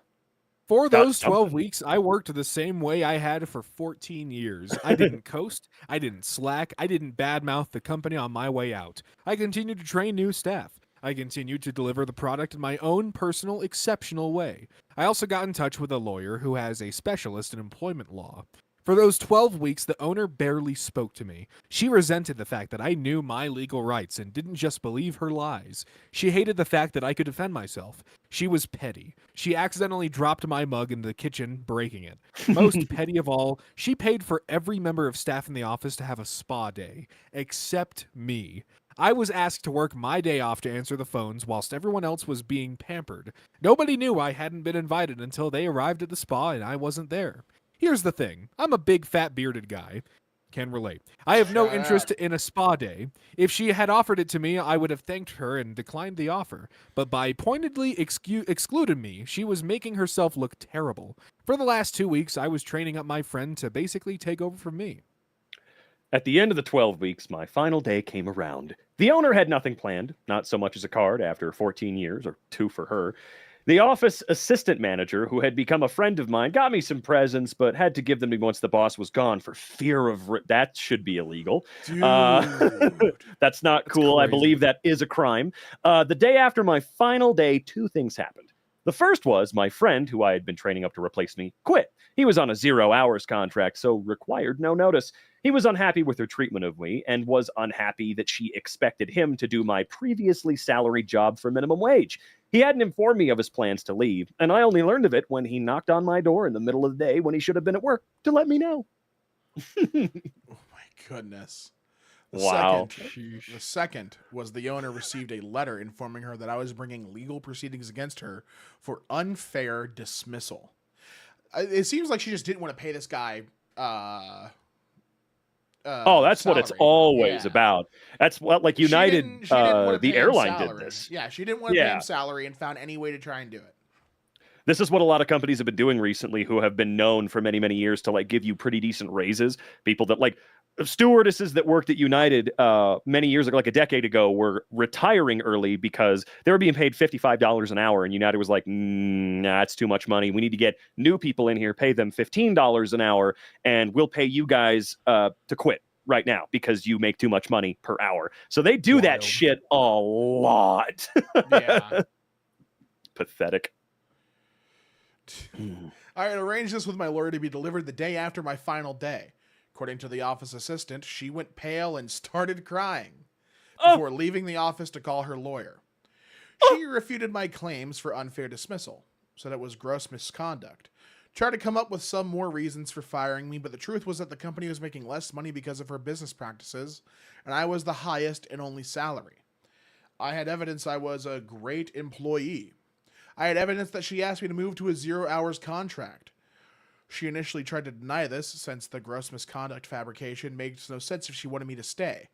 For those Got 12 weeks, I worked the same way I had for 14 years. I didn't coast. I didn't slack. I didn't badmouth the company on my way out. I continued to train new staff. I continued to deliver the product in my own personal, exceptional way. I also got in touch with a lawyer who has a specialist in employment law. For those 12 weeks, the owner barely spoke to me. She resented the fact that I knew my legal rights and didn't just believe her lies. She hated the fact that I could defend myself. She was petty. She accidentally dropped my mug into the kitchen, breaking it. Most petty of all, she paid for every member of staff in the office to have a spa day, except me. I was asked to work my day off to answer the phones whilst everyone else was being pampered. Nobody knew I hadn't been invited until they arrived at the spa and I wasn't there. Here's the thing. I'm a big fat bearded guy. Can relate. I have no interest in a spa day. If she had offered it to me, I would have thanked her and declined the offer. But by pointedly excluding me, she was making herself look terrible. For the last 2 weeks, I was training up my friend to basically take over from me. At the end of the 12 weeks, my final day came around. The owner had nothing planned, not so much as a card after 14 years, or 2 for her. The office assistant manager, who had become a friend of mine, got me some presents, but had to give them to me once the boss was gone for fear of... that should be illegal. That's not cool. I believe that is a crime. The day after my final day, 2 things happened. The first was my friend, who I had been training up to replace me, quit. He was on a 0 hours contract, so required no notice. He was unhappy with her treatment of me and was unhappy that she expected him to do my previously salaried job for minimum wage. He hadn't informed me of his plans to leave, and I only learned of it when he knocked on my door in the middle of the day when he should have been at work to let me know. Oh my goodness. Wow. The second was the owner received a letter informing her that I was bringing legal proceedings against her for unfair dismissal. It seems like she just didn't want to pay this guy that's what it's salary. always Yeah. about. That's what, like, United, She didn't wanna the pay him airline did salary. this. Yeah, she didn't want to pay him salary and found any way to try and do it. This is what a lot of companies have been doing recently, who have been known for many, many years to, like, give you pretty decent raises. People that, like, stewardesses that worked at United many years ago, like a decade ago, were retiring early because they were being paid $55 an hour, and United was like, nah, it's too much money. We need to get new people in here, pay them $15 an hour, and we'll pay you guys to quit right now because you make too much money per hour. So they do that Wild. shit a lot. Yeah. Pathetic. I had arranged this with my lawyer to be delivered the day after my final day. According to the office assistant, she went pale and started crying before leaving the office to call her lawyer. She refuted my claims for unfair dismissal, said it was gross misconduct, tried to come up with some more reasons for firing me, but the truth was that the company was making less money because of her business practices, and I was the highest and only salary. I had evidence I was a great employee. I had evidence that she asked me to move to a 0 hours contract. She initially tried to deny this, since the gross misconduct fabrication makes no sense if she wanted me to stay.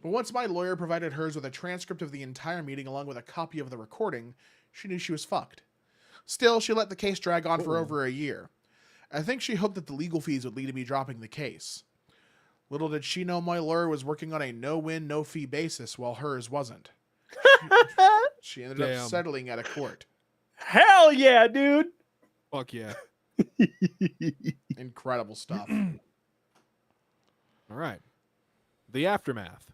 But once my lawyer provided hers with a transcript of the entire meeting along with a copy of the recording, she knew she was fucked. Still, she let the case drag on for over a year. I think she hoped that the legal fees would lead to me dropping the case. Little did she know my lawyer was working on a no-win, no-fee basis while hers wasn't. She ended up settling at a court. Hell yeah, dude. Fuck yeah. Incredible stuff. All right. The aftermath.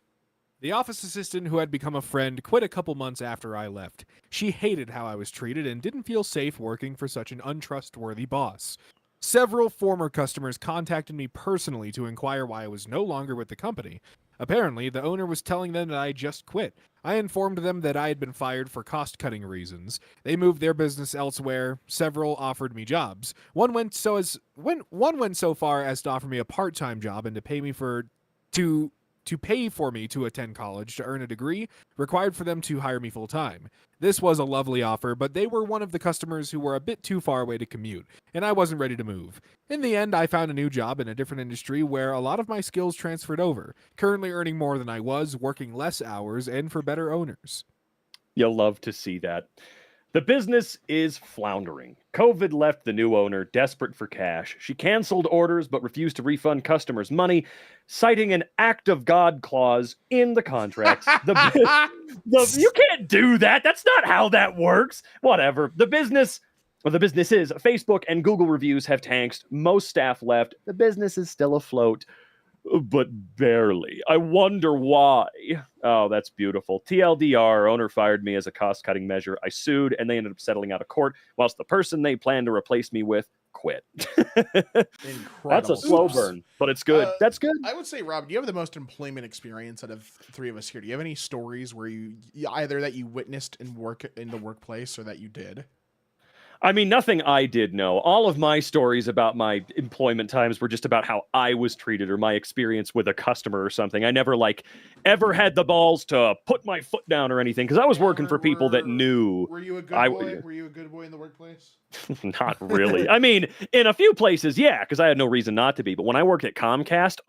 The office assistant who had become a friend quit a couple months after I left. She hated how I was treated and didn't feel safe working for such an untrustworthy boss. Several former customers contacted me personally to inquire why I was no longer with the company. Apparently, the owner was telling them that I just quit. I informed them that I had been fired for cost-cutting reasons. They moved their business elsewhere. Several offered me jobs. One went so far as to offer me a part-time job and to pay for me to attend college to earn a degree required for them to hire me full-time. This was a lovely offer, but they were one of the customers who were a bit too far away to commute, and I wasn't ready to move. In the end, I found a new job in a different industry where a lot of my skills transferred over, currently earning more than I was, working less hours, and for better owners. You'll love to see that. The business is floundering. COVID left the new owner desperate for cash. She canceled orders but refused to refund customers' money, citing an act of God clause in the contracts. You can't do that. That's not how that works. Whatever. The business is Facebook and Google reviews have tanked. Most staff left. The business is still afloat, but barely. I wonder why. Oh, that's beautiful. TLDR, owner fired me as a cost-cutting measure. I sued, and they ended up settling out of court, whilst the person they planned to replace me with quit. Incredible. That's a slow burn, but it's good. That's good. I would say, Rob, do you have the most employment experience out of three of us here? Do you have any stories where you either that you witnessed in the workplace or that you did? I mean, nothing I did know. All of my stories about my employment times were just about how I was treated or my experience with a customer or something. I never ever had the balls to put my foot down or anything because I was working for people that knew. Were you a good boy? Were you a good boy in the workplace? Not really. I mean, in a few places, yeah, because I had no reason not to be. But when I worked at Comcast,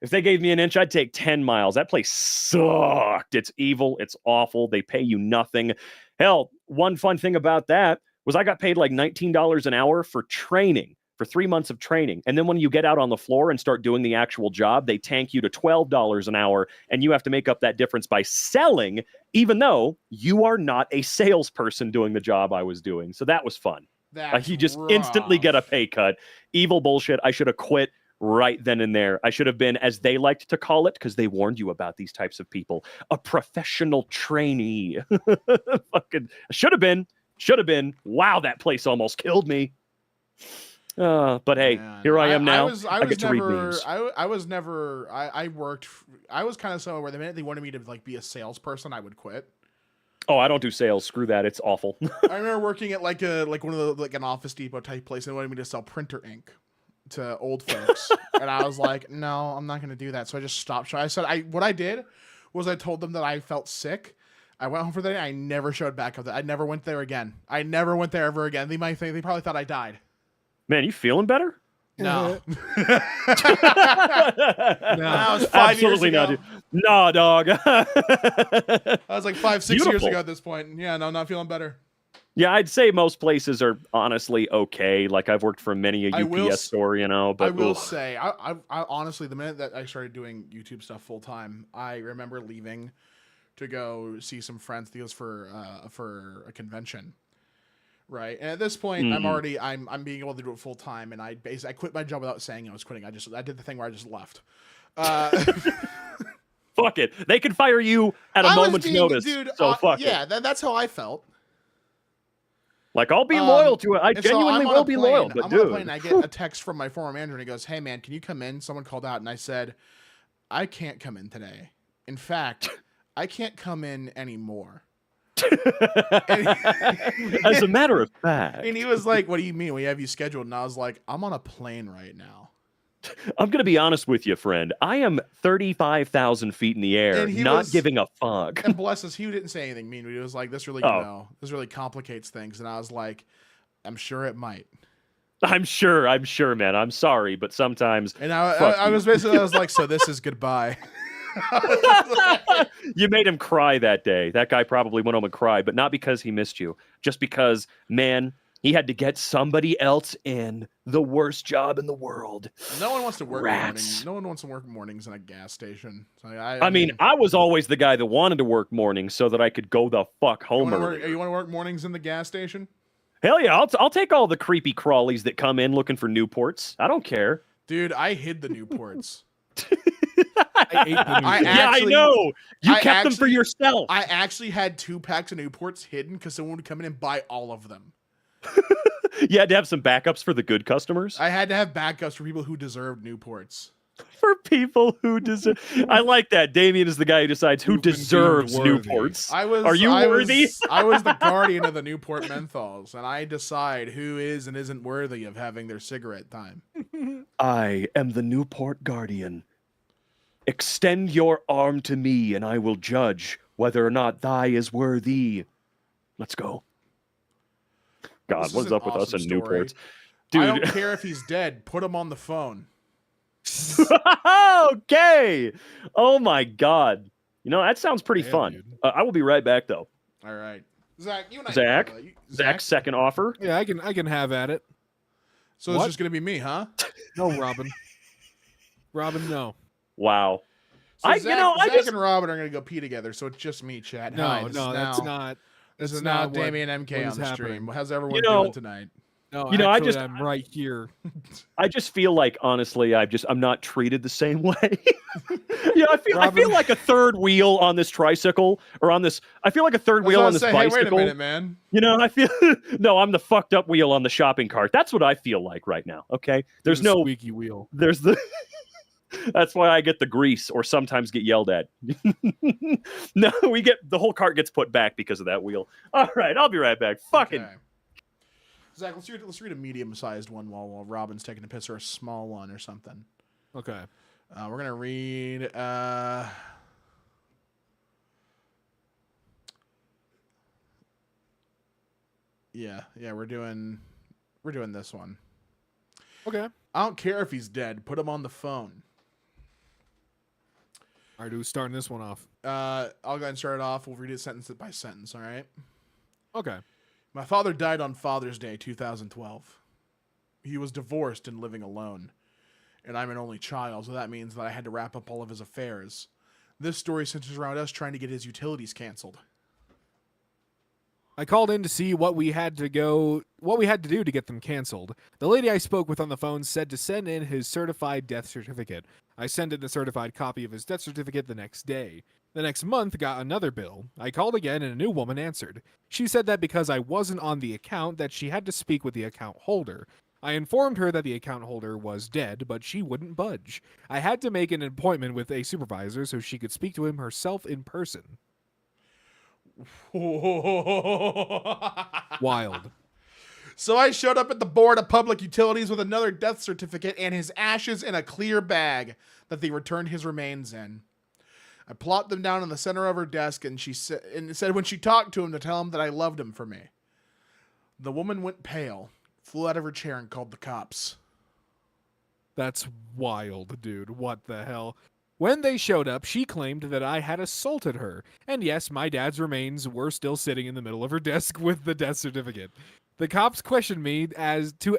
if they gave me an inch, I'd take 10 miles. That place sucked. It's evil. It's awful. They pay you nothing. Hell, one fun thing about that was I got paid like $19 an hour for training, for 3 months of training. And then when you get out on the floor and start doing the actual job, they tank you to $12 an hour, and you have to make up that difference by selling, even though you are not a salesperson doing the job I was doing. So that was fun. You just instantly get a pay cut. Evil bullshit. I should have quit right then and there. I should have been, as they liked to call it, because they warned you about these types of people, a professional trainee. Fucking should have been. Wow, that place almost killed me. But hey, Man, here I am now. I get to read memes. I was kind of somewhere where the minute they wanted me to be a salesperson, I would quit. Oh, I don't do sales. Screw that. It's awful. I remember working at one of the an Office Depot type place, and they wanted me to sell printer ink to old folks, and I was like, no, I'm not going to do that. So I just stopped. So I said, what I did was I told them that I felt sick. I went home for the day. I never showed back up. I never went there again. I never went there ever again. They probably thought I died. Man, you feeling better? No. That was 5 years Absolutely ago. not, dude. No, dog. I was like 5-6 years Beautiful. ago at this point. Yeah, no, I'm not feeling better. Yeah, I'd say most places are honestly okay. Like I've worked for many a I will UPS store, you know, but I will ugh. say, I honestly, the minute that I started doing YouTube stuff full time, I remember leaving to go see some friends. Deals for a convention, right? And at this point, Mm. I'm being able to do it full time, and I quit my job without saying I was quitting. I did the thing where I just left. Fuck it. They can fire you at a I was moment's being, notice. dude. So fuck it. Yeah, that's how I felt. Like I'll be loyal to it. I And so genuinely I'm on will a be plane. loyal. But I'm on a dude, plane. And I get a text from my former manager, and he goes, "Hey man, can you come in?" Someone called out, and I said, "I can't come in today. In fact, I can't come in anymore." as a matter of fact, And he was like, "What do you mean? We have you scheduled?" And I was like, "I'm on a plane right now." I'm gonna be honest with you, friend. I am 35,000 feet in the air, And he not was- giving a fuck. And bless us, he didn't say anything mean, but he was like, "This really, this really complicates things." And I was like, "I'm sure it might." I'm sure, man. I'm sorry, but sometimes And Fuck I you. was basically, I was like, "So this is goodbye." you made him cry that day. That guy probably went home and cried, but not because he missed you, just because, man, he had to get somebody else in the worst job in the world. No one wants to work Rats. mornings. No one wants to work mornings in a gas station. So I mean, I was always the guy that wanted to work mornings so that I could go the fuck home early. you want to work mornings in the gas station? Hell yeah, I'll take all the creepy crawlies that come in looking for Newports. I don't care. Dude, I hid the Newports. I ate the I Newport. Yeah, I actually- know. You I kept them for actually- yourself. I actually had 2 packs of Newports hidden because someone would come in and buy all of them. You had to have some backups for the good customers. I had to have backups for people who deserved Newports. For people who deserve. I like that. Damien is the guy who decides who Who've been deemed deserves worthy. Newports. Are you worthy? I was the guardian of the Newport menthols, and I decide who is and isn't worthy of having their cigarette time. I am the Newport Guardian. Extend your arm to me, and I will judge whether or not thy is worthy. Let's go. God, This what is is an up with us awesome in story. Newports? I don't Dude. care if he's dead. Put him on the phone. Okay. Oh my God. You know, that sounds pretty Yeah, fun. dude. I will be right back, though. All right, Zach. You and I. Zach? Zach. Zach's second offer. Yeah, I can have at it. So it's What? just gonna be me, huh? No, Robin. Robin, no. Wow. So I- Zach, you know, I Zach just- and Robin are gonna go pee together. So it's just me, chat. No, Hi, no, this that's is now, not. This that's is now not what- Damien MK what on is the stream. happening. How's everyone You know- doing tonight? No, You know, actually, I'm right here. I just feel like, honestly, I'm not treated the same way. You know, I feel Robin- like a third wheel on this tricycle or on this. I feel like a third wheel on this Hey, bicycle. wait a minute, man. You know, I feel no. I'm the fucked up wheel on the shopping cart. That's what I feel like right now. Okay, there's You're the no. squeaky wheel. There's the. That's why I get the grease or sometimes get yelled at. No, we get the whole cart gets put back because of that wheel. All right, I'll be right back. Fucking. Okay. Zach, let's read a medium-sized one while Robin's taking a piss, or a small one or something. Okay. We're gonna read. Yeah, we're doing this one. Okay. I don't care if he's dead. Put him on the phone. All right, who's starting this one off? I'll go ahead and start it off. We'll read it sentence by sentence. All right. Okay. My father died on Father's Day, 2012. He was divorced and living alone, and I'm an only child, so that means that I had to wrap up all of his affairs. This story centers around us trying to get his utilities canceled. I called in to see what we had to do to get them canceled. The lady I spoke with on the phone said to send in his certified death certificate. I sent in the certified copy of his death certificate the next day. The next month got another bill. I called again and a new woman answered. She said that because I wasn't on the account that she had to speak with the account holder. I informed her that the account holder was dead, but she wouldn't budge. I had to make an appointment with a supervisor so she could speak to him herself in person. Wild. So I showed up at the Board of Public Utilities with another death certificate and his ashes in a clear bag that they returned his remains in. I plopped them down in the center of her desk, and she said when she talked to him to tell him that I loved him for me. The woman went pale, flew out of her chair, and called the cops. That's wild, dude. What the hell? When they showed up, she claimed that I had assaulted her. And yes, my dad's remains were still sitting in the middle of her desk with the death certificate. The cops questioned me as to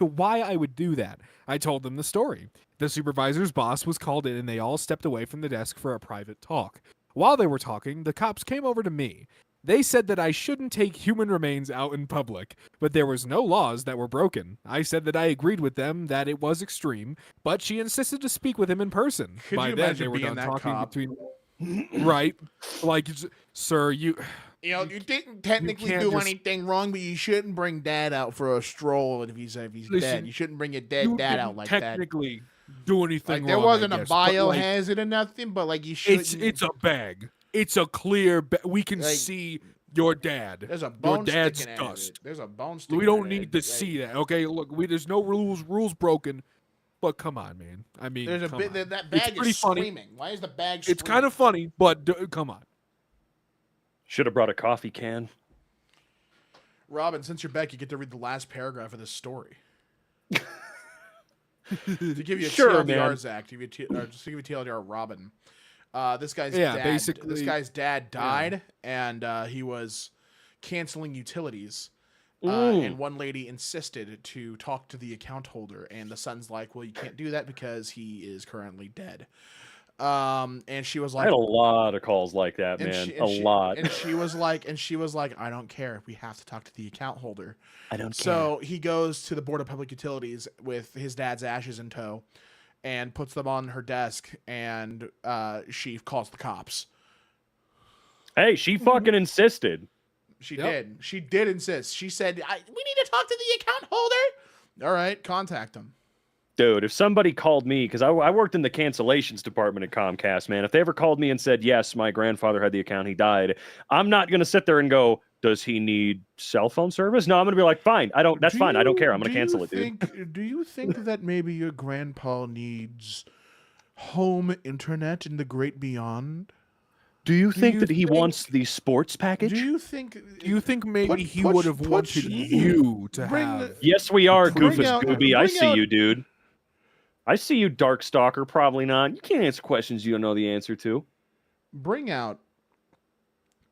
why I would do that. I told them the story. The supervisor's boss was called in and they all stepped away from the desk for a private talk. While they were talking, the cops came over to me. They said that I shouldn't take human remains out in public, but there was no laws that were broken. I said that I agreed with them that it was extreme, but she insisted to speak with him in person. Could By you then, imagine they were being done that talking cop? between. Right, like, sir, you You didn't technically can't do just- anything wrong, but you shouldn't bring dad out for a stroll if he's Listen, dead. You shouldn't bring your dead you dad didn't out like that. technically do anything Like there wrong, wasn't I a guess, but, like, biohazard or nothing, but like you should. it's a bag. It's a clear. We can Like, see your dad. There's a Your bone dad's sticking out of dust. it. There's a bone sticking. We out don't of need it. to Like, see that. Okay, look, there's no rules broken, but come on, man. I mean, There's a come bit on. that bag pretty is funny. screaming. Why is the bag? It's kind of funny, but come on. Should have brought a coffee can. Robin, since you're back, you get to read the last paragraph of this story. To give you a Sure, TLDR, man. Zach, to give you just to give you TLDR, Robin. This guy's Yeah, dad. basically- This guy's dad died, and he was canceling utilities. And one lady insisted to talk to the account holder, and the son's like, "Well, you can't do that because he is currently dead." And she was I like, had a lot of calls like that, and man. she- A and she- lot. And she was like, "I don't care. We have to talk to the account holder." I don't So he goes to the Board of Public Utilities with his dad's ashes in tow and puts them on her desk, and she calls the cops. Hey, she fucking insisted. She Yep. did. She did insist. She said, "We need to talk to the account holder." All right, contact him. Dude, if somebody called me, because I worked in the cancellations department at Comcast, man. If they ever called me and said, yes, my grandfather had the account, he died, I'm not going to sit there and go, does he need cell phone service? No, I'm going to be like, fine. That's fine. I don't care. I'm going to cancel it, dude. Do you think that maybe your grandpa needs home internet in the great beyond? Do you think you that he think- wants the sports package? Do you think? Do you think maybe Put- he put- would have put- wanted you to bring have? the- Yes, we are, Bring Goofus out- Gooby. I bring see out- you, dude. I see you, Darkstalker. Probably not. You can't answer questions you don't know the answer to. Bring out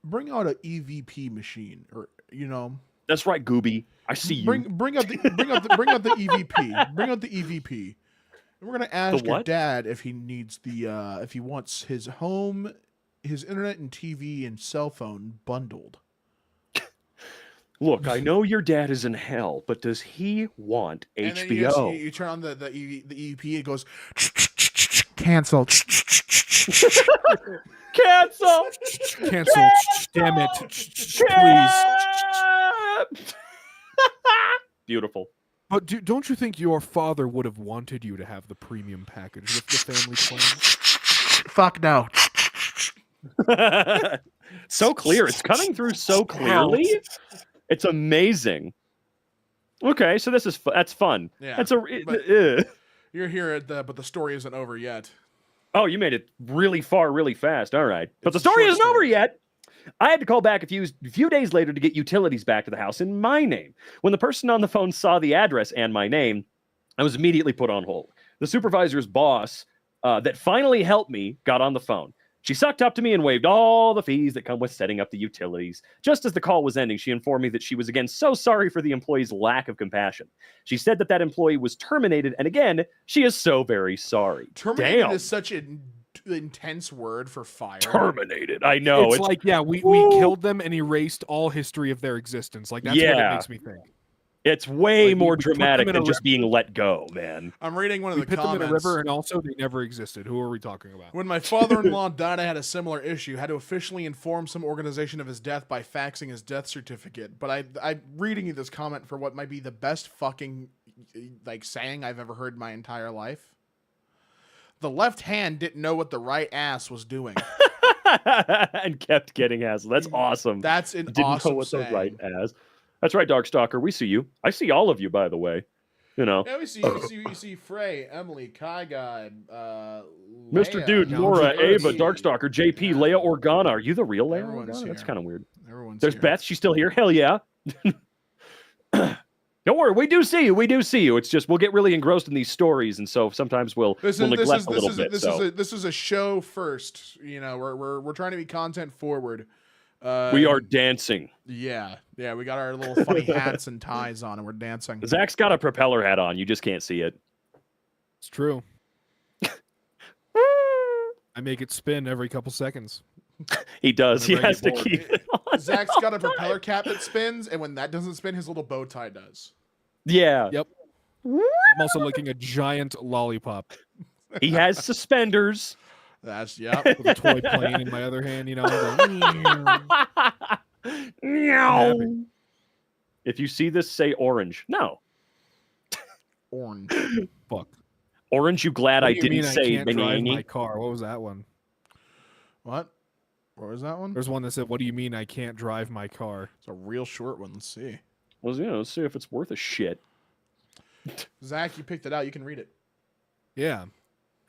a EVP machine, or That's right, Gooby. I see you. bring out the EVP. Bring out the EVP. And we're gonna ask your what? dad if he needs if he wants his home, his internet and TV and cell phone bundled. Look, I know your dad is in hell, but does he want And then HBO? you turn on the EVP. It goes cancel. Cancel! Cancel. Damn it. Please. Beautiful. But don't you think your father would have wanted you to have the premium package with the family plan? Fuck no. So clear. It's coming through so clearly. It's amazing. Okay, so this is that's fun. Yeah, That's but- You're here but the story isn't over yet. Oh, you made it really far, really fast. All right, but It's the a story short isn't over story. yet. I had to call back a few days later to get utilities back to the house in my name. When the person on the phone saw the address and my name, I was immediately put on hold. The supervisor's boss that finally helped me got on the phone. She sucked up to me and waived all the fees that come with setting up the utilities. Just as the call was ending, she informed me that she was again so sorry for the employee's lack of compassion. She said that employee was terminated, and again, she is so very sorry. Terminated Damn. is such an intense word for fire. Terminated. I know. It's like, yeah, we killed them and erased all history of their existence. Like, that's what Yeah. it makes me think. It's way Like, more we put them dramatic in a than just being let go, man. I'm reading one of We the put them in comments. a river and also they never existed. Who are we talking about? When my father-in-law died, I had a similar issue. Had to officially inform some organization of his death by faxing his death certificate. But I'm reading you this comment for what might be the best fucking saying I've ever heard in my entire life. The left hand didn't know what the right ass was doing. And kept getting hassled. That's awesome. That's an Didn't awesome know what saying. the right as. That's right, Darkstalker. We see you. I see all of you, by the way. You know, Yeah, you see Frey, Emily, Kai Guy, Mr. Leia, Dude, Now Nora, Jeremy. Ava, Darkstalker, JP, Yeah. Leia Organa. Are you the real Leia Everyone's Organa? That's here. kind of weird. Everyone's There's here. Beth. She's still here. Hell yeah. Don't worry, we do see you. We do see you. It's just we'll get really engrossed in these stories, and so sometimes we'll neglect a little bit. This is a show first. You know, we're trying to be content forward. We are dancing. Yeah, we got our little funny hats and ties on, and we're dancing. Zach's got a propeller hat on. You just can't see it. It's true. I make it spin every couple seconds. He does. He Whenever I has get to bored. keep it on. Zach's got a propeller cap that spins, and when that doesn't spin, his little bow tie does. Yeah. Yep. I'm also licking a giant lollipop He has suspenders. That's yep. with a toy plane in my other hand. You know. I'm Meow. happy. If you see this, say orange. No. Orange. Fuck. Orange, you glad What I do you didn't mean say I can't drive Benigni? my car. What was that one? What? What was that one? There's one that said, "What do you mean I can't drive my car?" It's a real short one. Let's see. Well, let's see if it's worth a shit. Zach, you picked it out. You can read it. Yeah.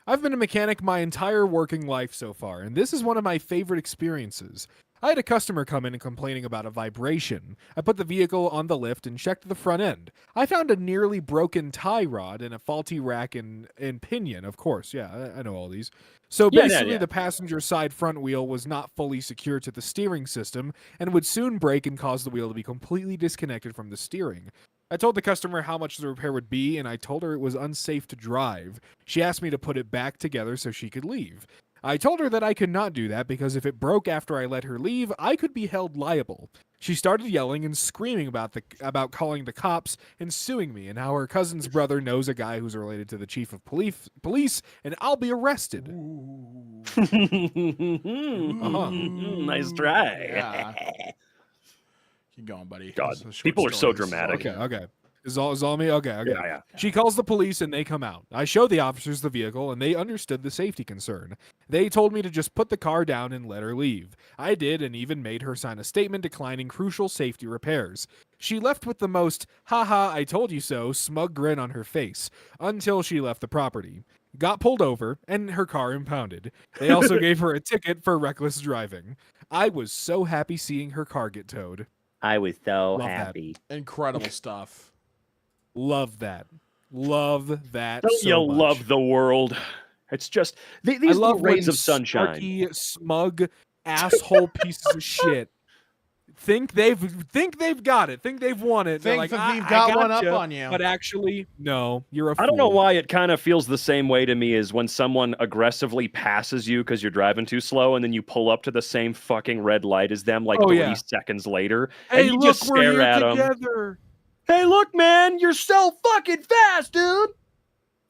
I've been a mechanic my entire working life so far, and this is one of my favorite experiences. I had a customer come in and complaining about a vibration. I put the vehicle on the lift and checked the front end. I found a nearly broken tie rod and a faulty rack and pinion, of course. Yeah, I know all these. So Yeah, basically, yeah. the passenger side front wheel was not fully secure to the steering system and would soon break and cause the wheel to be completely disconnected from the steering. I told the customer how much the repair would be, and I told her it was unsafe to drive. She asked me to put it back together so she could leave. I told her that I could not do that because if it broke after I let her leave, I could be held liable. She started yelling and screaming about calling the cops and suing me, and how her cousin's brother knows a guy who's related to the chief of police, and I'll be arrested. Nice try. Yeah. Keep going, buddy. God, This is a short people are story. so dramatic. Okay. Is all me? Okay. Yeah. She calls the police and they come out. I show the officers the vehicle and they understood the safety concern. They told me to just put the car down and let her leave. I did and even made her sign a statement declining crucial safety repairs. She left with the most, haha, I told you so, smug grin on her face until she left the property. Got pulled over and her car impounded. They also gave her a ticket for reckless driving. I was so happy seeing her car get towed. I was so Love that. happy. Incredible stuff. Love that. Love that. Don't so you much. love the world? It's just I these little love rays when of sunshine. snarky, smug, asshole pieces of shit think they've got it, think they've won it. They're Think like, that I we've got one up gotcha," on you. But actually, no, you're a fool. I don't know why it kind of feels the same way to me as when someone aggressively passes you because you're driving too slow, and then you pull up to the same fucking red light as them like Oh, 30 yeah. seconds later, Hey, and you look, just we're stare here at them. together. Hey, look, man, you're so fucking fast, dude.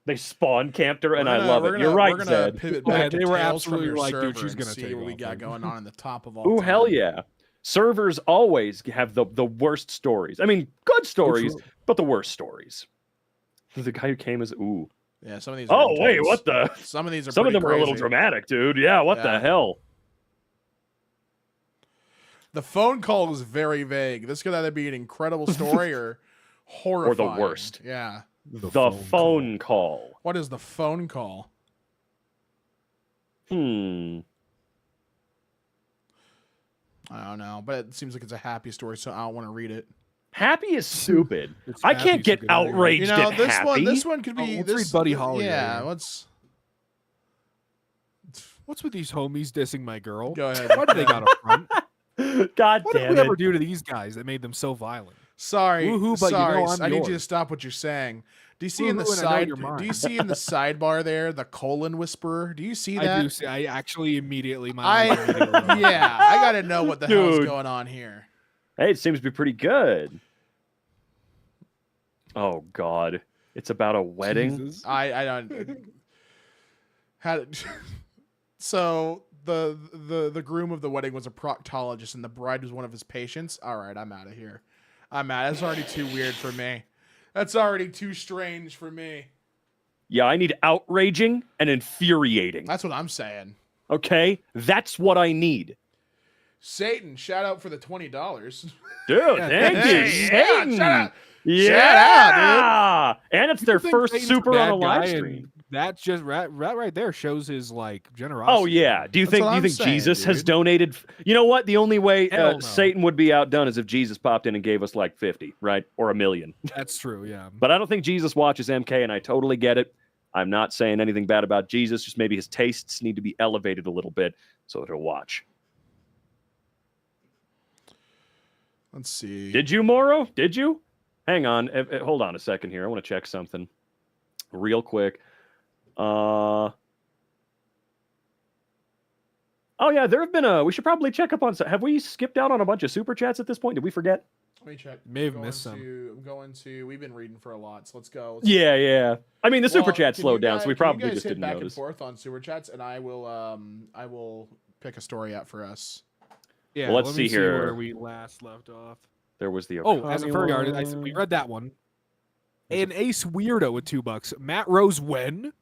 They spawn camped her, and I love it. You're right, We're gonna Zed. pivot Oh, yeah, back to they were Tales from absolutely your like, dude, server she's and gonna see take what we off, got dude. going on in the top of all. Ooh, time. hell yeah. Servers always have the worst stories. I mean, good stories, true. but the worst stories. The guy who came as ooh. Yeah, some of these. Are Oh wait, intense. what the? Some of these are. Some of pretty them are a little crazy. dramatic, dude. Yeah, what Yeah. the hell? The phone call is very vague. This could either be an incredible story or horrifying. worst. Yeah. The phone call. What is the phone call? Hmm. I don't know, but it seems like it's a happy story, so I don't want to read it. Happy is stupid. It's I happy, can't so get get out of here. outraged You know, at this happy. one could Oh, be. let's this, read Buddy Holly Yeah, right here. let's What's with these homies dissing my girl? go ahead. Why do they got a front? God What did damn we it. ever do to these guys that made them so violent? Sorry, Woohoo, but you sorry. know I'm I need you to yours. stop what you're saying. Do you see in the Woohoo, and I know side? you're mine. Do you see in the sidebar there the colon whisperer? Do you see that? I do see. I actually immediately. My I eyes immediately went up. yeah, I gotta know what the hell's Dude. going on here. Hey, it seems to be pretty good. Oh God. It's about a wedding. Jesus. I don't. Had so the groom of the wedding was a proctologist and the bride was one of his patients. All right, I'm out of here. I'm out. That's already too weird for me. That's already too strange for me. Yeah, I need outraging and infuriating. That's what I'm saying. Okay? That's what I need. Satan, shout out for the $20. Dude, Yeah, thank you. Hey, yeah, Satan. shout out. Yeah. Shout out, And it's their People think first Satan's super a on a bad live guy stream. and That just right there shows his like generosity. Oh yeah. Do you That's think what do you I'm think saying, Jesus has dude. donated? You know what? The only way Hell no. Satan would be outdone is if Jesus popped in and gave us like 50, right? Or 1 million. That's true. Yeah. But I don't think Jesus watches MK, and I totally get it. I'm not saying anything bad about Jesus, just maybe his tastes need to be elevated a little bit so that he'll watch. Let's see. Did you, Moro? Did you? Hang on. Hold on a second here. I want to check something real quick. Oh yeah, there have been we should probably check up on. Have we skipped out on a bunch of super chats at this point? Did we forget? Let me check. May have I'm missed some. I'm going to. We've been reading for a lot, so let's go. Yeah. I mean, the super chat can slowed you down, guys- so we can you probably guys just hit didn't back notice. and forth on super chats, and I will pick a story out for us. Yeah. Well, let's let me see here. where we last left off. There was the Oh, as a Okami furry one. artist, we read that one. An ace weirdo with $2. Matt Rose when?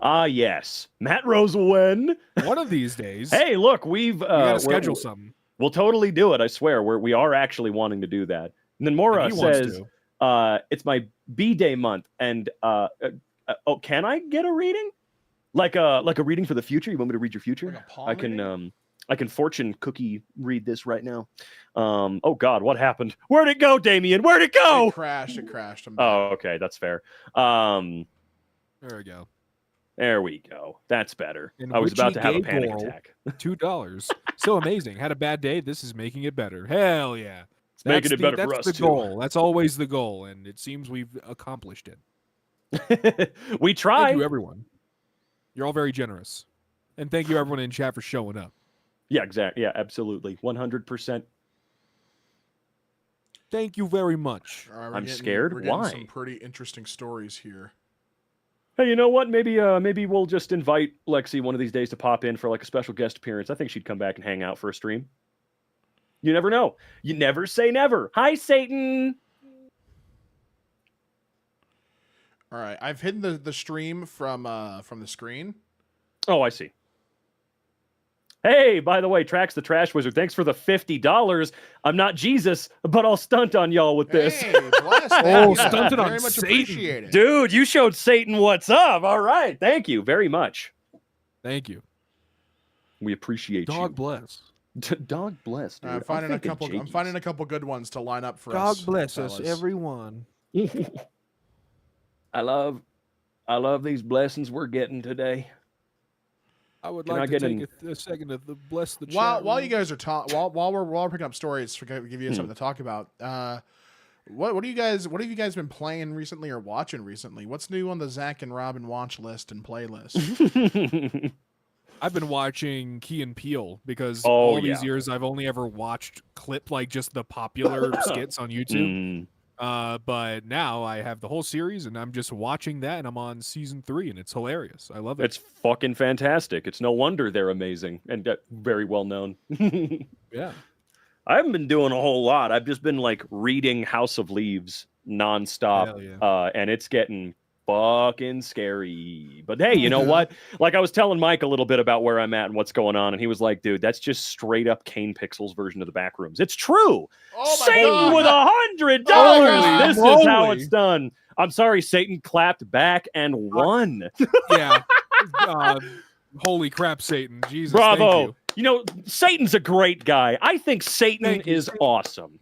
Ah, yes, Matt Rosewen. One of these days. Hey, look, we gotta we're- schedule something. We'll totally do it. I swear, we are actually wanting to do that. And then Mora And he wants says, to. "It's my B-Day month, and oh, can I get a reading? Like a reading for the future? You want me to read your future? Like a palm I can reading? I can fortune cookie read this right now. Oh God, what happened? Where'd it go, Damien? Where'd it go? It crashed. I'm back. Oh, okay, that's fair. There we go. There we go. That's better. And I was about Witchy to have a Gay panic Girl. attack. $2. So amazing. Had a bad day. This is making it better. Hell yeah. It's making it better that's for us the too. goal. That's always the goal, and it seems we've accomplished it. We try. Thank you, everyone. You're all very generous, and thank you, everyone in chat, for showing up. Yeah, exactly. Yeah, absolutely. 100%. Thank you very much. All right, I'm scared. We're getting Why? some pretty interesting stories here. Hey, you know what? Maybe we'll just invite Lexi one of these days to pop in for like a special guest appearance. I think she'd come back and hang out for a stream. You never know. You never say never. Hi, Satan. All right, I've hidden the stream from the screen. Oh, I see. Hey, by the way, Trax the Trash Wizard, thanks for the $50. I'm not Jesus, but I'll stunt on y'all with this. Hey, bless. Thank Oh, you. stunted on Very much Satan. appreciated. Dude, you showed Satan what's up. All right. Thank you very much. Thank you. We appreciate Dog bless. you. Dog bless, dude. I'm finding a thinking couple. I'm Jakey's. finding a couple good ones to line up for God us. bless us, fellas. everyone. I love these blessings we're getting today. I would Can I like to get take an- a second to bless the While chat while room. you guys are while we're picking up stories to give you something to talk about. What do you guys what have you guys been playing recently or watching recently? What's new on the Zach and Robin watch list and playlist? I've been watching Key and Peele because Oh, all these yeah. years I've only ever watched like just the popular skits on YouTube. But now I have the whole series and I'm just watching that and I'm on season 3 and it's hilarious. I love it. It's fucking fantastic. It's no wonder they're amazing and very well known. Yeah. I haven't been doing a whole lot. I've just been like reading House of Leaves nonstop, Hell yeah. and it's getting fucking scary. But hey, you know what? Like I was telling Mike a little bit about where I'm at and what's going on, and he was like, "Dude, that's just straight up Kane Pixels version of the Backrooms. It's true. Oh my Satan God. with $100. Holy This is how moly. it's done. I'm sorry, Satan clapped back and won. Yeah. Holy crap, Satan. Jesus. Thank Bravo. you. You know, Satan's a great guy. I think Satan Thank you. is awesome.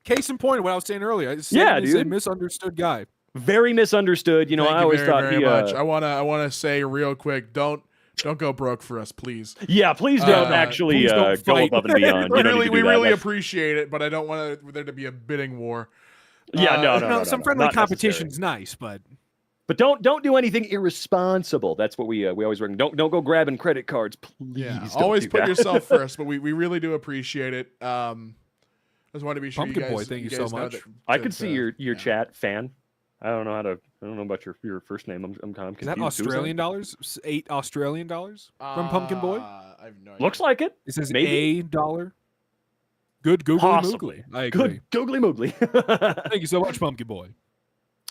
Case in point, what I was saying earlier. Satan Yeah, is a dude. misunderstood guy. Very misunderstood. You know, Thank I you always very, thought very he. much. I wanna say real quick, don't go broke for us, please. Yeah, please don't Uh, actually please don't go fight. above and beyond. You don't need to we do that. really That's- appreciate it, but I don't want there to be a bidding war. Yeah, no, Some no, friendly not necessary. competition's nice, but But don't do anything irresponsible. That's what we always recommend. Don't go grabbing credit cards, please. Yeah, don't always do put that. yourself first, but we really do appreciate it. I just wanted to be sure Pumpkin you guys. Boy, thank you so guys know much. that- I to- could see to- your yeah. chat fan. I don't know about your first name. I'm kind of is confused. that Who is Australian dollars? $8 Australian dollars from Pumpkin Boy? I have no idea. Looks like it. It says maybe. $1. Good Googly Possibly. Moogly. I agree. Good googly moogly. Thank you so much, Pumpkin Boy.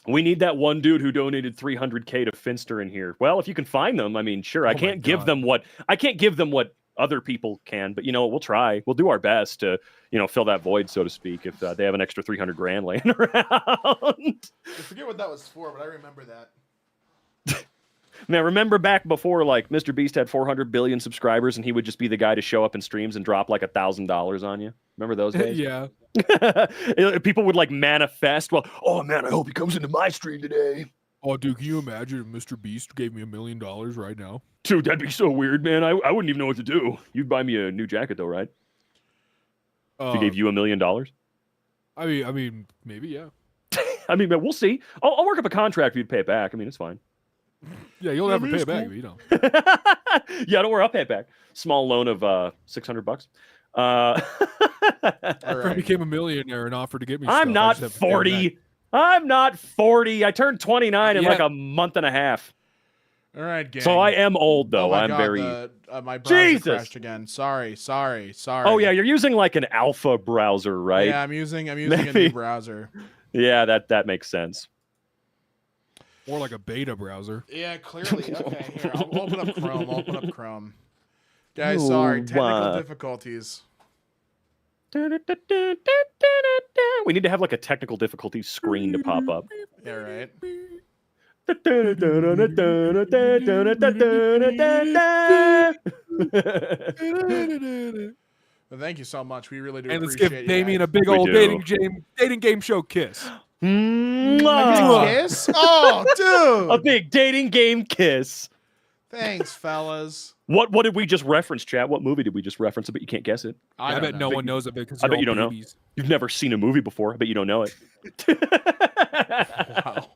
We need that one dude who donated $300K to Finster in here. Well, if you can find them, I mean, sure. I my can't give God. them what other people can, but you know, we'll try. We'll do our best to, fill that void, so to speak. If they have an extra $300,000 laying around. I forget what that was for, but I remember that. Now, remember back before, like, Mr. Beast had 400 billion subscribers, and he would just be the guy to show up in streams and drop like $1,000 on you. Remember those days? Yeah. People would like manifest. Well, oh man, I hope he comes into my stream today. Oh, dude, can you imagine if Mr. Beast gave me $1 million right now? Dude, that'd be so weird, man. I wouldn't even know what to do. You'd buy me a new jacket, though, right? If he gave you $1 million. I mean, maybe, yeah. I mean, but we'll see. I'll work up a contract for you to pay it back. I mean, it's fine. Yeah, you'll never pay it back, but you know. Yeah, don't worry, I'll pay it back. Small loan of $600. All I right. became a millionaire and offered to get me stuff. I'm I not just have to pay him 40. I'm not 40. I turned 29 in Yeah. like a month and a half. All right, gang. So I am old, though. Oh my I'm God, very. my browser Jesus! crashed again. Sorry. Oh yeah, you're using like an alpha browser, right? Yeah, I'm using a Maybe. new browser. Yeah, that makes sense. More like a beta browser. Yeah, clearly. Okay, here, I'll open up Chrome. Guys, sorry, Ooh, technical difficulties. We need to have like a technical difficulty screen to pop up. Yeah, right. Well, thank you so much. We really do And let's appreciate give Damien you a big We old do. dating game show kiss. Mwah. kiss. Oh, A dude. big dating game kiss. Thanks, fellas. What did we just reference, chat? What movie did we just reference? I bet you can't guess it. I don't bet know. no one knows it because I bet you're you all don't know. babies. You've never seen a movie before. I bet you don't know it. Wow.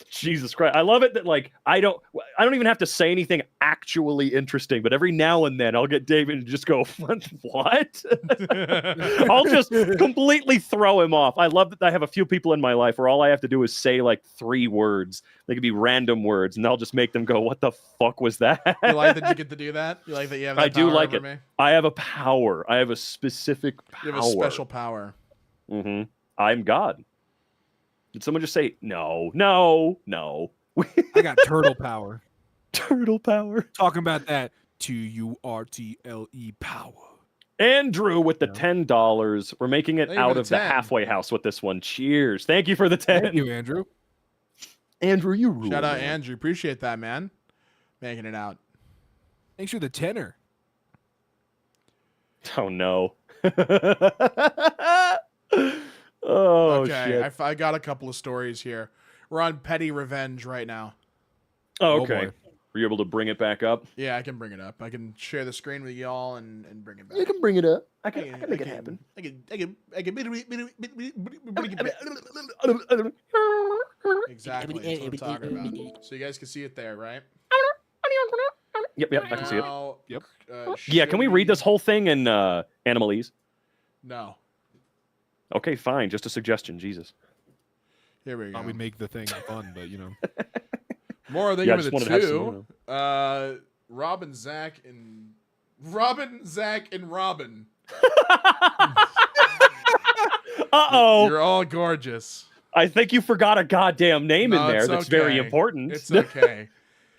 Jesus Christ. I love it that like I don't even have to say anything actually interesting, but every now and then I'll get David to just go, what? I'll just completely throw him off. I love that I have a few people in my life where all I have to do is say like 3 words. They could be random words, and I'll just make them go, what the fuck was that? You like that you get to do that? You like that you have that I do power like over it. me? I have a power. I have a specific power. You have a special power. Mm-hmm. I'm God. Did someone just say no? I got turtle power. Turtle power. Talking about that TURTLE power. Andrew with the Yeah. $10. We're making it Thank you out for the of the 10. halfway house with this one. Cheers. Thank you for the 10. Thank you, Andrew. Andrew, you rule. Shout out man. Andrew. Appreciate that, man. Making it out. Thanks for the tenor. Oh no. Oh Okay, shit. I got a couple of stories here. We're on petty revenge right now. Oh, Oh, okay. boy. Were you able to bring it back up? Yeah, I can bring it up. I can share the screen with y'all and bring it back. You can bring it up. I can I make it happen. I can bring it back. Exactly. That's what I'm talking about. So you guys can see it there, right? Yep, I can see it. Now, Yep. Yeah, can we read this whole thing in Animalese? No. Okay, fine. Just a suggestion. Jesus. Here we go. Thought we'd make the thing fun, but you know. More than Yeah, I give just it wanted to have two. some, Robin, Zach, and Robin. Uh-oh. You're all gorgeous. I think you forgot a goddamn name No, in there it's that's very okay. important. It's okay.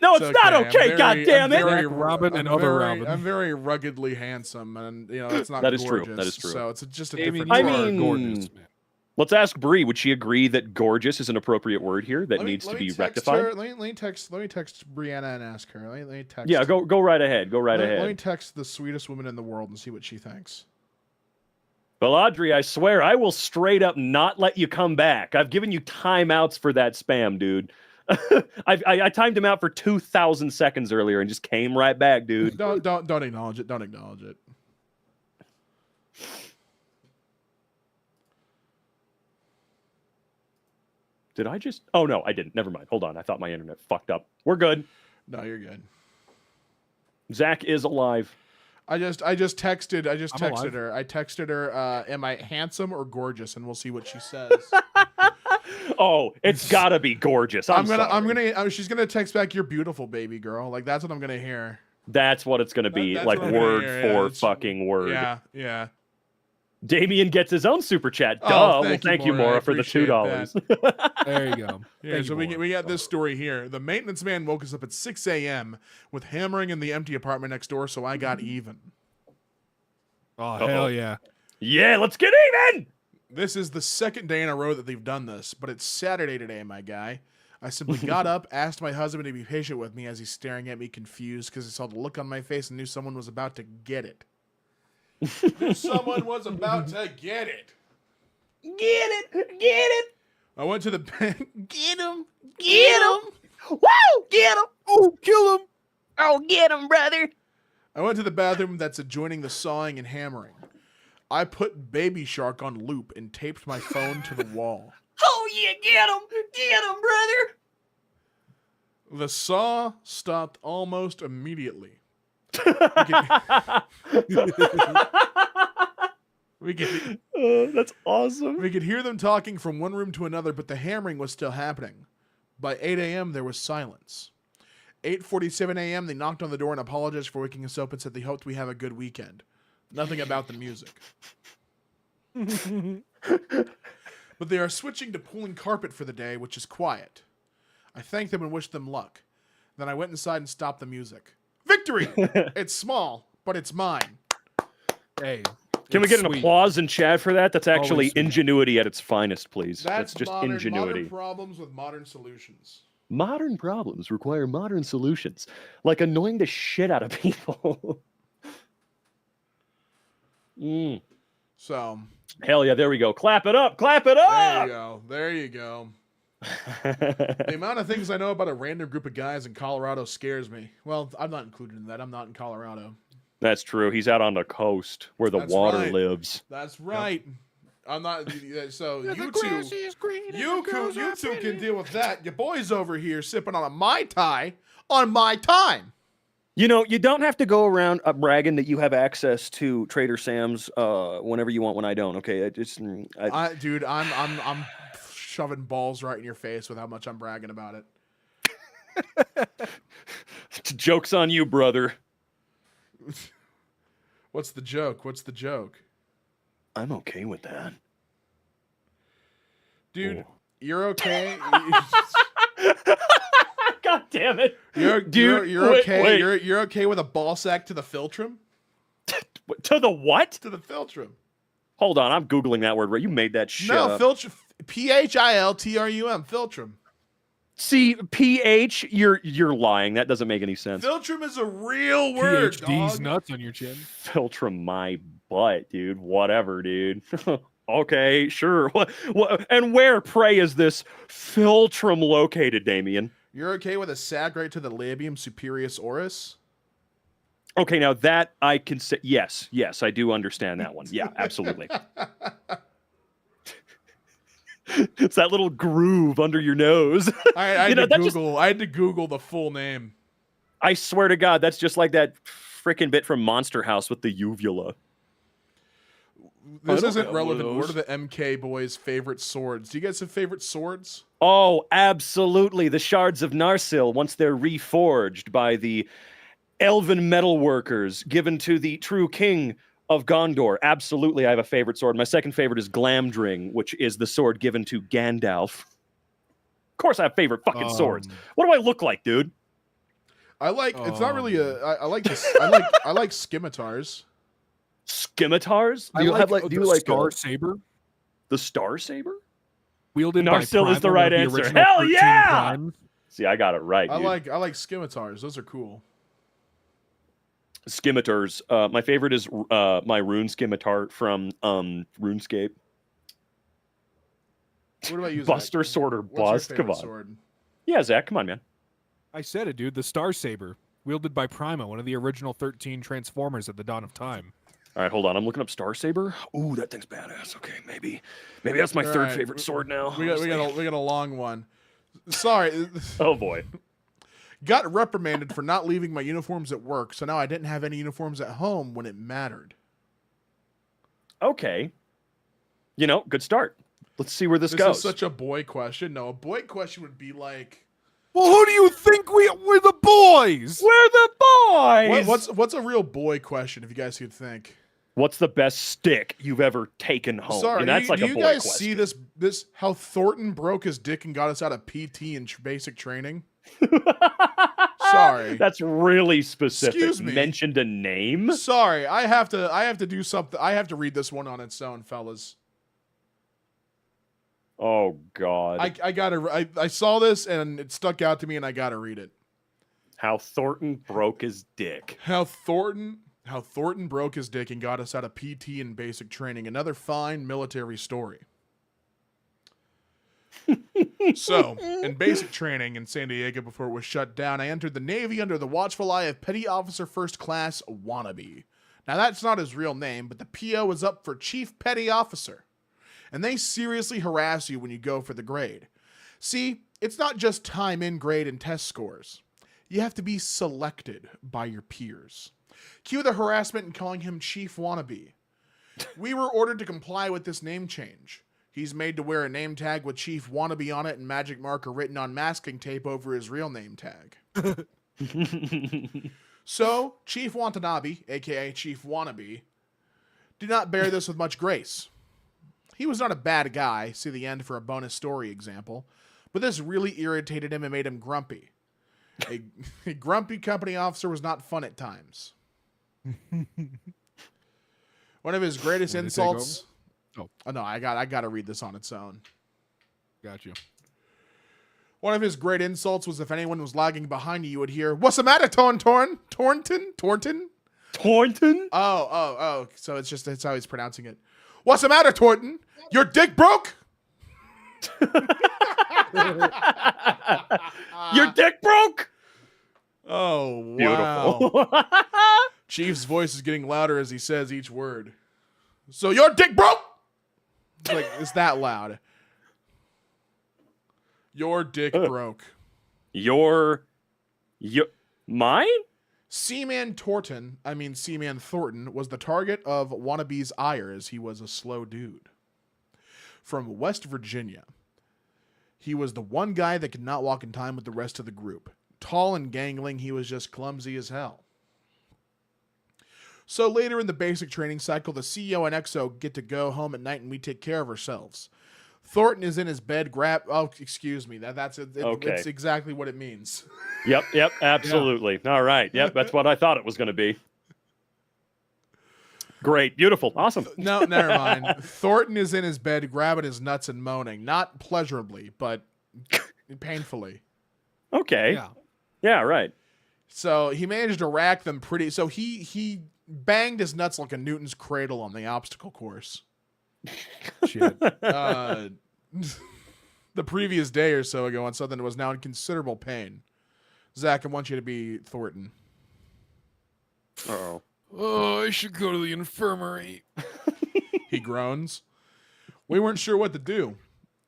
No, it's not I'm okay, very- goddamn I'm it. very- Zach, Robin, and I'm other very- Robin. I'm very ruggedly handsome, and you know it's not. That is true. gorgeous, That is true. So it's just a Damien, different. you I are mean- gorgeous, man. Let's ask Bree. Would she agree that gorgeous is an appropriate word here that Let me- needs let to me be text rectified? her- let me text Brianna and ask her. Let me text. Yeah, go right ahead. Go right Let ahead. me text the sweetest woman in the world and see what she thinks. Well, Audrey, I swear I will straight up not let you come back. I've given you timeouts for that spam, dude. I timed him out for 2,000 seconds earlier and just came right back, dude. Don't acknowledge it. Don't acknowledge it. Did I just? Oh no, I didn't. Never mind. Hold on. I thought my internet fucked up. We're good. No, you're good. Zach is alive. I just texted I'm alive. her. I texted her, am I handsome or gorgeous? And we'll see what she says. Oh, it's gotta be gorgeous. She's gonna text back, "You're beautiful, baby girl." Like that's what I'm gonna hear. That's what it's gonna be. That's Like what I'm gonna word hear, for yeah, it's- fucking word. Yeah. Damien gets his own super chat. Duh. Oh, Well, thank you, Maura. I Mora, for the appreciate $2. There you go. Yeah, Thank so you, we Warren. got this story here. The maintenance man woke us up at 6 a.m. with hammering in the empty apartment next door, so I got even. Oh, hell yeah. Yeah, let's get even. This is the second day in a row that they've done this, but it's Saturday today, my guy. I simply got up, asked my husband to be patient with me as he's staring at me confused because he saw the look on my face and knew someone was about to get it. Knew someone was about to get it. Get it! Get it! I went to the bank. Get him! Get him! Woo! Get him! Oh, kill him! Oh, get him, brother! I went to the bathroom that's adjoining the sawing and hammering. I put Baby Shark on loop and taped my phone to the wall. Oh, yeah, get him! Get him, brother! The saw stopped almost immediately. We could That's awesome. we could hear them talking from one room to another, but the hammering was still happening. By 8 a.m., there was silence. 8:47 a.m., they knocked on the door and apologized for waking us up and said they hoped we have a good weekend. Nothing about the music. But they are switching to pulling carpet for the day, which is quiet. I thanked them and wished them luck. Then I went inside and stopped the music. Victory! It's small, but it's mine. Hey, Can we it's get an sweet. applause in chat for that? That's actually Always sweet. ingenuity at its finest, please. That's just modern ingenuity. problems with modern solutions. Modern problems require modern solutions, like annoying the shit out of people. So, Hell yeah, there we go. Clap it up, clap it there up. you go. There you go. The amount of things I know about a random group of guys in Colorado scares me. Well, I'm not included in that. I'm not in Colorado. That's true. He's out on the coast where the That's water right. lives. That's right. I'm not. So The you grass two, is green and you the girls are two can pretty. deal with that. Your boys over here sipping on a Mai Tai on my time. You know, you don't have to go around bragging that you have access to Trader Sam's whenever you want when I don't. Okay, Dude, I'm shoving balls right in your face with how much I'm bragging about it. Joke's on you, brother. What's the joke? What's the joke? I'm okay with that. Dude, Oh. you're okay. God damn it. You're Dude, okay. wait. You're okay with a ball sack to the filtrum? To the what? To the filtrum. Hold on, I'm Googling that word right. You made that shit No, up. filtrum. Philtrum. Filtrum. See, PH, you're lying. That doesn't make any sense. Filtrum is a real word, PhD's dog. nuts on your chin. Filtrum my butt, dude. Whatever, dude. Okay, sure. What? And where, pray, is this Filtrum located, Damien? You're okay with a sack right to the labium superioris oris? Okay, now that I can say, yes, I do understand that one. Yeah, absolutely. It's that little groove under your nose. I had You know, to that just- Google. I had to Google the full name. I swear to God, that's just like that freaking bit from Monster House with the uvula. This don't isn't have one of relevant. What are those. the MK boys' favorite swords? Do you guys have favorite swords? Oh, absolutely. The shards of Narsil, once they're reforged by the elven metal workers given to the true king of Gondor. Absolutely, I have a favorite sword. My second favorite is Glamdring, which is the sword given to Gandalf. Of course I have favorite fucking swords. What do I look like, dude? I like. It's not really a. I like this. I like scimitars. Scimitars? I Do you have like like do you the like Star Saber the Star Saber? wielded Narsil by is the Primal, right one of answer. original Hell 13 yeah! primes. See, I got it right, dude. I like scimitars. Those are cool. Scimitars. My favorite is my rune scimitar from RuneScape. What about you, Zach? Buster Sword or What's your Bust? Come favorite on. sword? Yeah, Zach, come on, man. I said it, dude. The Star Saber, wielded by Prima, one of the original 13 Transformers at the dawn of time. All right, hold on. I'm looking up Star Saber. Ooh, that thing's badass. Okay, maybe that's my All third right, favorite sword now. We got a long one. Sorry, Oh boy. got reprimanded for not leaving my uniforms at work, so now I didn't have any uniforms at home when it mattered. Okay. You know, good start. Let's see where this This goes. is such a boy question. No, a boy question would be like, Well, who do you think we're the boys? We're the boys. what's a real boy question? If you guys could think. What's the best stick you've ever taken home? Sorry, And that's do like you a boy guys question. see this? How Thornton broke his dick and got us out of PT and basic training. Sorry. That's really specific. Excuse me. Mentioned a name? Sorry, I have to do something. I have to read this one on its own, fellas. Oh God. I saw this and it stuck out to me, and I gotta read it. How Thornton broke his dick. How Thornton broke his dick and got us out of PT and basic training. Another fine military story. So, in basic training in San Diego before it was shut down, I entered the Navy under the watchful eye of Petty Officer First Class Wannabe. Now, that's not his real name, but the PO was up for Chief Petty Officer. And they seriously harass you when you go for the grade. See, it's not just time in grade and test scores. You have to be selected by your peers. Cue the harassment and calling him Chief Wannabe. We were ordered to comply with this name change. He's made to wear a name tag with Chief Wannabe on it and magic marker written on masking tape over his real name tag. So, Chief Watanabe, aka Chief Wannabe, did not bear this with much grace. He was not a bad guy, see the end for a bonus story example, but this really irritated him and made him grumpy. A grumpy company officer was not fun at times. One of his greatest Want me to take insults... over? Oh no, I got to read this on its own. Got you. One of his great insults was if anyone was lagging behind you, you would hear, "What's the matter, Thornton? Thornton? Oh. So it's how he's pronouncing it. What's the matter, Thornton? Your dick broke? Your dick broke? Oh, wow. Beautiful. Chief's voice is getting louder as he says each word. So your dick broke? It's that loud. Your dick broke. Mine? Seaman Thornton was the target of Wannabe's ire as he was a slow dude. From West Virginia. He was the one guy that could not walk in time with the rest of the group. Tall and gangling, he was just clumsy as hell. So later in the basic training cycle, the CEO and XO get to go home at night and we take care of ourselves. Thornton is in his bed, excuse me. That's it. Okay. It's exactly what it means. Yep, absolutely. Yeah. All right. Yep, that's what I thought it was going to be. Great, beautiful, awesome. No, never mind. Thornton is in his bed, grabbing his nuts and moaning. Not pleasurably, but painfully. Okay. Yeah, right. So he managed to rack them pretty... So he banged his nuts like a Newton's cradle on the obstacle course. Shit. The previous day or so ago on something that was now in considerable pain. Zach, I want you to be Thornton. Uh-oh. Oh, I should go to the infirmary. He groans. We weren't sure what to do.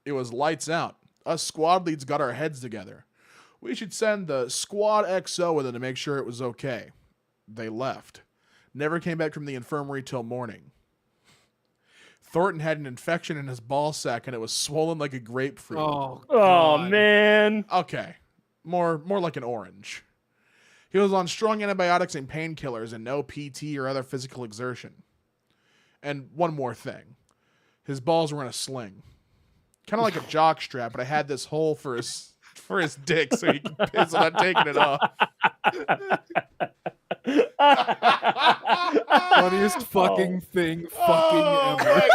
It was lights out. Us squad leads got our heads together. We should send the squad XO with it to make sure it was okay. They left. Never came back from the infirmary till morning. Thornton had an infection in his ball sack and it was swollen like a grapefruit. Oh, Oh, God. man. Okay. More like an orange. He was on strong antibiotics and painkillers and no PT or other physical exertion. And one more thing. His balls were in a sling. Kind of like a jock strap, but I had this hole for his dick so he can piss without taking it off. Funniest fucking thing ever.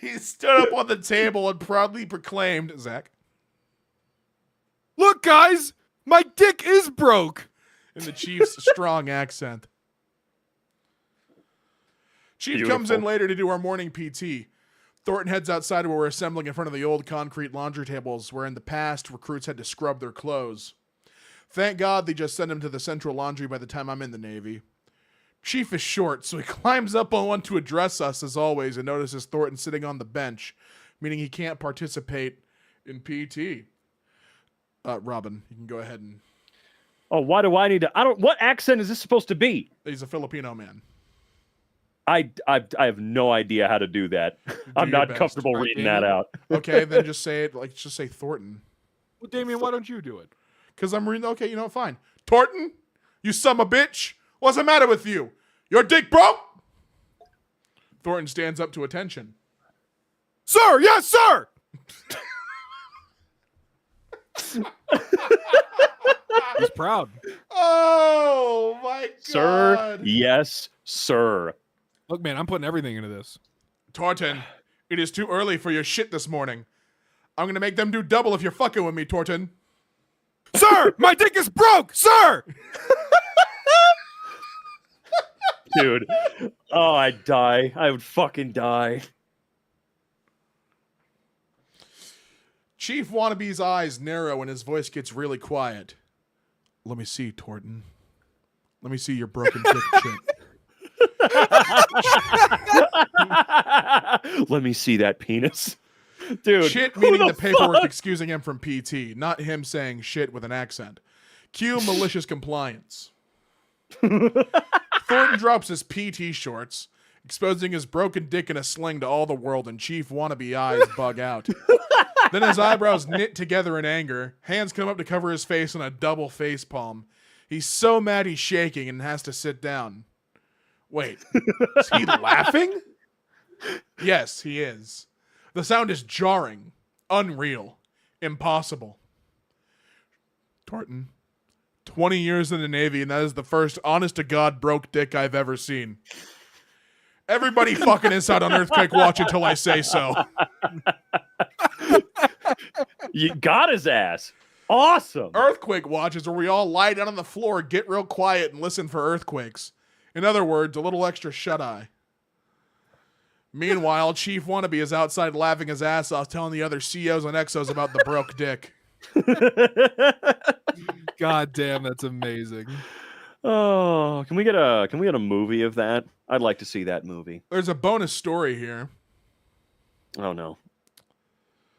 He stood up on the table and proudly proclaimed, Zach, Look, guys, my dick is broke. in the Chief's strong accent. Chief comes in later to do our morning PT. Thornton heads outside where we're assembling in front of the old concrete laundry tables where in the past recruits had to scrub their clothes. Thank God they just sent him to the central laundry by the time I'm in the Navy. Chief is short, so he climbs up on one to address us as always and notices Thornton sitting on the bench, meaning he can't participate in PT. Robin, you can go ahead and... Oh, why do I need to... What accent is this supposed to be? He's a Filipino man. I have no idea how to do that. I'm your not best. comfortable Right, reading Daniel? that out. Okay, then just say it, just say Thornton. Well, Damien, why don't you do it? Because I'm reading, okay, you know what, fine. Thornton, you son of a bitch. What's the matter with you? Your dick broke? Thornton stands up to attention. Sir, yes, sir. He's proud. Oh, my God. Sir, yes, sir. Look, man, I'm putting everything into this. Torton, it is too early for your shit this morning. I'm gonna make them do double if you're fucking with me, Torton. Sir, my dick is broke, sir. Dude. Oh, I'd die. I would fucking die. Chief Wannabe's eyes narrow and his voice gets really quiet. Let me see, Torton. Let me see your broken dick chip. Let me see that penis. Dude. Shit who meaning the paperwork fuck? excusing him from PT, not him saying shit with an accent. Cue malicious compliance. Thornton drops his PT shorts, exposing his broken dick in a sling to all the world, and Chief Wannabe eyes bug out. Then his eyebrows knit together in anger. Hands come up to cover his face in a double face palm. He's so mad he's shaking and has to sit down. Wait, is he laughing? Yes, he is. The sound is jarring, unreal, impossible. Torton, 20 years in the Navy, and that is the first honest-to-God broke dick I've ever seen. Everybody fucking is out on Earthquake Watch until I say so. You got his ass. Awesome. Earthquake Watch is where we all lie down on the floor, get real quiet, and listen for earthquakes. In other words, a little extra shut-eye. Meanwhile, Chief Wannabe is outside laughing his ass off, telling the other COs and XOs about the broke dick. God damn, that's amazing. Oh, can we get a movie of that? I'd like to see that movie. There's a bonus story here. Oh no.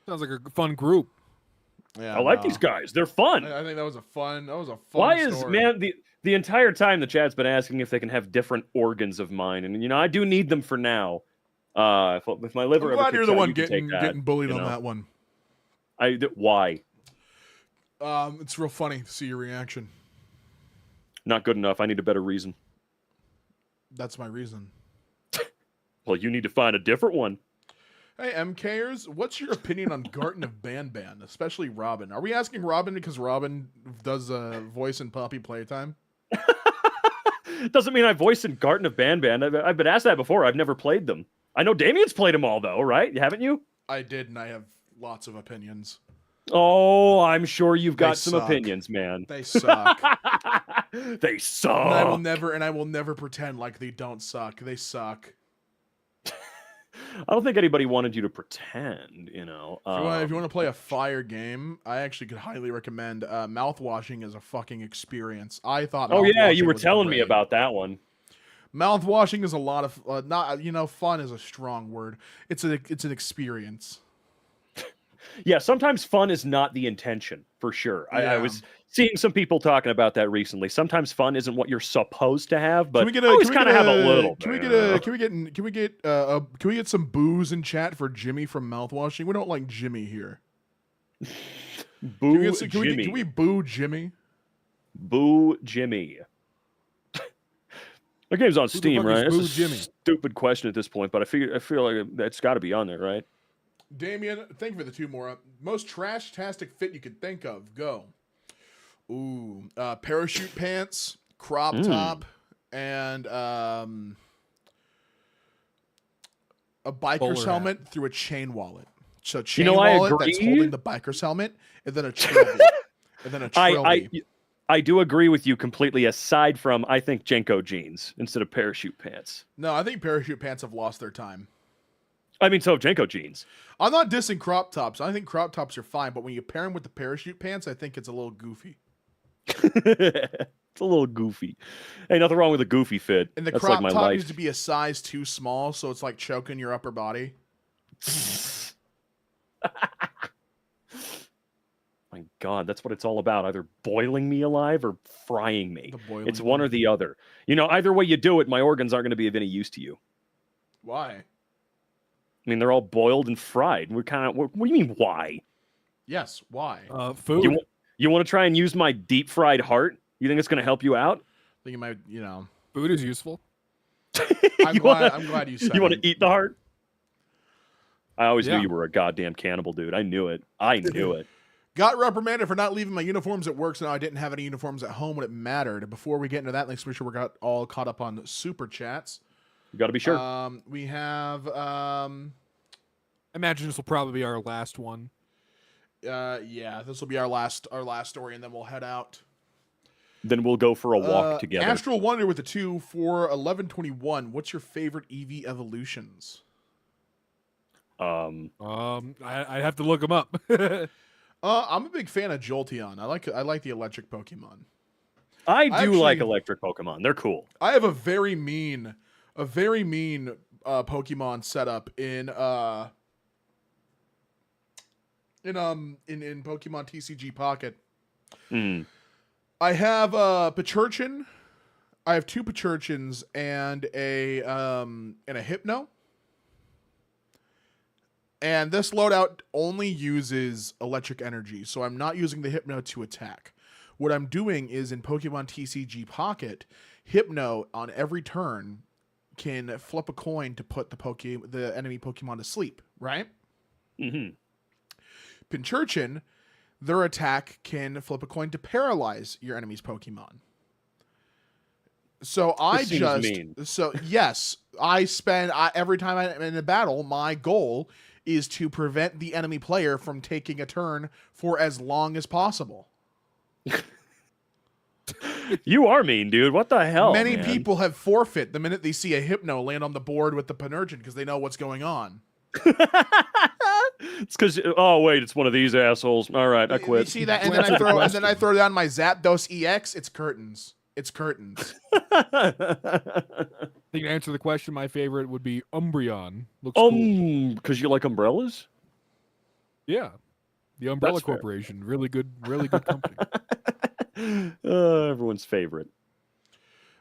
Sounds like a fun group. Yeah, I like these guys. They're fun. I think that was a fun Why is story. man the entire time the chat's been asking if they can have different organs of mine, and I do need them for now. If my liver I'm ever glad you're kicks the out, one you can take getting bullied you on know. that one. Why? It's real funny to see your reaction. Not good enough. I need a better reason. That's my reason. Well, you need to find a different one. Hey, MKers, what's your opinion on Garten of Banban, especially Robin? Are we asking Robin because Robin does voice in Poppy Playtime? Doesn't mean I voiced in Garten of Banban. I've been asked that before. I've never played them. I know Damien's played them all, though, right? Haven't you? I did, and I have lots of opinions. Oh, I'm sure you've got They some suck. opinions, man. They suck. They suck. And I will never pretend like they don't suck. They suck. I don't think anybody wanted you to pretend, If you want to play a fire game, I actually could highly recommend Mouthwashing is a fucking experience. I thought. Oh yeah, you Mouthwashing were was telling me great. about that one. Mouthwashing is a lot of fun is a strong word. It's an experience. Yeah, sometimes fun is not the intention, for sure. I Yeah. was seeing some people talking about that recently. Sometimes fun isn't what you're supposed to have, but Can we get always kind of have a little. Can we get some booze in chat for Jimmy from Mouthwashing? We don't like Jimmy here. Boo Jimmy. Can we boo Jimmy? Boo Jimmy. The game's on Steam, fuck is right? That's Boo a Jimmy? stupid question at this point, but I feel like that's got to be on there, right? Damien, thank you for the two more. Most trash-tastic fit you could think of. Go. Ooh, parachute pants, crop top, and a biker's Bowler hat. helmet through a chain wallet. So chain I wallet that's agree. holding the biker's helmet, and then a trilby. I do agree with you completely, aside from I think Jenko jeans instead of parachute pants. No, I think parachute pants have lost their time. I mean, so have Jenko jeans. I'm not dissing crop tops. I think crop tops are fine, but when you pair them with the parachute pants, I think it's a little goofy. It's a little goofy. Hey, nothing wrong with a goofy fit. And the That's crop like my top life. needs to be a size too small, so it's like choking your upper body. My God, that's what it's all about. Either boiling me alive or frying me. The boiling It's one one. or the other. Either way you do it, my organs aren't going to be of any use to you. Why? I mean, they're all boiled and fried. What do you mean, why? Yes, why? Food. You want to try and use my deep fried heart? You think it's going to help you out? I think you might, Food is useful. I'm glad you said You want it. to eat the heart? I always Yeah. knew you were a goddamn cannibal, dude. I knew it. I knew it. Got reprimanded for not leaving my uniforms at work, so now I didn't have any uniforms at home when it mattered. Before we get into that, let's make sure we got all caught up on super chats. You got to be sure. We have I imagine this will probably be our last one. yeah, this will be our last story, and then we'll head out. Then we'll go for a walk together. Astral Wonder with a 2 for 1121. What's your favorite EV evolutions? I have to look them up. I'm a big fan of Jolteon. I like the electric Pokemon. I do actually- like electric Pokemon. They're cool. I have a very mean Pokemon setup in Pokemon TCG Pocket. Mm. I have Pachurchin. I have 2 Pachurchins and a Hypno. And this loadout only uses electric energy, so I'm not using the Hypno to attack. What I'm doing is in Pokemon TCG Pocket, Hypno on every turn can flip a coin to put the enemy Pokemon to sleep, right? Mm-hmm. Pinchurchin, their attack can flip a coin to paralyze your enemy's Pokemon. So yes, I spend every time I'm in a battle, my goal is to prevent the enemy player from taking a turn for as long as possible. You are mean, dude. What the hell? Many man? people have forfeit the minute they see a Hypno land on the board with the Panurgin because they know what's going on. It's because wait, it's one of these assholes. All right, I You quit. see that, and then I throw down my Zapdos EX. It's curtains. It's curtains. I think to answer the question, my favorite would be Umbreon. Looks cool. Because you like umbrellas. Yeah, the Umbrella That's fair. Corporation, really good company. Everyone's favorite.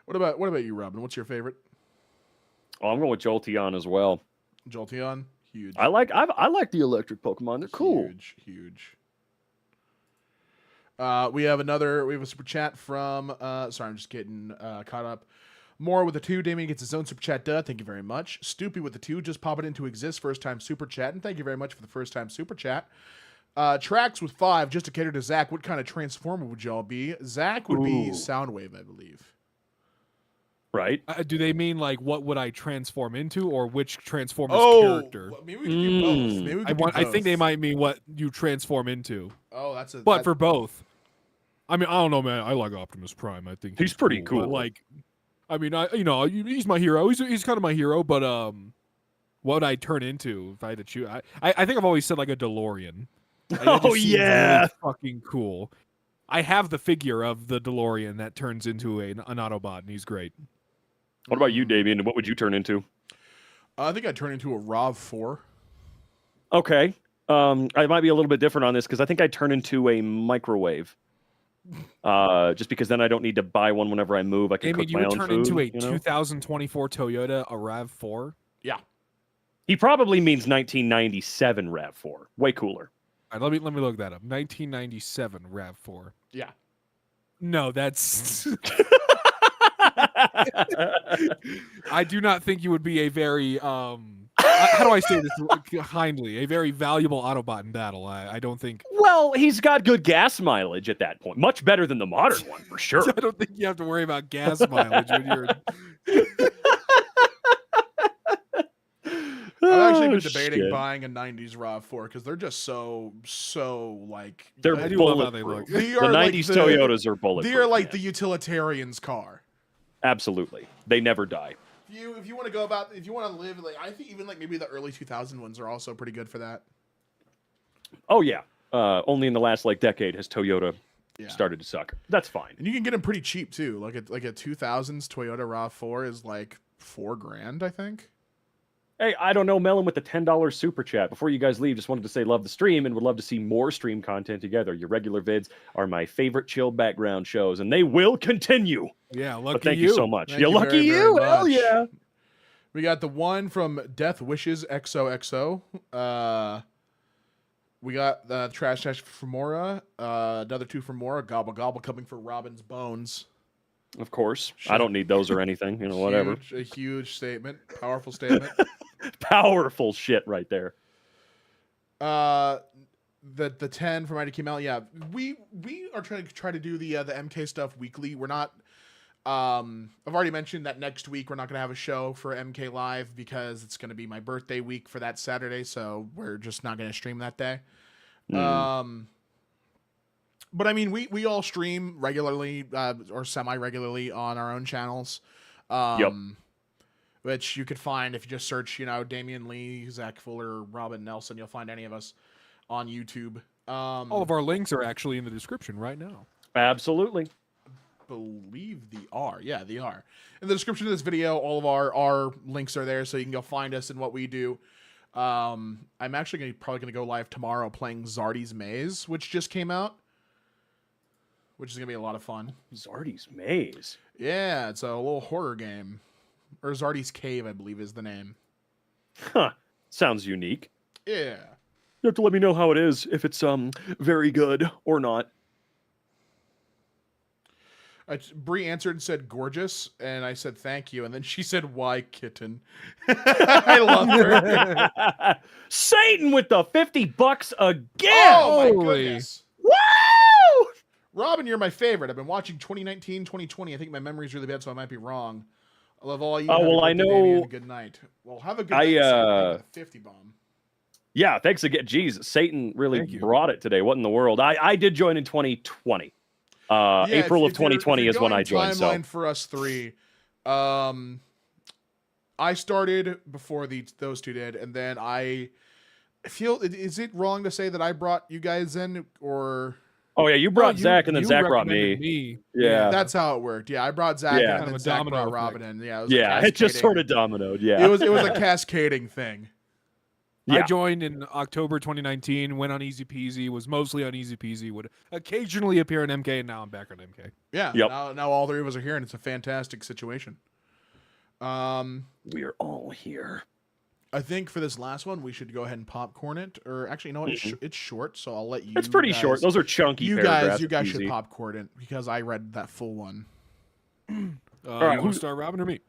What about you, Robin? What's your favorite? Oh, I'm going with Jolteon as well. Jolteon, huge. I like the electric Pokemon. They're cool. Huge. We have a super chat from sorry, I'm just getting caught up. More with the 2. Damien gets his own super chat. Thank you very much. Stoopy with the 2. Just pop it into exist. First time super chat. And thank you very much for the first time super chat. Tracks with 5. Just to cater to Zach. What kind of transformer would y'all be? Zach would be Soundwave, I believe. Right? Do they mean like what would I transform into, or which Transformers character? Maybe we can do both. Maybe we can do I think they both. might mean what you transform into. Oh, that's a. But for both, I mean, I don't know, man. I like Optimus Prime. I think He's pretty cool. But like, I mean, he's my hero. He's kind of my hero. But what would I turn into if I had to choose? I think I've always said like a DeLorean. Like, that just seems really fucking cool. I have the figure of the DeLorean that turns into an Autobot, and he's great. What about you, Damien? What would you turn into? I think I'd turn into a RAV4. Okay. I might be a little bit different on this because I think I'd turn into a microwave. Just because then I don't need to buy one whenever I move. I can Damien, cook you my would own turn food. into a you know? 2024 Toyota, a RAV4. Yeah. He probably means 1997 RAV4. Way cooler. All right, let me look that up. 1997 RAV4. Yeah. No, that's. I do not think you would be a very how do I say this kindly? A very valuable Autobot in battle. I don't think. Well, he's got good gas mileage at that point. Much better than the modern one, for sure. I don't think you have to worry about gas mileage when you're. I've actually been Oh, debating shit. buying a 90s RAV4 because they're just so like. They're I do love how they bulletproof. look. They The are like 90s the- Toyotas are bulletproof. They are like man. the utilitarian's car. Absolutely. They never die. If you want to go about, if you want to live, like I think even like maybe the early 2000 ones are also pretty good for that. Oh, yeah. Only in the last decade has Toyota Yeah. started to suck. That's fine. And you can get them pretty cheap too. Like a 2000s Toyota RAV4 is like $4,000, I think. Hey, I don't know, Melon with the $10 super chat. Before you guys leave, just wanted to say love the stream and would love to see more stream content together. Your regular vids are my favorite chill background shows, and they will continue. Yeah, lucky But thank you so much. Thank You're you lucky very, you. very Hell much. yeah. We got the one from Death Wishes XOXO. We got the Trash Dash from Mora. Another 2 from Mora. Gobble Gobble coming for Robin's bones. Of course. I don't need those or anything. Whatever. A huge statement. Powerful statement. Powerful shit right there. The 10 from IDK Mel. Yeah, we are trying to do the MK stuff weekly. We're not I've already mentioned that next week we're not going to have a show for MK Live because it's going to be my birthday week for that Saturday, so we're just not going to stream that day. But I mean, we all stream regularly or semi-regularly on our own channels. Which you could find if you just search, Damian Lee, Zach Fuller, Robin Nelson. You'll find any of us on YouTube. All of our links are actually in the description right now. Absolutely. Believe they are. Yeah, they are. In the description of this video, all of our links are there, so you can go find us and what we do. I'm actually probably going to go live tomorrow playing Zardy's Maze, which just came out, which is going to be a lot of fun. Zardy's Maze? Yeah, it's a little horror game. Or Zardy's Cave, I believe is the name. Huh. Sounds unique. Yeah. You have to let me know how it is, if it's very good or not. Bree answered and said gorgeous, and I said thank you, and then she said why kitten. I love her. Satan with the $50 again. Oh my Holy. goodness. Woo! Robin, you're my favorite. I've been watching 2019, 2020. I think my memory's really bad, so I might be wrong. I love all you. Oh, well, I know. Good night. Well, have a good night. 50 bomb. Yeah, thanks again. Jeez, Satan really Thank you. brought it today. What in the world? I did join in 2020. April of 2020 is when I joined. Timeline for us three. I started before those two did, and then I feel, is it wrong to say that I brought you guys in, or? Oh yeah, you brought Zach, and then you Zach brought recommended me. Yeah. That's how it worked. Yeah, I brought Zach, Yeah. and Kind then of a Zach domino brought Robin effect. in. Yeah, it was a Yeah, it just cascading- sort of dominoed. Yeah. It was a cascading thing. Yeah. I joined in October 2019, went on Easy Peasy, was mostly on Easy Peasy, would occasionally appear on MK, and now I'm back on MK. Yeah. Yep. Now all three of us are here, and it's a fantastic situation. We're all here. I think for this last one, we should go ahead and popcorn it. Or actually, you know what? It's short, so I'll let you. It's pretty short. Those are chunky You paragraphs. guys Easy. should popcorn it because I read that full one. You right, want to start, Robin, or me?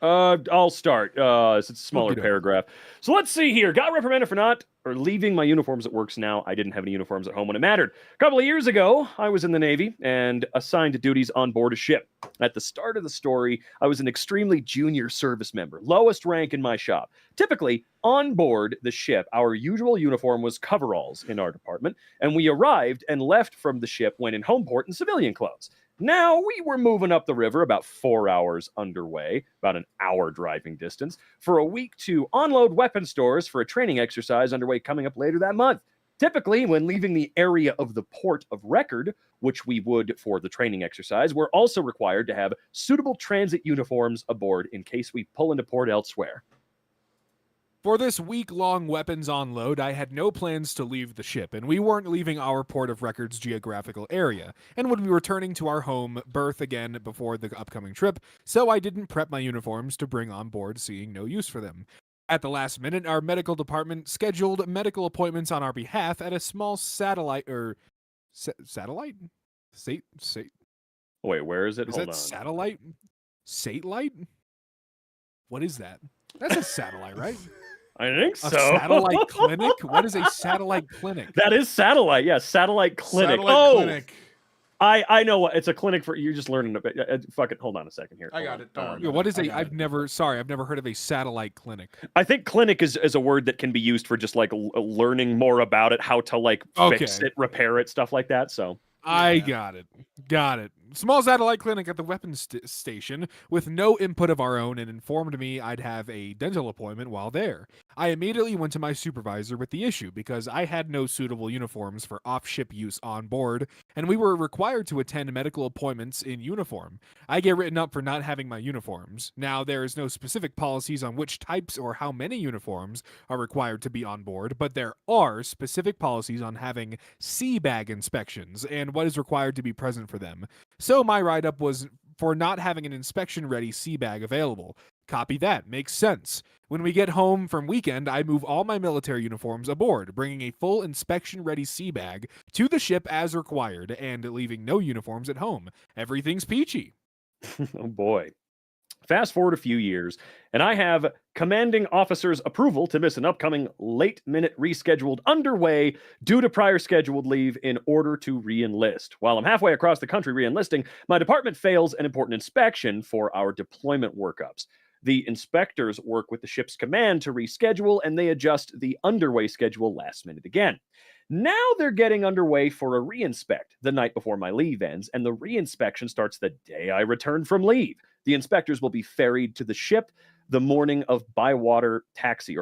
I'll start. It's a smaller Okey-doke. paragraph. So let's see here. Got reprimanded for not or leaving my uniforms at works now. I didn't have any uniforms at home when it mattered. A couple of years ago, I was in the Navy and assigned to duties on board a ship. At the start of the story, I was an extremely junior service member, lowest rank in my shop. Typically, on board the ship, our usual uniform was coveralls in our department, and we arrived and left from the ship when in home port in civilian clothes. Now, we were moving up the river about 4 hours underway, about an hour driving distance, for a week to unload weapon stores for a training exercise underway coming up later that month. Typically, when leaving the area of the port of record, which we would for the training exercise, we're also required to have suitable transit uniforms aboard in case we pull into port elsewhere. For this week-long weapons unload, I had no plans to leave the ship, and we weren't leaving our port of record's geographical area, and would be returning to our home berth again before the upcoming trip, so I didn't prep my uniforms to bring on board, seeing no use for them. At the last minute, our medical department scheduled medical appointments on our behalf at a small satellite, satellite? Wait, where is it? Is Hold that on. satellite? Satellite? What is that? That's a satellite, right? I think A so. satellite clinic? What is a satellite clinic? That is satellite. Yeah, satellite clinic. Satellite clinic. I know what it's a clinic for. You're just learning. Fuck it. Hold on a second here. I Hold got on. it. Don't worry Yeah, about what it. is I a? got I've it. never heard of a satellite clinic. I think clinic is a word that can be used for just like learning more about it, how to like fix Okay. it, repair it, stuff like that. So I Yeah. got it. Small satellite clinic at the weapons station with no input of our own and informed me I'd have a dental appointment while there. I immediately went to my supervisor with the issue because I had no suitable uniforms for off-ship use on board, and we were required to attend medical appointments in uniform. I get written up for not having my uniforms. Now, there is no specific policies on which types or how many uniforms are required to be on board, but there are specific policies on having sea bag inspections and what is required to be present for them. So my write-up was for not having an inspection-ready sea bag available. Copy that. Makes sense. When we get home from weekend, I move all my military uniforms aboard, bringing a full inspection-ready sea bag to the ship as required, and leaving no uniforms at home. Everything's peachy. oh boy. Fast forward a few years, and I have commanding officer's approval to miss an upcoming late-minute rescheduled underway due to prior scheduled leave in order to re-enlist. While I'm halfway across the country re-enlisting, my department fails an important inspection for our deployment workups. The inspectors work with the ship's command to reschedule, and they adjust the underway schedule last minute again. Now they're getting underway for a re-inspect the night before my leave ends, and the re-inspection starts the day I return from leave. The inspectors will be ferried to the ship the morning of Bywater taxi.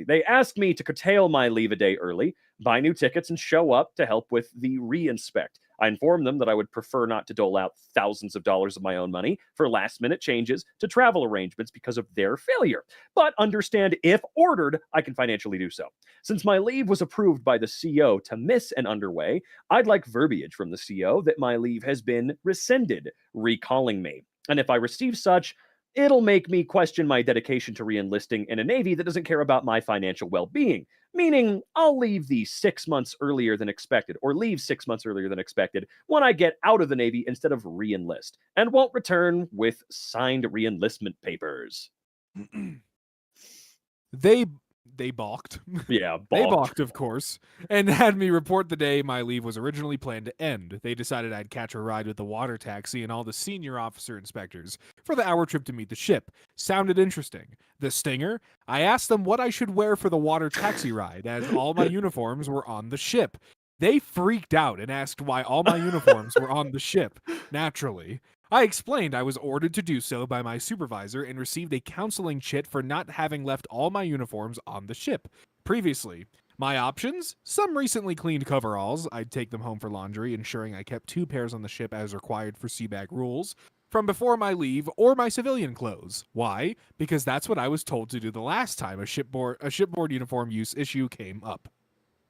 They asked me to curtail my leave a day early, buy new tickets, and show up to help with the re-inspect. I informed them that I would prefer not to dole out thousands of dollars of my own money for last-minute changes to travel arrangements because of their failure, but understand if ordered, I can financially do so. Since my leave was approved by the CO to miss an underway, I'd like verbiage from the CO that my leave has been rescinded, recalling me. And if I receive such, it'll make me question my dedication to re-enlisting in a Navy that doesn't care about my financial well-being. Meaning, I'll leave 6 months earlier than expected, or leave 6 months earlier than expected when I get out of the Navy instead of re-enlist, and won't return with signed re-enlistment papers. They balked. Yeah, They balked. balked, of course, and had me report the day my leave was originally planned to end. They decided I'd catch a ride with the water taxi and all the senior officer inspectors for the hour trip to meet the ship. Sounded interesting. The stinger? I asked them what I should wear for the water taxi ride, as all my uniforms were on the ship. They freaked out and asked why all my uniforms were on the ship. Naturally. I explained I was ordered to do so by my supervisor and received a counseling chit for not having left all my uniforms on the ship. Previously, my options? Some recently cleaned coveralls. I'd take them home for laundry, ensuring I kept 2 pairs on the ship as required for seabag rules, from before my leave, or my civilian clothes. Why? Because that's what I was told to do the last time a shipboard uniform use issue came up.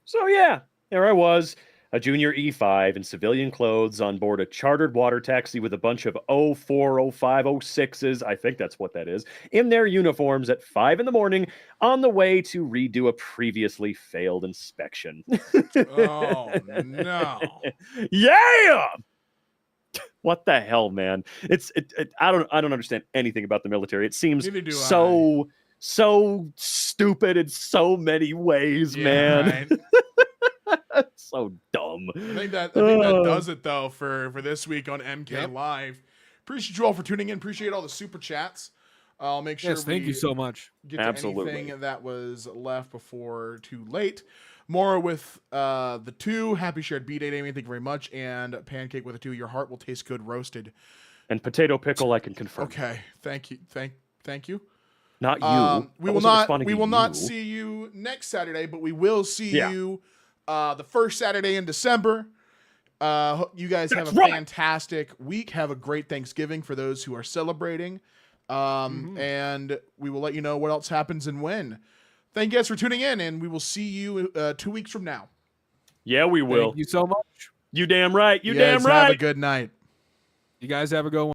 So yeah, there I was, a junior E5 in civilian clothes on board a chartered water taxi with a bunch of 04, 05, 06s, I think that's what that is, in their uniforms at 5 in the morning on the way to redo a previously failed inspection. Oh no. Yeah! What the hell, man? I don't understand anything about the military. It seems Neither do so stupid in so many ways, man. Right. So dumb. I think that does it though for this week on MK Live. Appreciate you all for tuning in. Appreciate all the super chats. I'll make sure Thank you so much. get to Absolutely. anything that was left before too late. More with the 2. Happy shared B-Day, Amy. Thank you very much. And Pancake with a 2. Your heart will taste good roasted. And potato pickle, I can confirm. Okay. Thank you. Thank you. Not you. We will not see you next Saturday, but we will see you the first Saturday in December. You guys have a fantastic week. Have a great Thanksgiving for those who are celebrating. And we will let you know what else happens and when. Thank you guys for tuning in, and we will see you 2 weeks from now. Yeah, we will. Thank you so much. You damn right. You guys damn right. Have a good night. You guys have a good one.